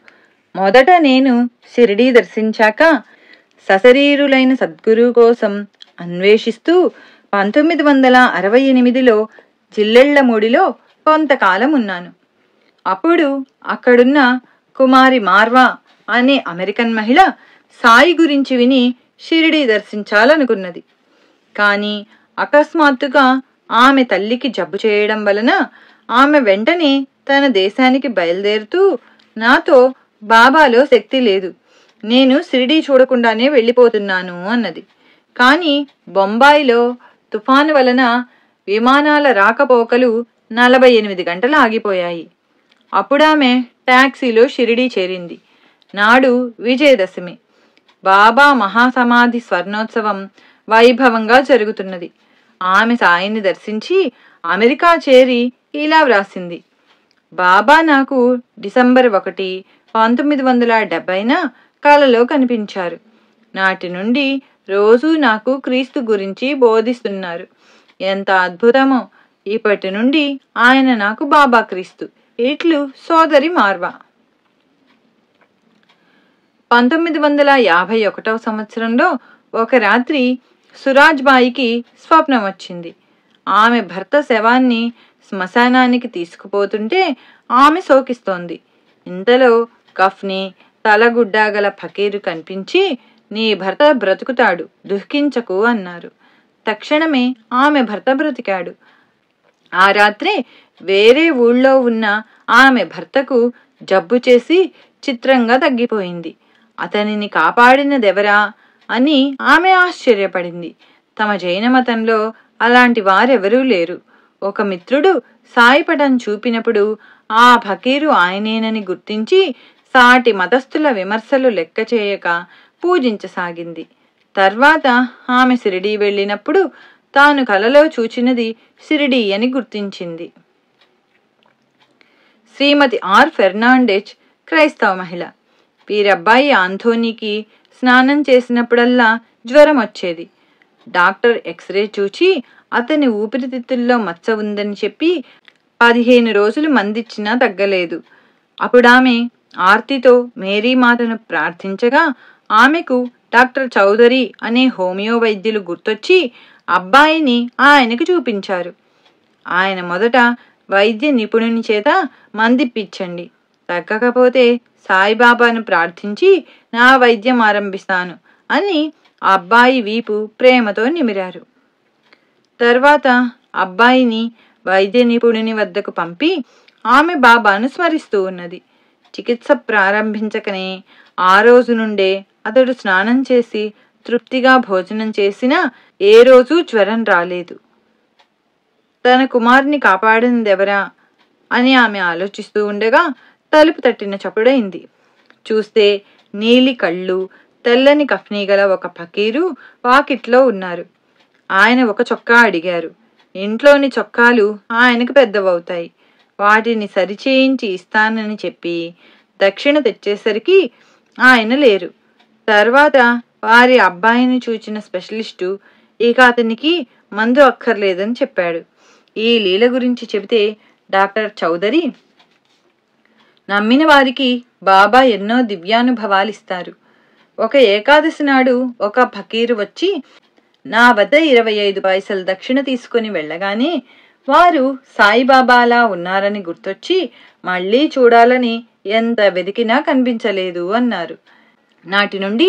మొదట నేను షిరిడీ దర్శించాక సశరీరులైన సద్గురువు కోసం అన్వేషిస్తూ 1968లో జిల్లెళ్లమూడిలో కొంతకాలం ఉన్నాను. అప్పుడు అక్కడున్న కుమారి మార్వా అనే అమెరికన్ మహిళ సాయి గురించి విని షిరిడీ దర్శించాలనుకున్నది. కానీ అకస్మాత్తుగా ఆమె తల్లికి జబ్బు చేయడం వలన ఆమె వెంటనే తన దేశానికి బయలుదేరుతూ, నాతో బాబాలో శక్తి లేదు, నేను షిరిడీ చూడకుండానే వెళ్ళిపోతున్నాను అన్నది. కానీ బొంబాయిలో తుఫాను వలన విమానాల రాకపోకలు 48 గంటలు ఆగిపోయాయి. అప్పుడామె టాక్సీలో షిరిడీ చేరింది. నాడు విజయదశమి. బాబా మహాసమాధి స్వర్ణోత్సవం వైభవంగా జరుగుతున్నది. ఆమె సాయిని దర్శించి అమెరికా చేరి ఇలా వ్రాసింది: బాబా నాకు డిసెంబర్ 1, 1970న కలలో కనిపించారు. నాటి నుండి రోజూ నాకు క్రీస్తు గురించి బోధిస్తున్నారు. ఎంత అద్భుతమో! ఇప్పటి నుండి ఆయన నాకు బాబా క్రీస్తు. ఇట్లు సోదరి మార్వా. 1951వ సంవత్సరంలో ఒక రాత్రి సురాజ్బాయికి స్వప్నం వచ్చింది. ఆమె భర్త శవాన్ని శ్మశానానికి తీసుకుపోతుంటే ఆమె శోకిస్తోంది. ఇంతలో కఫ్ని తలగుడ్డా గల ఫకీరు కనిపించి, నీ భర్త బ్రతుకుతాడు, దుఃఖించకు అన్నారు. తక్షణమే ఆమె భర్త బ్రతికాడు. ఆ రాత్రే వేరే ఊళ్ళో ఉన్న ఆమె భర్తకు జబ్బు చేసి చిత్రంగా తగ్గిపోయింది. అతనిని కాపాడినదెవరా అని ఆమె ఆశ్చర్యపడింది. తమ జైన మతంలో అలాంటి వారెవరూ లేరు. ఒక మిత్రుడు సాయిపటం చూపినప్పుడు ఆ ఫకీరు ఆయనేనని గుర్తించి సాటి మతస్థుల విమర్శలు లెక్క చేయక పూజించసాగింది. తర్వాత ఆమె షిరిడీ వెళ్ళినప్పుడు తాను కలలో చూచినది షిరిడీ అని గుర్తించింది. శ్రీమతి ఆర్ ఫెర్నాండెజ్ క్రైస్తవ మహిళ. వీరబ్బాయి ఆంథోనీకి స్నానం చేసినప్పుడల్లా జ్వరం వచ్చేది. డాక్టర్ ఎక్స్రే చూచి అతని ఊపిరితిత్తుల్లో మచ్చ ఉందని చెప్పి 15 రోజులు మందిచ్చినా తగ్గలేదు. అప్పుడామె ఆర్తితో మేరీమాతను ప్రార్థించగా ఆమెకు డాక్టర్ చౌదరి అనే హోమియో వైద్యులు గుర్తొచ్చి అబ్బాయిని ఆయనకు చూపించారు. ఆయన మొదట వైద్య నిపుణుని చేత మందిప్పించండి, తగ్గకపోతే సాయిబాబాను ప్రార్థించి నా వైద్యం ఆరంభిస్తాను అని అబ్బాయి వీపు ప్రేమతో నిమిరారు. తర్వాత అబ్బాయిని వైద్య నిపుణుని వద్దకు పంపి ఆమె బాబాను స్మరిస్తూ ఉన్నది. చికిత్స ప్రారంభించకనే ఆ రోజు నుండే అతడు స్నానం చేసి తృప్తిగా భోజనం చేసినా ఏ రోజు జ్వరం రాలేదు. తన కుమారుని కాపాడినదెవరా అని ఆమె ఆలోచిస్తూ ఉండగా తలుపు తట్టిన చప్పుడైంది. చూస్తే నీలి కళ్ళు, తెల్లని కఫ్నీ గల ఒక ఫకీరు వాకిట్లో ఉన్నారు. ఆయన ఒక చొక్కా అడిగారు. ఇంట్లోని చొక్కాలు ఆయనకు పెద్దవవుతాయి, వాటిని సరిచేయించి ఇస్తానని చెప్పి దక్షిణ తెచ్చేసరికి ఆయన లేరు. తర్వాత వారి అబ్బాయిని చూచిన స్పెషలిస్టు ఇక అతనికి మందు అక్కర్లేదని చెప్పాడు. ఈ లీల గురించి చెబితే డాక్టర్ చౌదరి, నమ్మిన వారికి బాబా ఎన్నో దివ్యానుభవాలిస్తారు. ఒక ఏకాదశి నాడు ఒక ఫకీరు వచ్చి నా వద్ద 25 పైసలు దక్షిణ తీసుకుని వెళ్ళగానే వారు సాయిబాబాలా ఉన్నారని గుర్తొచ్చి మళ్ళీ చూడాలని ఎంత వెతికినా కనిపించలేదు అన్నారు. నాటి నుండి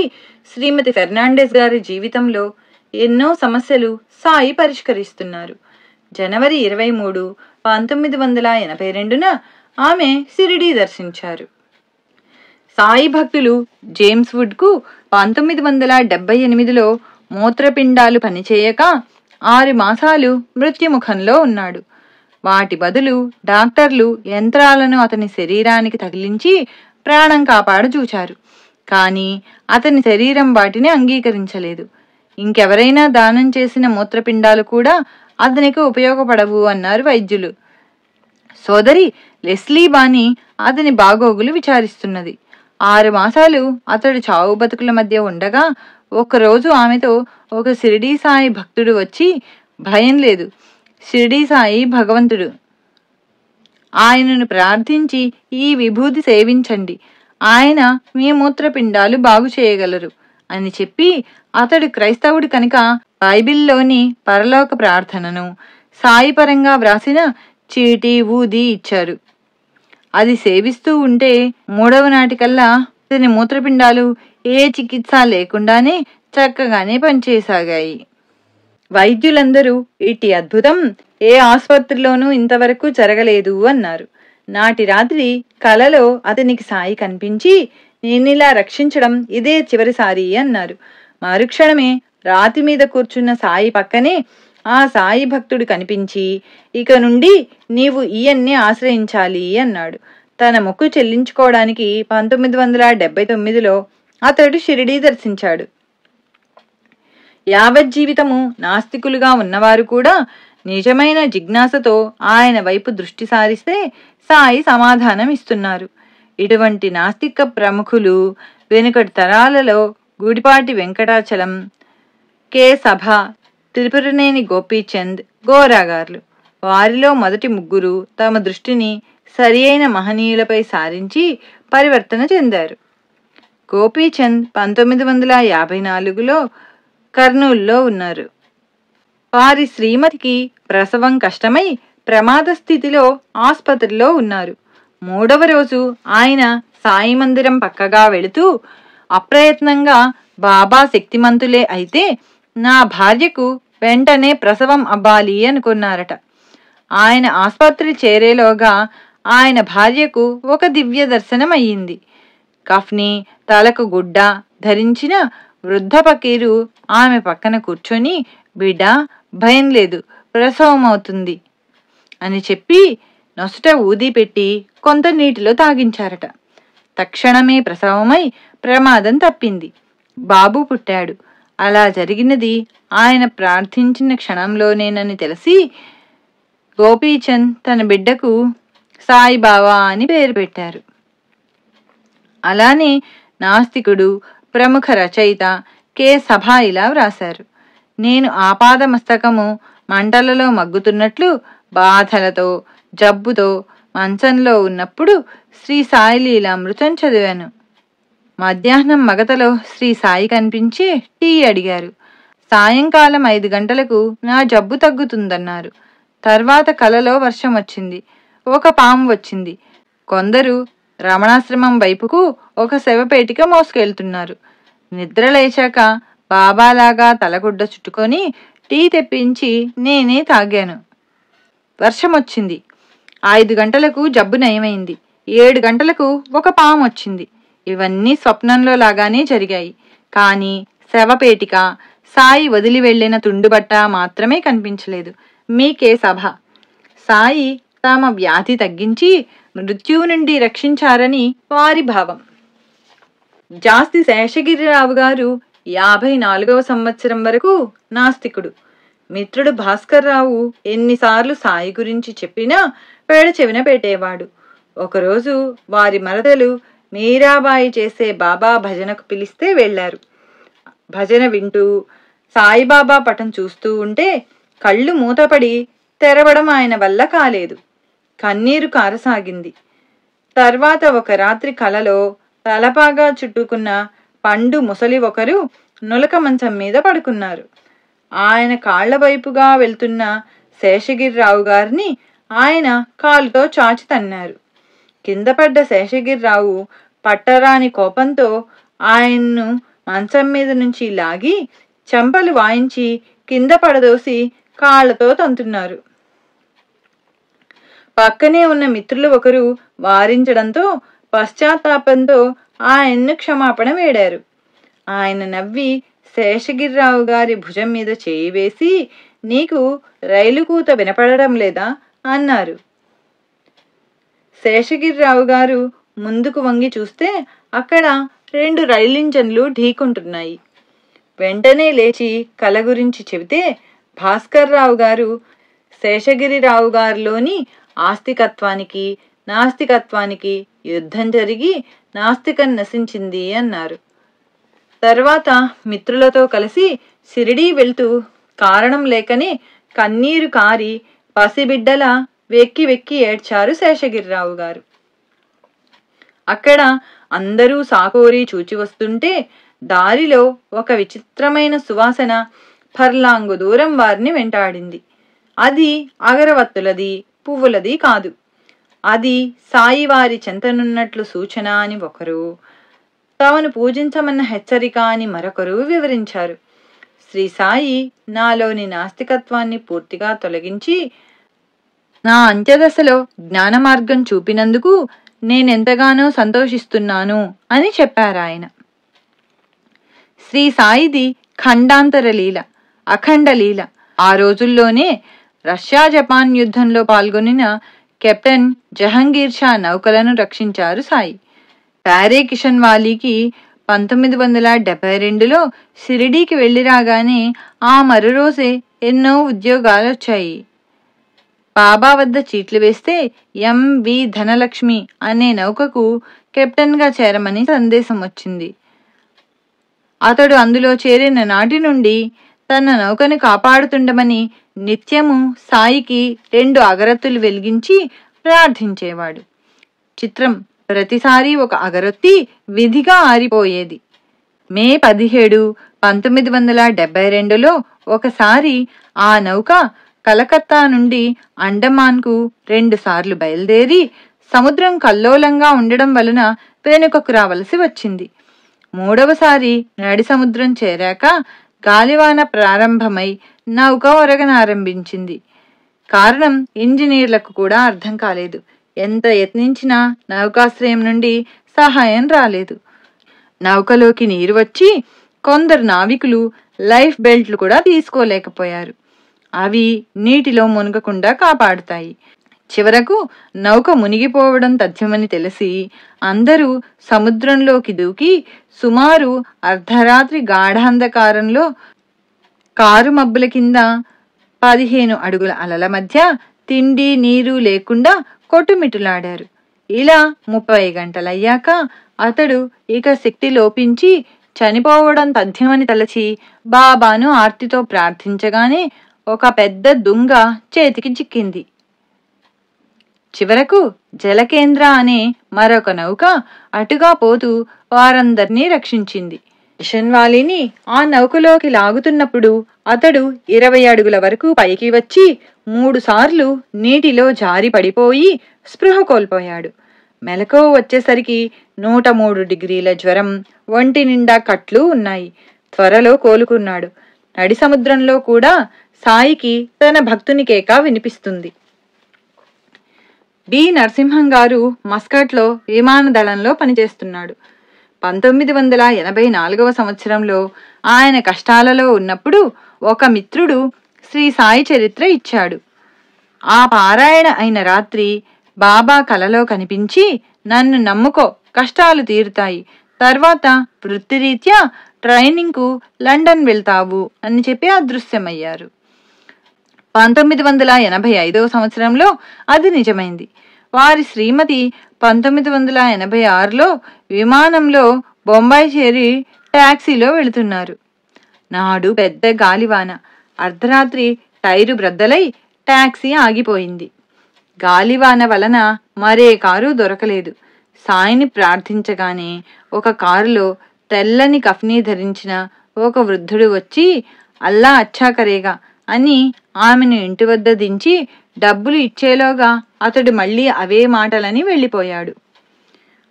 శ్రీమతి ఫెర్నాండెజ్ గారి జీవితంలో ఎన్నో సమస్యలు సాయి పరిష్కరిస్తున్నారు. జనవరి 23, 1982న ఆమె షిరిడీ దర్శించారు. సాయి భక్తులు జేమ్స్ వుడ్కు 1978లో మూత్రపిండాలు పనిచేయక 6 మాసాలు మృత్యుముఖంలో ఉన్నాడు. వాటి బదులు డాక్టర్లు యంత్రాలను అతని శరీరానికి తగిలించి ప్రాణం కాపాడచూచారు. కానీ అతని శరీరం వాటిని అంగీకరించలేదు. ఇంకెవరైనా దానం చేసిన మూత్రపిండాలు కూడా అతనికి ఉపయోగపడవు అన్నారు వైద్యులు. సోదరి లెస్లీ బానీ అతని బాగోగులు విచారిస్తున్నది. 6 మాసాలు అతడు చావు బతుకుల మధ్య ఉండగా ఒకరోజు ఆమెతో ఒక షిరిడీ సాయి భక్తుడు వచ్చి, భయం లేదు, షిరిడీ సాయి భగవంతుడు, ఆయనను ప్రార్థించి ఈ విభూతి సేవించండి, ఆయన మీ మూత్రపిండాలు బాగు చేయగలరు అని చెప్పి అతడు క్రైస్తవుడు కనుక బైబిల్లోని పరలోక ప్రార్థనను సాయి పరంగా వ్రాసిన చీటీ ఊది ఇచ్చారు. అది సేవిస్తూ ఉంటే 3వ నాటికల్లా అతని మూత్రపిండాలు ఏ చికిత్స లేకుండానే చక్కగానే పనిచేయసాగాయి. వైద్యులందరూ ఇట్టి అద్భుతం ఏ ఆసుపత్రిలోనూ ఇంతవరకు జరగలేదు అన్నారు. నాటి రాత్రి కలలో అతనికి సాయి కనిపించి, నేనిలా రక్షించడం ఇదే చివరిసారి అన్నారు. మరుక్షణమే రాతి మీద కూర్చున్న సాయి పక్కనే ఆ సాయి భక్తుడు కనిపించి, ఇక నుండి నీవు ఈయన్నే ఆశ్రయించాలి అన్నాడు. తన మొక్కు చెల్లించుకోవడానికి 1979లో అతడు షిరిడీ దర్శించాడు. యావజ్జీవితము నాస్తికులుగా ఉన్నవారు కూడా నిజమైన జిజ్ఞాసతో ఆయన వైపు దృష్టి సారిస్తే సాయి సమాధానం ఇస్తున్నారు. ఇటువంటి నాస్తిక ప్రముఖులు వెనుకటి తరాలలో గుడిపాటి వెంకటాచలం, కె. సభ, త్రిపురనేని గోపీచంద్, గోరాగార్లు. వారిలో మొదటి ముగ్గురు తమ దృష్టిని సరి అయిన మహనీయులపై సారించి పరివర్తన చెందారు. గోపీచంద్ 1954లో కర్నూలులో ఉన్నారు. వారి శ్రీమతికి ప్రసవం కష్టమై ప్రమాద స్థితిలో ఆసుపత్రిలో ఉన్నారు. 3వ రోజు ఆయన సాయి మందిరం పక్కగా వెళుతూ అప్రయత్నంగా, బాబా శక్తిమంతులే అయితే నా భార్యకు వెంటనే ప్రసవం అవ్వాలి అనుకున్నారట. ఆయన ఆసుపత్రి చేరేలోగా ఆయన భార్యకు ఒక దివ్య దర్శనం అయ్యింది. కఫ్ని, తలకు గుడ్డ ధరించిన వృద్ధ ఫకీరు ఆమె పక్కన కూర్చొని, బిడ్డ భయం లేదు, ప్రసవం అవుతుంది అని చెప్పి నొసట ఊది పెట్టి కొంత నీటిలో తాగించారట. తక్షణమే ప్రసవమై ప్రమాదం తప్పింది. బాబు పుట్టాడు. అలా జరిగినది ఆయన ప్రార్థించిన క్షణంలోనేనని తెలిసి గోపీచంద్ తన బిడ్డకు సాయిబాబా అని పేరు పెట్టారు. అలానే నాస్తికుడు, ప్రముఖ రచయిత కె. సభ ఇలా వ్రాశారు: నేను ఆపాదమస్తకము మంటలలో మగ్గుతున్నట్లు బాధలతో, జబ్బుతో మంచంలో ఉన్నప్పుడు శ్రీ సాయి లీలామృతం చదివాను. మధ్యాహ్నం మగతలో శ్రీ సాయి కనిపించి టీ అడిగారు. సాయంకాలం 5 గంటలకు నా జబ్బు తగ్గుతుందన్నారు. తర్వాత కలలో వర్షం వచ్చింది. ఒక పాము వచ్చింది. కొందరు రమణాశ్రమం వైపుకు ఒక శవపేటిక మోసుకెళ్తున్నారు. నిద్ర లేచాక బాబాలాగా తలగుడ్డ చుట్టుకొని టీ తెప్పించి నేనే తాగాను. వర్షం వచ్చింది. 5 గంటలకు జబ్బు నయమైంది. 7 గంటలకు ఒక పాము వచ్చింది. ఇవన్నీ స్వప్నంలో లాగానే జరిగాయి. కానీ శవపేటిక, సాయి వదిలి వెళ్లిన తుండుబట్ట మాత్రమే కనిపించలేదు. మీకే సభ. సాయి తమ వ్యాధి తగ్గించి మృత్యువు నుండి రక్షించారని వారి భావం. జాస్తి శేషగిరిరావు గారు 54వ సంవత్సరం వరకు నాస్తికుడు. మిత్రుడు భాస్కర్రావు ఎన్నిసార్లు సాయి గురించి చెప్పినా పెడచెవిన పెట్టేవాడు. ఒకరోజు వారి మరదలు మీరాబాయి చేసే బాబా భజనకు పిలిస్తే వెళ్లారు. భజన వింటూ సాయిబాబా పటం చూస్తూ ఉంటే కళ్ళు మూతపడి తెరవడం ఆయన వల్ల కాలేదు. కన్నీరు కారసాగింది. తర్వాత ఒక రాత్రి కలలో తలపాగా చుట్టుకున్న పండు ముసలి ఒకరు నులక మంచం మీద పడుకున్నారు. ఆయన కాళ్ల వైపుగా వెళ్తున్న శేషగిరిరావు గారిని ఆయన కాలుతో చాచి తన్నారు. కింద పడ్డ శేషగిరిరావు పట్టరాని కోపంతో ఆయన్ను మంచం మీద నుంచి లాగి చెంపలు వాయించి కింద పడదోసి కాళ్లతో తంతున్నారు. పక్కనే ఉన్న మిత్రులు ఒకరు వారించడంతో పశ్చాత్తాపంతో ఆయన్ను క్షమాపణ వేడారు. ఆయన నవ్వి శేషగిరిరావు గారి భుజం మీద చేయి వేసి, నీకు రైలు కూత వినపడడం లేదా అన్నారు. శేషగిరిరావు గారు ముందుకు వంగి చూస్తే అక్కడ 2 రైలింజన్లు ఢీకొంటున్నాయి. వెంటనే లేచి కల గురించి చెబితే భాస్కర్రావు గారు శేషగిరిరావు గారిలోని ఆస్తికత్వానికి, నాస్తికత్వానికి యుద్ధం జరిగి నాస్తికం నశించింది అన్నారు. తర్వాత మిత్రులతో కలిసి షిరిడీ వెళ్తూ కారణం లేకనే కన్నీరు కారి పసిబిడ్డల వెక్కి వెక్కి ఏడ్చారు శేషగిరిరావు గారు. అక్కడ అందరూ సాకోరి చూచి వస్తుంటే దారిలో ఒక విచిత్రమైన సువాసన ఫర్లాంగు దూరం వారిని వెంటాడింది. అది అగరవత్తులది, పువ్వులది కాదు. అది సాయివారి చెంతనున్నట్లు సూచన అని ఒకరు, తాను పూజించమన్న హెచ్చరిక అని మరొకరు వివరించారు. శ్రీ సాయి నాలోని నాస్తికత్వాన్ని పూర్తిగా తొలగించి నా అంత్యదశలో జ్ఞాన మార్గం చూపినందుకు నేనెంతగానో సంతోషిస్తున్నాను అని చెప్పారాయన. శ్రీ సాయిది ఖండాంతర లీల, అఖండ లీల. ఆ రోజుల్లోనే రష్యా జపాన్ యుద్ధంలో పాల్గొనిన కెప్టెన్ జహంగీర్ షా నౌకలను రక్షించారు సాయి. ప్యారే కిషన్ వాలీకి 1972లో షిరిడీకి వెళ్లి రాగానే ఆ మరురోజే ఎన్నో ఉద్యోగాలొచ్చాయి. బాబా వద్ద చీట్లు వేస్తే ఎం.వి. ధనలక్ష్మి అనే నౌకకు కెప్టెన్గా చేరమని సందేశం వచ్చింది. అతడు అందులో చేరిన నాటి నుండి తన నౌకను కాపాడుతుండమని నిత్యము సాయికి 2 అగరత్తులు వెలిగించి ప్రార్థించేవాడు. చిత్రం, ప్రతిసారి ఒక అగరొత్తి విధిగా ఆరిపోయేది. మే 17, 1972లో ఒకసారి ఆ నౌక కలకత్తా నుండి అండమాన్కు 2 సార్లు బయలుదేరి సముద్రం కల్లోలంగా ఉండడం వలన వెనుకకు రావలసి వచ్చింది. 3వసారి నడి సముద్రం చేరాక గాలివాన ప్రారంభమై నౌక ఒరగనారంభించింది. కారణం ఇంజనీర్లకు కూడా అర్థం కాలేదు. ఎంత యత్నించినా నౌకాశ్రయం నుండి సహాయం రాలేదు. నౌకలోకి నీరు వచ్చి కొందరు నావికులు లైఫ్ బెల్ట్లు కూడా తీసుకోలేకపోయారు. అవి నీటిలో మునగకుండా కాపాడుతాయి. చివరకు నౌక మునిగిపోవడం తథ్యమని తెలిసి అందరూ సముద్రంలోకి దూకి సుమారు అర్ధరాత్రి గాఢాంధకారంలో కారు మబ్బుల కింద 15 అడుగుల అలల మధ్య తిండి నీరు లేకుండా కొట్టుమిటులాడారు. ఇలా 30 గంటలయ్యాక అతడు ఇక శక్తి లోపించి చనిపోవడం తథ్యమని తలచి బాబాను ఆర్తితో ప్రార్థించగానే ఒక పెద్ద దుంగ చేతికి చిక్కింది. చివరకు జలకేంద్ర అనే మరొక నౌక అటుగా పోతూ వారందర్నీ రక్షించింది. కిషన్ వాలీని ఆ నౌకలోకి లాగుతున్నప్పుడు అతడు 20 అడుగుల వరకు పైకి వచ్చి 3 సార్లు నీటిలో జారి పడిపోయి స్పృహ కోల్పోయాడు. మెలకువ వచ్చేసరికి 103 డిగ్రీల జ్వరం, ఒంటి నిండా కట్లు ఉన్నాయి. త్వరలో కోలుకున్నాడు. నడి సముద్రంలో కూడా సాయికి తన భక్తుని కేక వినిపిస్తుంది. బి. నరసింహం గారు మస్కట్లో విమాన దళంలో పనిచేస్తున్నాడు. 1984వ సంవత్సరంలో ఆయన కష్టాలలో ఉన్నప్పుడు ఒక మిత్రుడు శ్రీ సాయి చరిత్ర ఇచ్చాడు. ఆ పారాయణ అయిన రాత్రి బాబా కలలో కనిపించి, నన్ను నమ్ముకో, కష్టాలు తీరుతాయి, తర్వాత వృత్తిరీత్యా ట్రైనింగ్కు లండన్ వెళ్తావు అని చెప్పి అదృశ్యమయ్యారు. 1985వ సంవత్సరంలో అది నిజమైంది. వారి శ్రీమతి 1986లో విమానంలో బొంబాయి చేరి టాక్సీలో వెళుతున్నారు. నాడు పెద్ద గాలివాన. అర్ధరాత్రి టైరు బ్రద్దలై టాక్సీ ఆగిపోయింది. గాలివాన వలన మరే కారు దొరకలేదు. సాయిని ప్రార్థించగానే ఒక కారులో తెల్లని కఫ్నీ ధరించిన ఒక వృద్ధుడు వచ్చి అల్లా అచ్చా కరేగా అని ఆమెను ఇంటి వద్ద దించి డబ్బులు ఇచ్చేలోగా అతడు మళ్ళీ అవే మాటలని వెళ్ళిపోయాడు.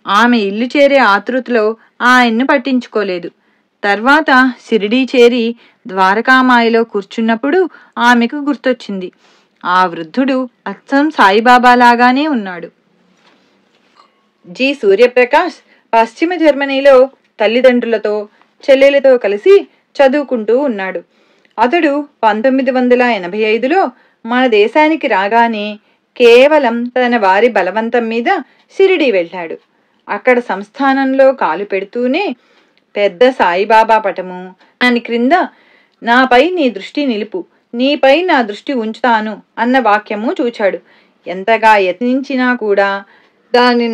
ఆమె ఇల్లు చేరే ఆతృతలో ఆయన్ను పట్టించుకోలేదు. తర్వాత షిరిడీ చేరి ద్వారకామాయిలో కూర్చున్నప్పుడు ఆమెకు గుర్తొచ్చింది. ఆ వృద్ధుడు అచ్చం సాయిబాబా లాగానే ఉన్నాడు. జి. సూర్యప్రకాష్ పశ్చిమ జర్మనీలో తల్లిదండ్రులతో చెల్లెలతో కలిసి చదువుకుంటూ ఉన్నాడు. అతడు 1985లో మన దేశానికి రాగానే కేవలం తన వారి బలవంతం మీద షిరిడీ వెళ్ళాడు. అక్కడ సంస్థానంలో కాలు పెడుతూనే పెద్ద సాయిబాబా పటము, దాని క్రింద నాపై నీ దృష్టి నిలుపు, నీపై నా దృష్టి ఉంచుతాను అన్న వాక్యము చూచాడు. ఎంతగా యత్నించినా కూడా దాని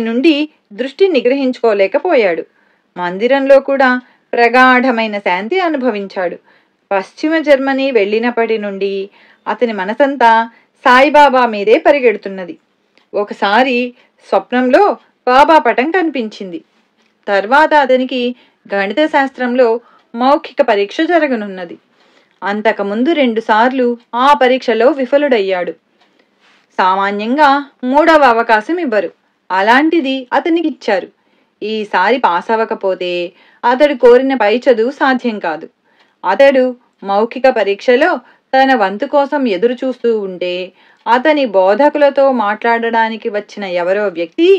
నుండి దృష్టి నిగ్రహించుకోలేకపోయాడు. మందిరంలో కూడా ప్రగాఢమైన శాంతి అనుభవించాడు. పశ్చిమ జర్మనీ వెళ్ళినప్పటి నుండి అతని మనసంతా సాయిబాబా మీదే పరిగెడుతున్నది. ఒకసారి స్వప్నంలో బాబా పటం కనిపించింది. తర్వాత అతనికి గణిత శాస్త్రంలో మౌఖిక పరీక్ష జరగనున్నది. అంతకుముందు 2 సార్లు ఆ పరీక్షలో విఫలుడయ్యాడు. సామాన్యంగా మూడవ అవకాశం ఇవ్వరు. అలాంటిది అతనికి ఇచ్చారు. ఈసారి పాస్ అవ్వకపోతే అతడు కోరిన పై చదువు సాధ్యం కాదు. అతడు మౌఖిక పరీక్షలో తన వంతు కోసం ఎదురు చూస్తూ ఉంటే అతని బోధకులతో మాట్లాడడానికి వచ్చిన ఎవరో వ్యక్తి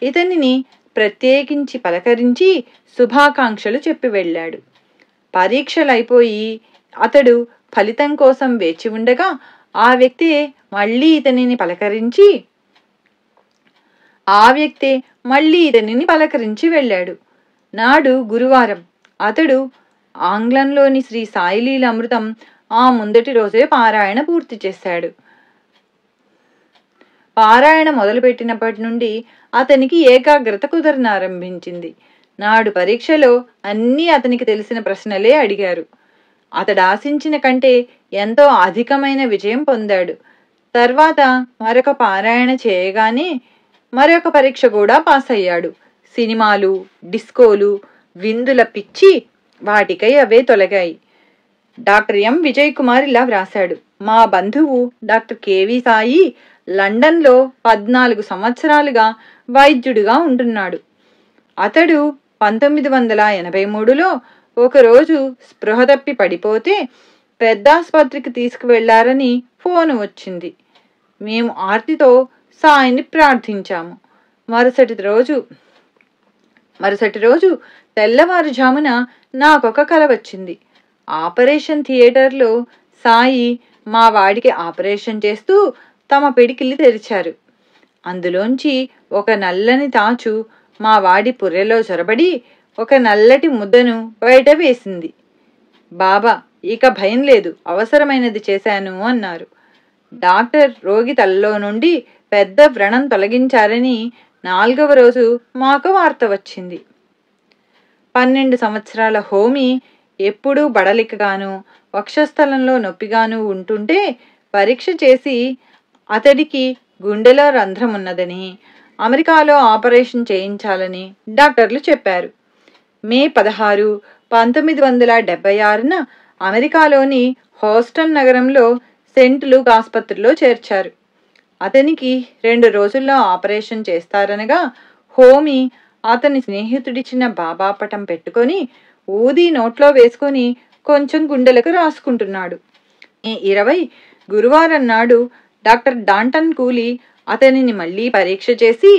ఇతనిని ప్రత్యేకించి పలకరించి శుభాకాంక్షలు చెప్పి వెళ్ళాడు. పరీక్షలైపోయి అతడు ఫలితం కోసం వేచి ఉండగా ఆ వ్యక్తే మళ్ళీ ఇతనిని పలకరించి వెళ్ళాడు. నాడు గురువారం. అతడు ఆంగ్లంలోని శ్రీ సాయిలీల అమృతం ఆ ముందటి రోజే పారాయణ పూర్తి చేశాడు. పారాయణ మొదలుపెట్టినప్పటి నుండి అతనికి ఏకాగ్రత కుదరనారంభించింది. నాడు పరీక్షలో అన్నీ అతనికి తెలిసిన ప్రశ్నలే అడిగారు. అతడు ఆశించిన కంటే ఎంతో అధికమైన విజయం పొందాడు. తర్వాత మరొక పారాయణ చేయగానే మరొక పరీక్ష కూడా పాస్ అయ్యాడు. సినిమాలు, డిస్కోలు, విందుల పిచ్చి వాటికై అవే తొలగాయి. డాక్టర్ ఎం విజయ్ కుమార్ ఇలా వ్రాశాడు: మా బంధువు డాక్టర్ కెవి సాయి లండన్లో 14 సంవత్సరాలుగా వైద్యుడిగా ఉంటున్నాడు. అతడు 1983లో ఒకరోజు స్పృహ తప్పి పడిపోతే పెద్దాసుపత్రికి తీసుకువెళ్లారని ఫోను వచ్చింది. మేము ఆర్తితో సాయిని ప్రార్థించాము. మరుసటి రోజు తెల్లవారుజామున నాకొక కల వచ్చింది. ఆపరేషన్ థియేటర్లో సాయి మా వాడికి ఆపరేషన్ చేస్తూ తమ పిడికిలి తెరిచారు. అందులోంచి ఒక నల్లని తాచు మా వాడి పుర్రెలో చొరబడి ఒక నల్లటి ముద్దను బయట వేసింది. బాబా, ఇక భయం లేదు, అవసరమైనది చేశాను అన్నారు. డాక్టర్ రోగి తలలో నుండి పెద్ద వ్రణం తొలగించారని 4వ రోజు మాకు వార్త వచ్చింది. 12 సంవత్సరాల హోమీ ఎప్పుడూ బడలికగాను వక్షస్థలంలో నొప్పిగాను ఉంటుంటే పరీక్ష చేసి అతడికి గుండెలో రంధ్రం ఉన్నదని, అమెరికాలో ఆపరేషన్ చేయించాలని డాక్టర్లు చెప్పారు. మే 16, 1976న అమెరికాలోని హోస్టన్ నగరంలో సెయింట్ లూక్ ఆసుపత్రిలో చేర్చారు. అతనికి 2 రోజుల్లో ఆపరేషన్ చేస్తారనగా హోమీ అతని స్నేహితుడిచ్చిన బాబా పటం పెట్టుకొని ఊది నోట్లో వేసుకొని కొంచెం గుండెలకు రాసుకుంటున్నాడు. మే 20 గురువారం నాడు డాక్టర్ డాంటన్ కూలీ అతనిని మళ్ళీ పరీక్ష చేసి,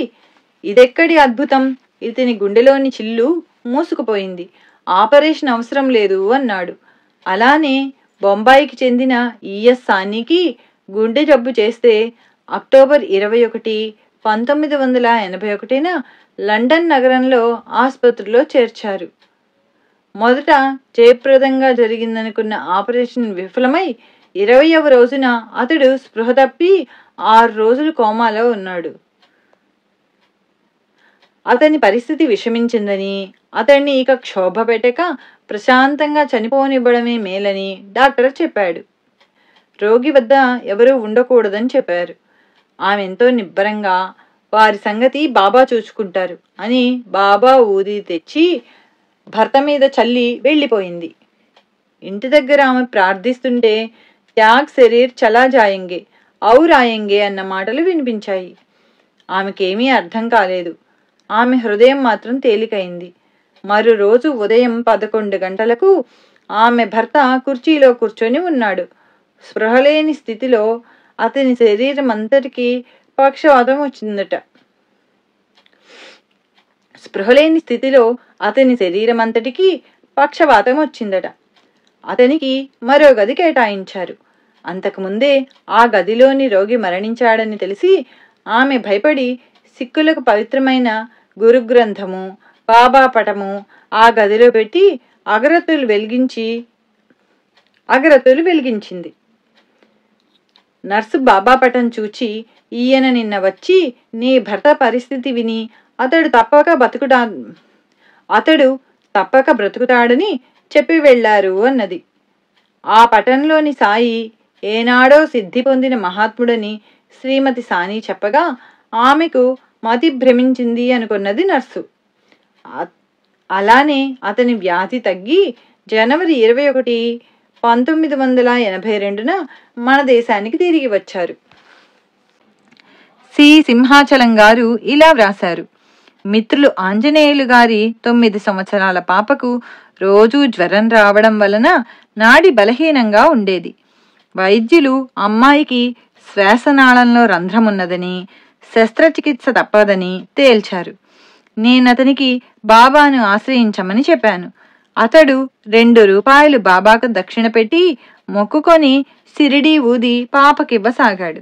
ఇదెక్కడి అద్భుతం, ఇతని గుండెలోని చిల్లు మూసుకుపోయింది, ఆపరేషన్ అవసరం లేదు అన్నాడు. అలానే బొంబాయికి చెందిన ఈఎస్ సానీకి గుండె జబ్బు చేస్తే అక్టోబర్ 21, 1981న లండన్ నగరంలో ఆసుపత్రిలో చేర్చారు. మొదట జయప్రదంగా జరిగిందనుకున్న ఆపరేషన్ విఫలమై 20వ రోజున అతడు స్పృహ తప్పి 6 రోజులు కోమాలో ఉన్నాడు. అతని పరిస్థితి విషమించిందని, అతన్ని ఇక క్షోభ పెట్టక ప్రశాంతంగా చనిపోనివ్వడమే మేలని డాక్టర్ చెప్పాడు. రోగి వద్ద ఎవరూ ఉండకూడదని చెప్పారు. ఆమె ఎంతో నిబ్బరంగా వారి సంగతి బాబా చూసుకుంటారు అని బాబా ఊది తెచ్చి భర్త మీద చల్లి వెళ్ళిపోయింది. ఇంటి దగ్గర ఆమె ప్రార్థిస్తుంటే త్యాగ్ శరీర్ చలా జాయంగే ఔర్ ఆయంగే అన్న మాటలు వినిపించాయి. ఆమెకేమీ అర్థం కాలేదు. ఆమె హృదయం మాత్రం తేలికైంది. మరో రోజు ఉదయం 11 గంటలకు ఆమె భర్త కుర్చీలో కూర్చొని ఉన్నాడు. స్పృహలేని స్థితిలో అతని శరీరం అంతటికీ పక్షవాతం వచ్చిందట. అతనికి మరో గది కేటాయించారు. అంతకుముందే ఆ గదిలోని రోగి మరణించాడని తెలిసి ఆమె భయపడి సిక్కులకు పవిత్రమైన గురుగ్రంథము, బాబా పటము ఆ గదిలో పెట్టి అగరత్తులు వెలిగించింది. నర్సు బాబా పటం చూచి, ఈయన నిన్న వచ్చి నీ భర్త పరిస్థితి విని అతడు తప్పక బ్రతుకుతాడని చెప్పి వెళ్లారు అన్నది. ఆ పటంలోని సాయి ఏనాడో సిద్ధి పొందిన మహాత్ముడని శ్రీమతి సాని చెప్పగా ఆమెకు మతి భ్రమించింది అనుకున్నది నర్సు. అలానే అతని వ్యాధి తగ్గి జనవరి 21, 1982న మన దేశానికి తిరిగి వచ్చారు. సి సింహాచలం గారు ఇలా వ్రాశారు: మిత్రులు ఆంజనేయులు గారి 9 సంవత్సరాల పాపకు రోజూ జ్వరం రావడం వలన నాడి బలహీనంగా ఉండేది. వైద్యులు అమ్మాయికి శ్వాసనాళంలో రంధ్రమున్నదని, శస్త్రచికిత్స తప్పదని తేల్చారు. నేనతనికి బాబాను ఆశ్రయించమని చెప్పాను. అతడు 2 రూపాయలు బాబాకు దక్షిణ పెట్టి మొక్కుకొని సిరిడి ఊది పాపకివ్వసాగాడు.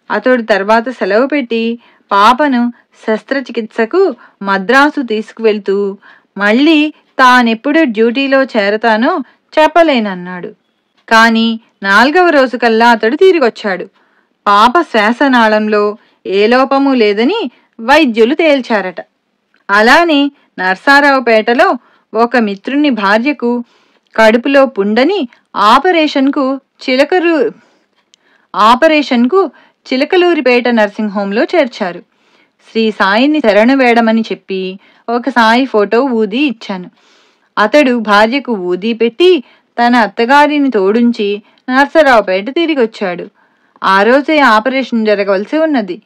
అతడు తర్వాత సెలవు పెట్టి పాపను శస్త్రచికిత్సకు మద్రాసు తీసుకువెళ్తూ మళ్ళీ తానెప్పుడు డ్యూటీలో చేరతానో చెప్పలేనన్నాడు. కాని 4వ రోజు కల్లా అతడు తిరిగొచ్చాడు. పాప శ్వాసనాళంలో ఏ లోపము లేదని వైద్యులు తేల్చారట. అలానే నర్సారావుపేటలో ఒక మిత్రుని భార్యకు కడుపులో పుండని ఆపరేషన్కు చిలకలూరిపేట నర్సింగ్ హోంలో చేర్చారు. శ్రీ సాయిని శరణు వేడమని చెప్పి ఒక సాయి ఫోటో ఊది ఇచ్చాను. అతడు భార్యకు ఊది పెట్టి తన అత్తగారిని తోడుంచి నర్సరావుపేట తిరిగొచ్చాడు. ఆ రోజే ఆపరేషన్ జరగవలసి ఉన్నది.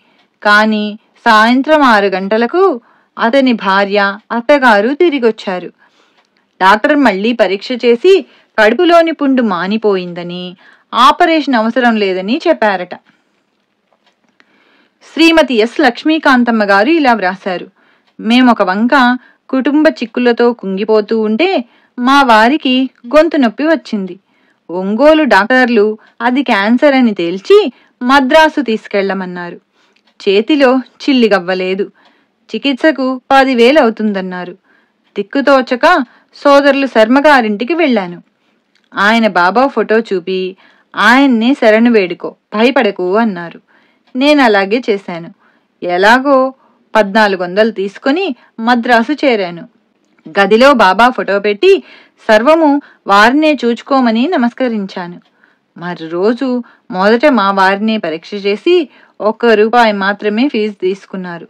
కానీ సాయంత్రం 6 గంటలకు అతని భార్య, అత్తగారు తిరిగొచ్చారు. డాక్టర్ మళ్లీ పరీక్ష చేసి కడుపులోని పుండు మానిపోయిందని, ఆపరేషన్ అవసరం లేదని చెప్పారట. శ్రీమతి ఎస్ లక్ష్మీకాంతమ్మ గారు ఇలా వ్రాశారు: మేమొక వంక కుటుంబ చిక్కులతో కుంగిపోతూ ఉంటే మా వారికి గొంతు నొప్పి వచ్చింది. ఒంగోలు డాక్టర్లు అది క్యాన్సర్ అని తేల్చి మద్రాసు తీసుకెళ్లమన్నారు. చేతిలో చిల్లిగవ్వలేదు. చికిత్సకు 10,000 అవుతుందన్నారు. దిక్కుతోచక సోదరులు శర్మగారింటికి వెళ్ళాను. ఆయన బాబా ఫోటో చూపి ఆయన్నే శరణు వేడుకో, భయపడకు అన్నారు. నేను అలాగే చేశాను. ఎలాగో 1400 తీసుకుని మద్రాసు చేరాను. గదిలో బాబా ఫోటో పెట్టి సర్వము వారినే చూచుకోమని నమస్కరించాను. మరోజు మొదట మా వారినే పరీక్ష చేసి 1 రూపాయి మాత్రమే ఫీజు తీసుకున్నారు.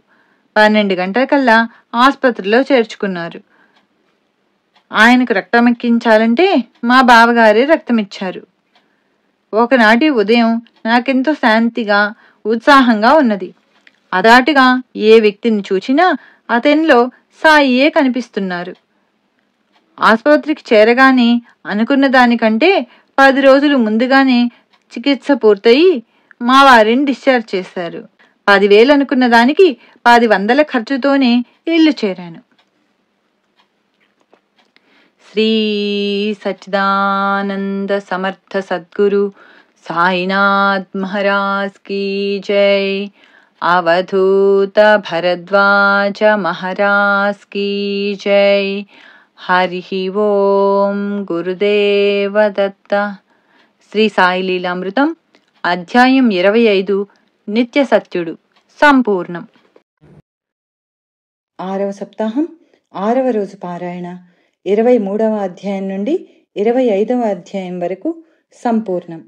12 గంటలకల్లా ఆసుపత్రిలో చేర్చుకున్నారు. ఆయనకు రక్తమెక్కించాలంటే మా బావగారే రక్తమిచ్చారు. ఒకనాటి ఉదయం నాకెంతో శాంతిగా, ఉత్సాహంగా ఉన్నది. అదాటుగా ఏ వ్యక్తిని చూచినా అతనిలో సాయియే కనిపిస్తున్నారు. ఆసుపత్రికి చేరగానే అనుకున్న దానికంటే 10 రోజులు ముందుగానే చికిత్స పూర్తయి మా వారిని డిశ్చార్జ్ చేశారు. 10,000 అనుకున్న దానికి 10,000 ఖర్చుతోనే ఇల్లు చేరాను. శ్రీ సచ్చిదానంద సమర్థ సద్గురు సాయినాథ్ మహారాజ్ కీ జై. అవధూత భరద్వాజ మహారాజ్ కీ జై. హరి ఓం. గురుదేవ దత్త. శ్రీ సాయి లీలామృతం అధ్యాయం 25 నిత్య సత్యుడు సంపూర్ణం. 6వ సప్తాహం 6వ రోజు పారాయణ 23వ అధ్యాయం నుండి 25వ అధ్యాయం వరకు సంపూర్ణం.